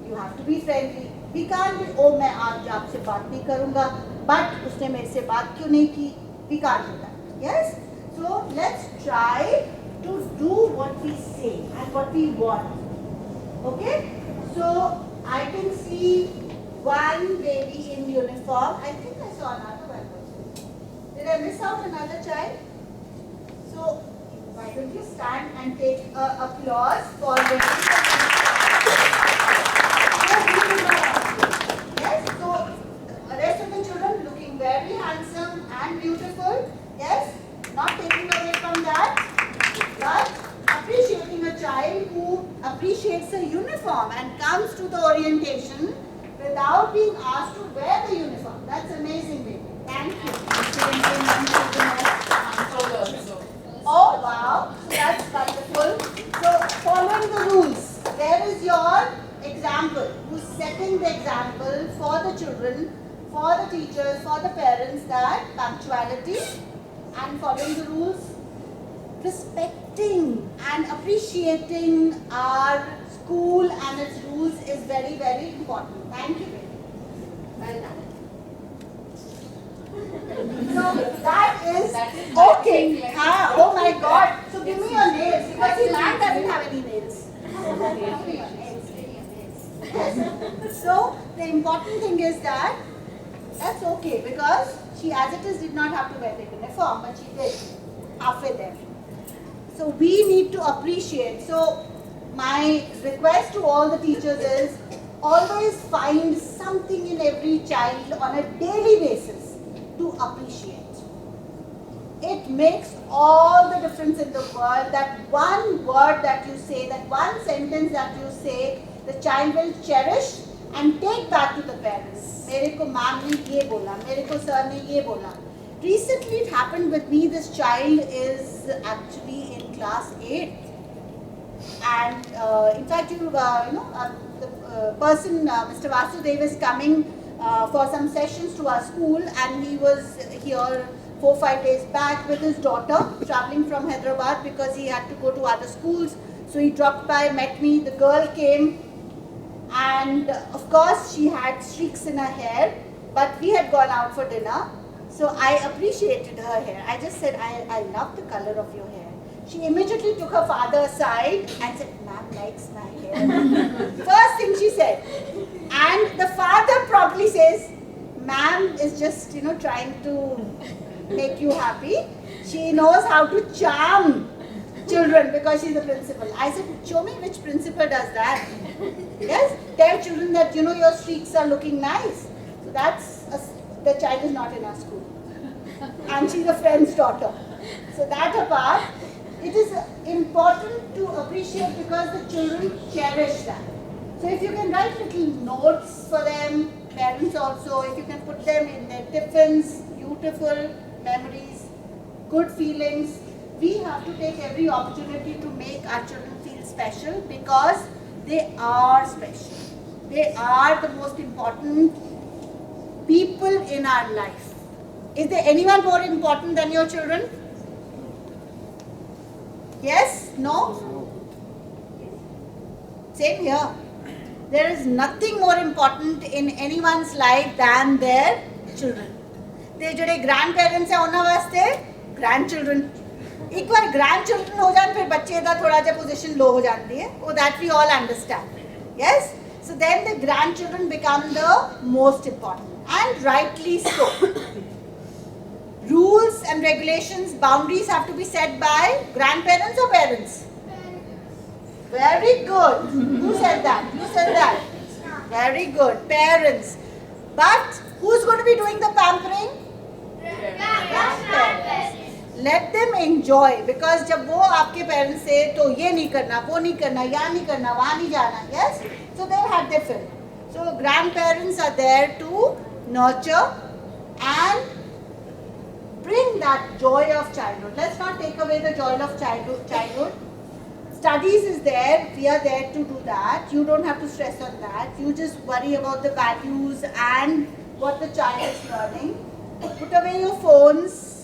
you have to be friendly. We can't be, oh मैं आज आपसे बात नहीं करूँगा, but उसने मेरे से बात क्यों नहीं की? We can't do that. Yes, so let's try to do what we say and what we want. Okay, so I can see one baby in uniform. I think I saw another one also. Did I miss out another child? So why don't you stand and take applause for the yes, so rest of the children looking very handsome and beautiful. Yes, not taking away from that, but appreciating a child who appreciates a uniform and comes to the orientation without being asked to wear the uniform. That's amazing, baby. Thank you. Oh wow, so that's wonderful. So following the rules, there is your example. Who's setting the example for the children, for the teachers, for the parents, that punctuality and following the rules, respecting and appreciating our school and its rules is very, very important. Thank you, baby. Well done. So that is okay. Oh my God. So give me your nails, because the man doesn't have any nails. Give me your nails. Give me your nails. Yes. So the important thing is that that's okay, because she as it is did not have to wear the uniform, but she did halfway there. So we need to appreciate. So my request to all the teachers is always find something in every child on a daily basis to appreciate. It makes all the difference in the world. That one word that you say, that one sentence that you say, the child will cherish and take back to the parents. मेरे को ma'am ने ये बोला, मेरे को sir ने ये बोला. Recently it happened with me. This child is actually in class 8, and in fact the person Mr. Vasudev is coming for some sessions to our school, and he was here 4-5 days back with his daughter, traveling from Hyderabad because he had to go to other schools. So he dropped by, met me. The girl came, and of course she had streaks in her hair, but we had gone out for dinner. So I appreciated her hair. I just said, I love the color of your hair. She immediately took her father aside and said, ma'am likes my hair. First thing she said. And the father probably says, ma'am is just, trying to make you happy. She knows how to charm children because she's the principal. I said, show me which principal does that. Yes, tell children that, your streaks are looking nice. So that's, the child is not in our school. And she's a friend's daughter. So that apart, it is important to appreciate because the children cherish that. So if you can write little notes for them, parents also, if you can put them in their tiffins, beautiful memories, good feelings, we have to take every opportunity to make our children feel special because they are special. They are the most important people in our life. Is there anyone more important than your children? Yes? No? Same here. There is nothing more important in anyone's life than their children. They जो grandparents हैं उन्होंने वास्ते grandchildren. एक बार grandchildren हो जान फिर बच्चे का थोड़ा जा position low हो जाती है. Oh, that we all understand. Yes? So then the grandchildren become the most important, and rightly so. Rules and regulations, boundaries have to be set by grandparents or parents? Very good. Who said that? You said that. Very good. Parents. But who's going to be doing the pampering? Grandparents. Let them enjoy, because जब वो आपके parents से तो ये नहीं करना, वो नहीं करना, यहाँ नहीं करना, वहाँ नहीं जाना, yes? So they had their fill. So grandparents are there to nurture and bring that joy of childhood. Let's not take away the joy of childhood. Studies is there, we are there to do that. You don't have to stress on that. You just worry about the values and what the child is learning. Put away your phones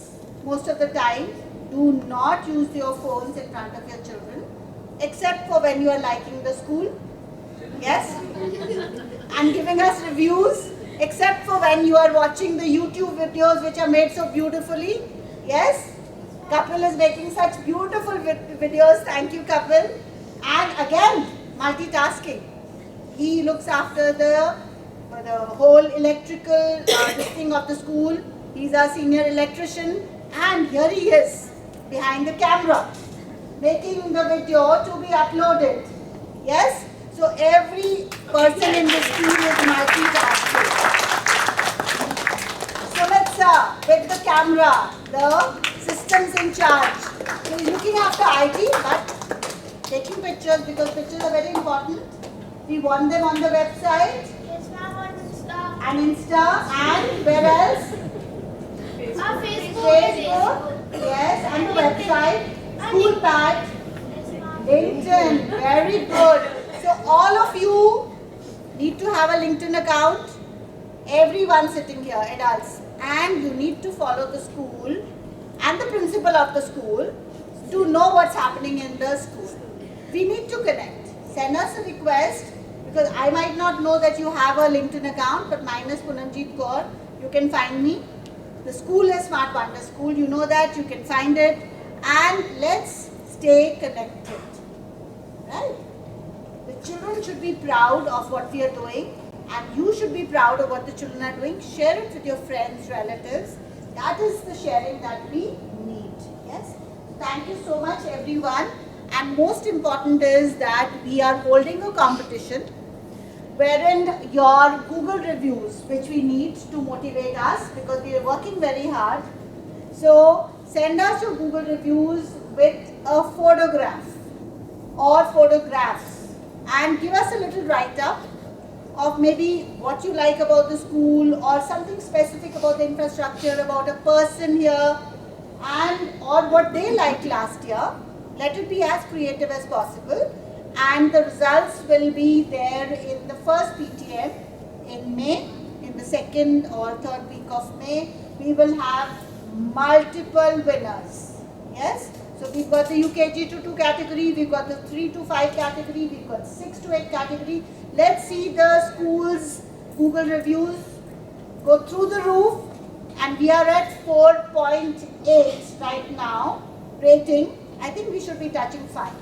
most of the time. Do not use your phones in front of your children, except for when you are liking the school. Yes? And giving us reviews, except for when you are watching the YouTube videos which are made so beautifully. Yes? Kapil is making such beautiful videos. Thank you, Kapil. And again, multitasking. He looks after the whole electrical thing of the school. He's our senior electrician. And here he is, behind the camera, making the video to be uploaded. Yes? So every person in this team is multitasking. Sumit sir, with the camera, the systems in charge. So he's looking after IT, but taking pictures because pictures are very important. We want them on the website. Yes, ma'am, on Insta. And Insta, and where else? Facebook, yes, and the website, School Pad, LinkedIn, very good. So all of you need to have a LinkedIn account, everyone sitting here, adults, and you need to follow the school and the principal of the school to know what's happening in the school. We need to connect. Send us a request, because I might not know that you have a LinkedIn account, but mine is Punamjeet Kaur. You can find me. The school is Smart Wonder School. You know that. You can find it. And let's stay connected. Right? The children should be proud of what we are doing. And you should be proud of what the children are doing. Share it with your friends, relatives. That is the sharing that we need. Yes? Thank you so much, everyone. And most important is that we are holding a competition wherein your Google reviews, which we need to motivate us because we are working very hard. So send us your Google reviews with a photograph or photographs and give us a little write-up of maybe what you like about the school or something specific about the infrastructure, about a person here, and or what they liked last year. Let it be as creative as possible. And the results will be there in the first PTM in May. In the second or third week of May, we will have multiple winners. Yes? So we've got the UKG to 2 category, we've got the 3 to 5 category, we've got 6 to 8 category. Let's see the schools' Google reviews go through the roof, and we are at 4.8 right now rating. I think we should be touching 5.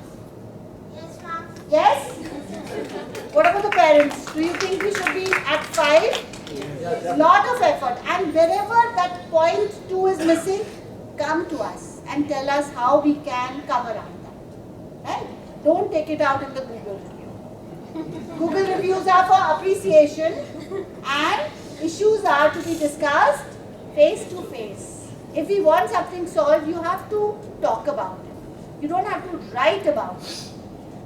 Yes, ma'am. Yes? What about the parents? Do you think we should be at 5? Lot of effort. And wherever that 0.2 is missing, come to us and tell us how we can come around that. Right? Don't take it out in the Google review. Google reviews are for appreciation, and issues are to be discussed face to face. If we want something solved, you have to talk about it. You don't have to write about it.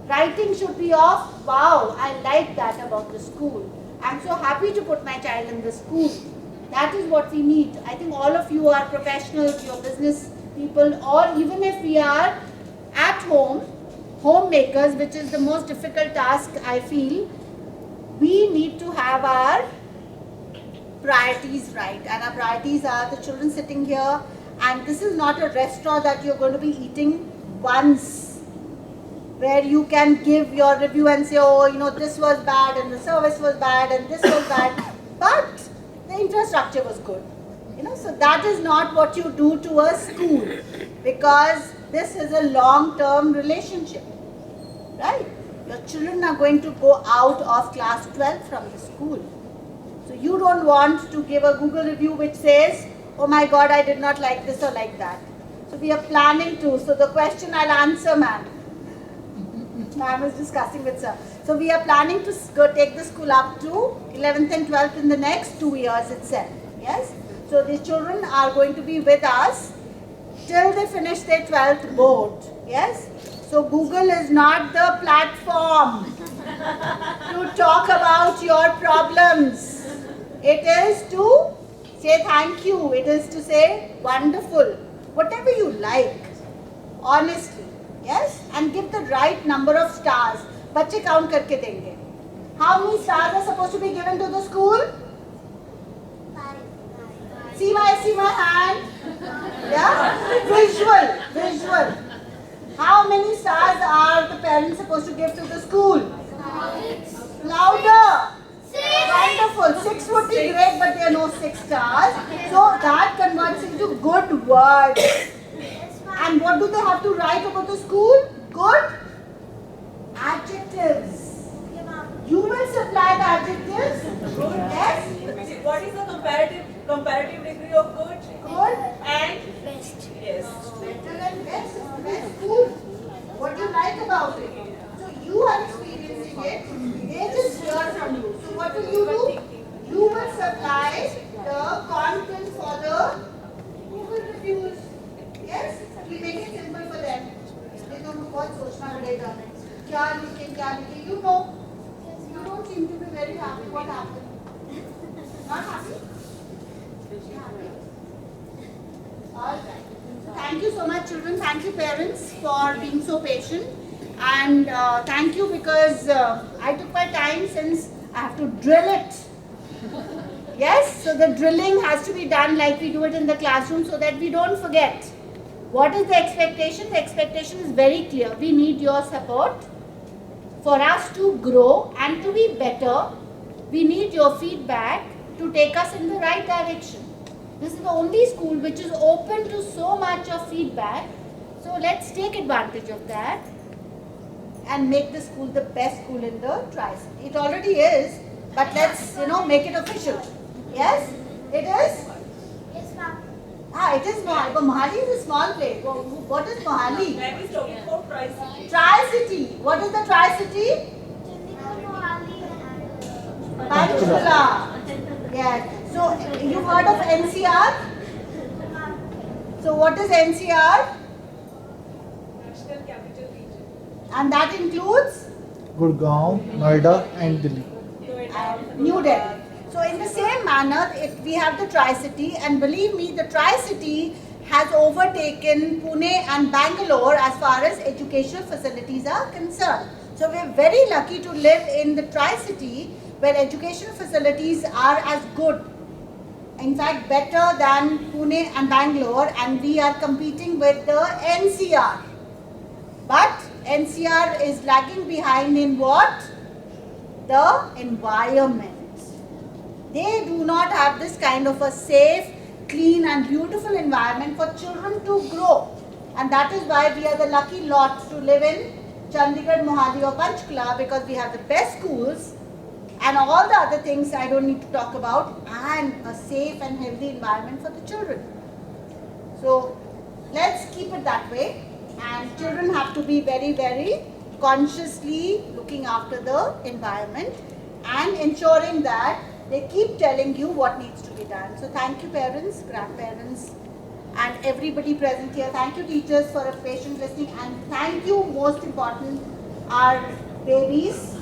Writing should be of, wow, I like that about the school. I'm so happy to put my child in the school. That is what we need. I think all of you are professionals, you're business people, or even if we are at home, homemakers, which is the most difficult task I feel, we need to have our priorities right. And our priorities are the children sitting here, and this is not a restaurant that you're going to be eating once, where you can give your review and say, oh, you know, this was bad and the service was bad and this was bad, but the infrastructure was good. You know, so that is not what you do to a school, because this is a long-term relationship, right? Your children are going to go out of class 12 from the school. So you don't want to give a Google review which says, oh my God, I did not like this or like that. So we are planning to. So the question I'll answer, ma'am. Ma'am is discussing with sir. So we are planning to go take the school up to 11th and 12th in the next 2 years itself. Yes. So the children are going to be with us till they finish their 12th board. Yes. So Google is not the platform to talk about your problems. It is to say thank you. It is to say wonderful. Whatever you like. Honestly. Yes. And give the right number of stars. बच्चे count करके देंगे. How many stars are supposed to be given to the school? See my hand. Yeah. Visual. How many stars are the parents supposed to give to the school? Louder. Wonderful. 6 would be great, but there are no 6 stars. So that converts into good words. And what do they have to write about the school? Good adjectives. You will supply the adjectives. Yes. What is the comparative degree of good? Good. And Best. yes. Better and best. Best good. What do you like about it? So you are experiencing it. They just hear from you. So what will you do? You will supply the content for the Google reviews. Yes? We make it simple for them. They don't know what सोचना पड़ेगा. क्या लिखे, you know. You don't seem to be very happy. What happened? Not happy? Happy? All right. So thank you so much, children. Thank you, parents, for being so patient. And thank you because I took my time since I have to drill it. Yes, so the drilling has to be done like we do it in the classroom so that we don't forget. What is the expectation? The expectation is very clear. We need your support. For us to grow and to be better, we need your feedback to take us in the right direction. This is the only school which is open to so much of feedback. So let's take advantage of that and make the school the best school in the Tri-City. It already is, but let's make it official. Yes, it is. Yes, ma'am. It is Mohali. But Mohali is a small place. What is Mohali? Ma'am is talking about Tri-City. Tri-City. What is the Tri-City? Chandigarh, Mohali, and Panchkula. Yes. So you've heard of NCR? So what is NCR? National Capital Region. And that includes Gurgaon, Noida and Delhi. New Delhi. So in the same manner, we have the Tri-City, and believe me, the Tri-City has overtaken Pune and Bangalore as far as educational facilities are concerned. So we are very lucky to live in the Tri-City where educational facilities are as good, in fact better than Pune and Bangalore, and we are competing with the NCR. But NCR is lagging behind in what? The environment. They do not have this kind of a safe, clean and beautiful environment for children to grow. And that is why we are the lucky lot to live in Chandigarh, Mohali or Panchkula, because we have the best schools and all the other things I don't need to talk about, and a safe and healthy environment for the children. So let's keep it that way, and children have to be very, very consciously looking after the environment and ensuring that they keep telling you what needs to be done. So thank you, parents, grandparents and everybody present here. Thank you teachers for a patient listening, and thank you, most important, our babies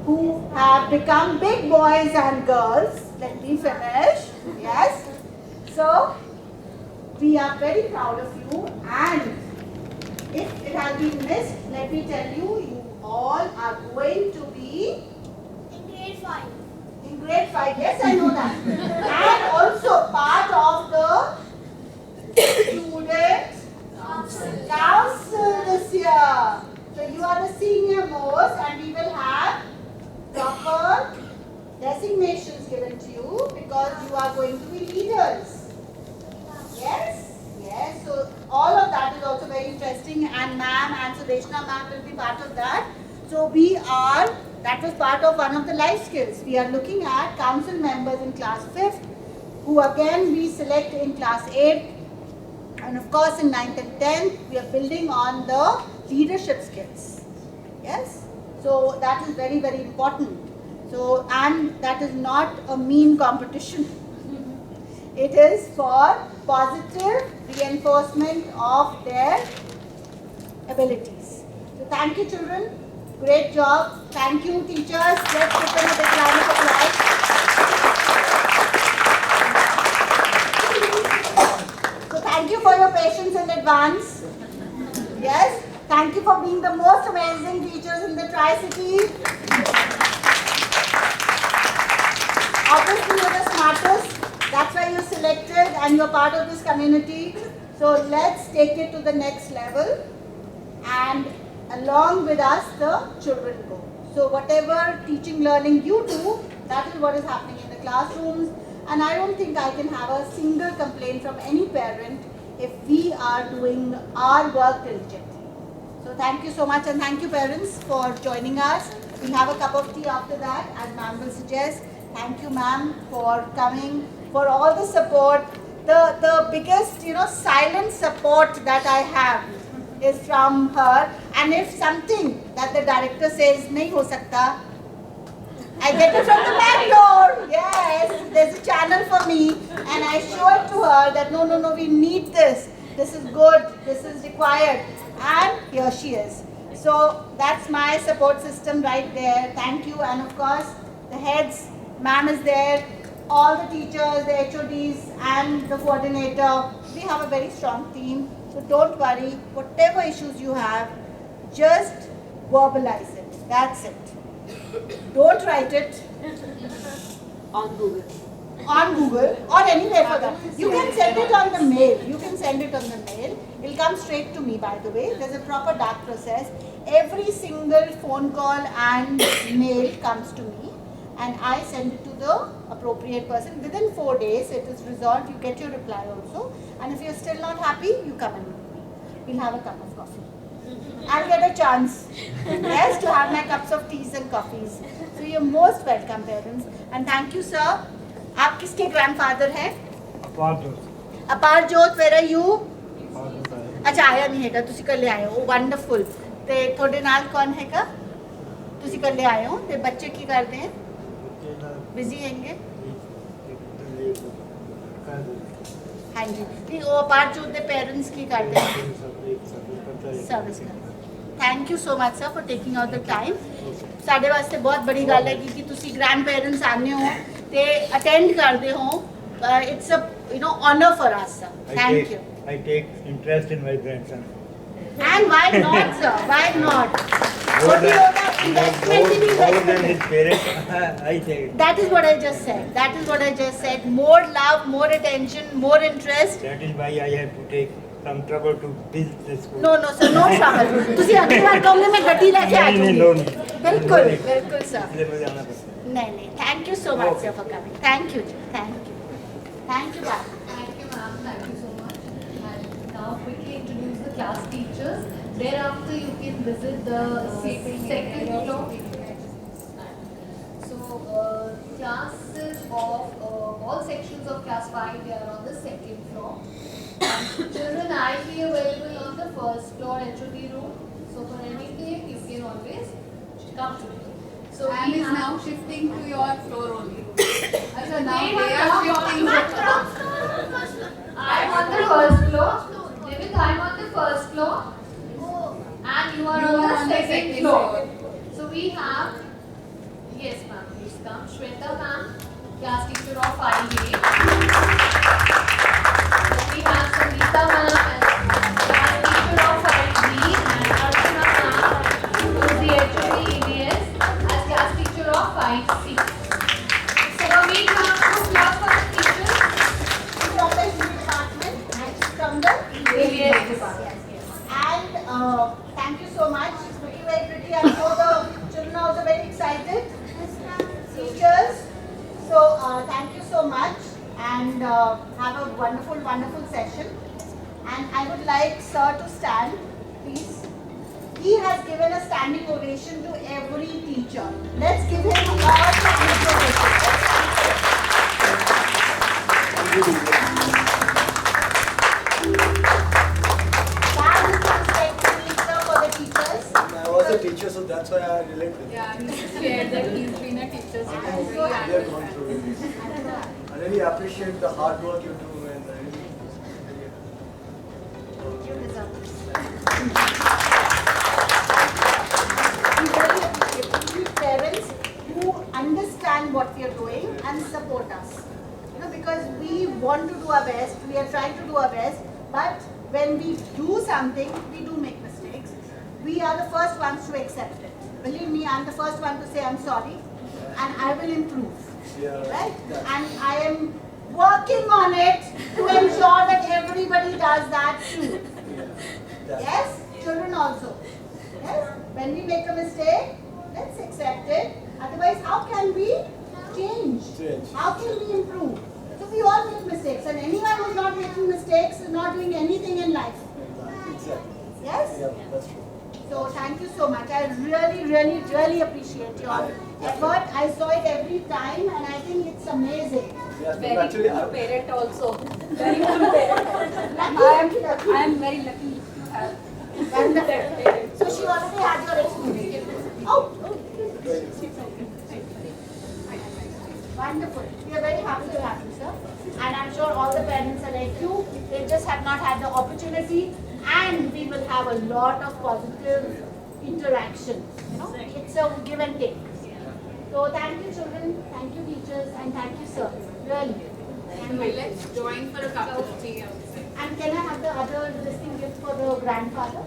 who have become big boys and girls. Let me finish. Yes. So, we are very proud of you, and if it has been missed, let me tell you, you all are going to be In grade 5. in grade 5. Yes, I know that. And also part of the student council this year. So you are the senior most, and we will have proper designations given to you because you are going to be leaders. Yes? Yes. So all of that is also very interesting, and ma'am and Sudeshna ma'am will be part of that. So that was part of one of the life skills. We are looking at council members in class 5th, who again we select in class 8th, and of course in 9th and 10th, we are building on the leadership skills. Yes? So that is very, very important. So, and that is not a mean competition. It is for positive reinforcement of their abilities. So thank you children. Great job. Thank you teachers. Let's give them a big round of applause. So thank you for your patience in advance. Yes. Thank you for being the most amazing teachers in the Tri-City. Obviously you're the smartest. That's why you're selected and you're part of this community. So let's take it to the next level, and along with us the children go. So whatever teaching learning you do, that is what is happening in the classrooms, and I don't think I can have a single complaint from any parent if we are doing our work diligently. So thank you so much, and thank you parents for joining us. We'll have a cup of tea after that, as ma'am will suggest. Thank you ma'am for coming, for all the support. The biggest, silent support that I have is from her. And if something that the director says nahi ho sakta, I get it from the back door. Yes, there's a channel for me, and I show it to her that no, we need this. This is good. This is required, and here she is. So that's my support system right there. Thank you, and of course the heads. Ma'am is there, all the teachers, the HODs and the coordinator. We have a very strong team. So don't worry, whatever issues you have, just verbalize it. That's it. Don't write it On Google. on Google or anywhere for that. You can send it on the mail. It'll come straight to me, by the way. There's a proper dark process. Every single phone call and mail comes to me, and I send it to the appropriate person. Within 4 days, it is resolved. You get your reply also. And if you're still not happy, you come and meet me. We'll have a cup of coffee. I'll get a chance, yes, to have my cups of teas and coffees. So you're most welcome, parents. And thank you, sir. आप किसके grandfather हैं? Aparjot, where are you? अच्छा आया नहीं हैगा, तुसी कर ले आए हो, wonderful. ते थोड़े नाल कौन हैगा? तुसी कर ले आए हो, ते बच्चे की करते हैं? Busy हैंगे? हाँ जी, नहीं वो Aparjot दे parents की करते हैं? Service करते हैं. Thank you so much sir for taking out the time. ਸਾਡੇ ਵਾਸਤੇ ਬਹੁਤ ਬੜੀ ਗੱਲ ਹੈ ਕਿ ਤੁਸੀਂ grandparents ਆਨੇ ਹੋ ਤੇ attend ਕਰਦੇ ਹੋ. It's a honor for us sir. Thank you. I take interest in my grandson. And why not sir? Why not? More than his parents, I take it. That is what I just said. More love, more attention, more interest. That is why I have to take some trouble to visit the school. No sir, no trouble. ਤੁਸੀਂ ਅਗਲੀ ਵਾਰ ਕਹੋਗੇ ਮੈਂ ਗੱਡੀ ਲੈ ਕੇ ਆ ਜਾਊਂਗੀ. No. ਬਿਲਕੁਲ sir. इसलिए मुझे आना पड़ता है. नहीं. Thank you so much sir for coming. Thank you. Thank you. Thank you, ma'am. Thank you so much. And now quickly introduce the class teachers. Thereafter, you can visit the second floor. So, classes of all sections of class 5, they are on the second floor. Children are actually available on the first floor HOD room. So, for anything, you can always come to me. So, And we is have now shifting to your floor only. Achha, now They are shifting. I'm on the first floor. 5A. We have Sangeeta ma'am as teacher of 5B and Archana ma'am, who is the HOD EBS, as class teacher of 5C. So we have two class first teachers From the English department and from the EBS department. And thank you so much. It's looking very pretty. I'm sure the children are also very excited. Teachers, so thank you so much and have a wonderful, wonderful session. And I would like Sir to stand, please. He has given a standing ovation to every teacher. Let's give him a lot of for the teachers. I was a teacher, so that's why I relate with Yeah, he's shared that he's been a teacher. So We have gone through it. I really appreciate the hard work you do and I really You deserve this. We really appreciate it. We parents who understand what we are doing and support us. You know, because we want to do our best, we are trying to do our best, but when we do something, we do make mistakes. We are the first ones to accept it. Believe me, I'm the first one to say I'm sorry and I will improve. Yeah. Right? And I am working on it to ensure that everybody does that too. Yes? Children also. Yes? When we make a mistake, let's accept it. Otherwise, how can we change? How can we improve? So we all make mistakes and anyone who's not making mistakes is not doing anything in life. Exactly. Yes? Yeah, that's true. So thank you so much. I really, really, really appreciate your effort. I saw it every time and I think it's amazing. Yeah, Very actually, good parent also. Very good parent. Lucky. I am very lucky to have Wonderful. So she already had your experience. Oh. Wonderful. We are very happy to have you, sir. And I'm sure all the parents are like you. They just have not had the opportunity. And we will have a lot of positive interaction. You know, it's a give and take. So thank you, children. Thank you, teachers, and thank you, sir. Really. And Let's join for a cup of tea outside. And can I have the other listing gift for the grandfather?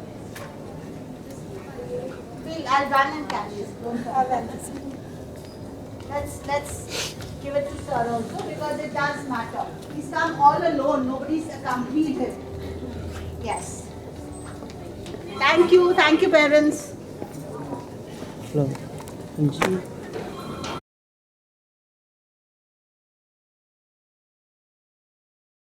I'll run and catch it. Don't worry. Let's give it to sir also because it does matter. He's come all alone. Nobody's accompanied him. Yes. Thank you, parents. Hello.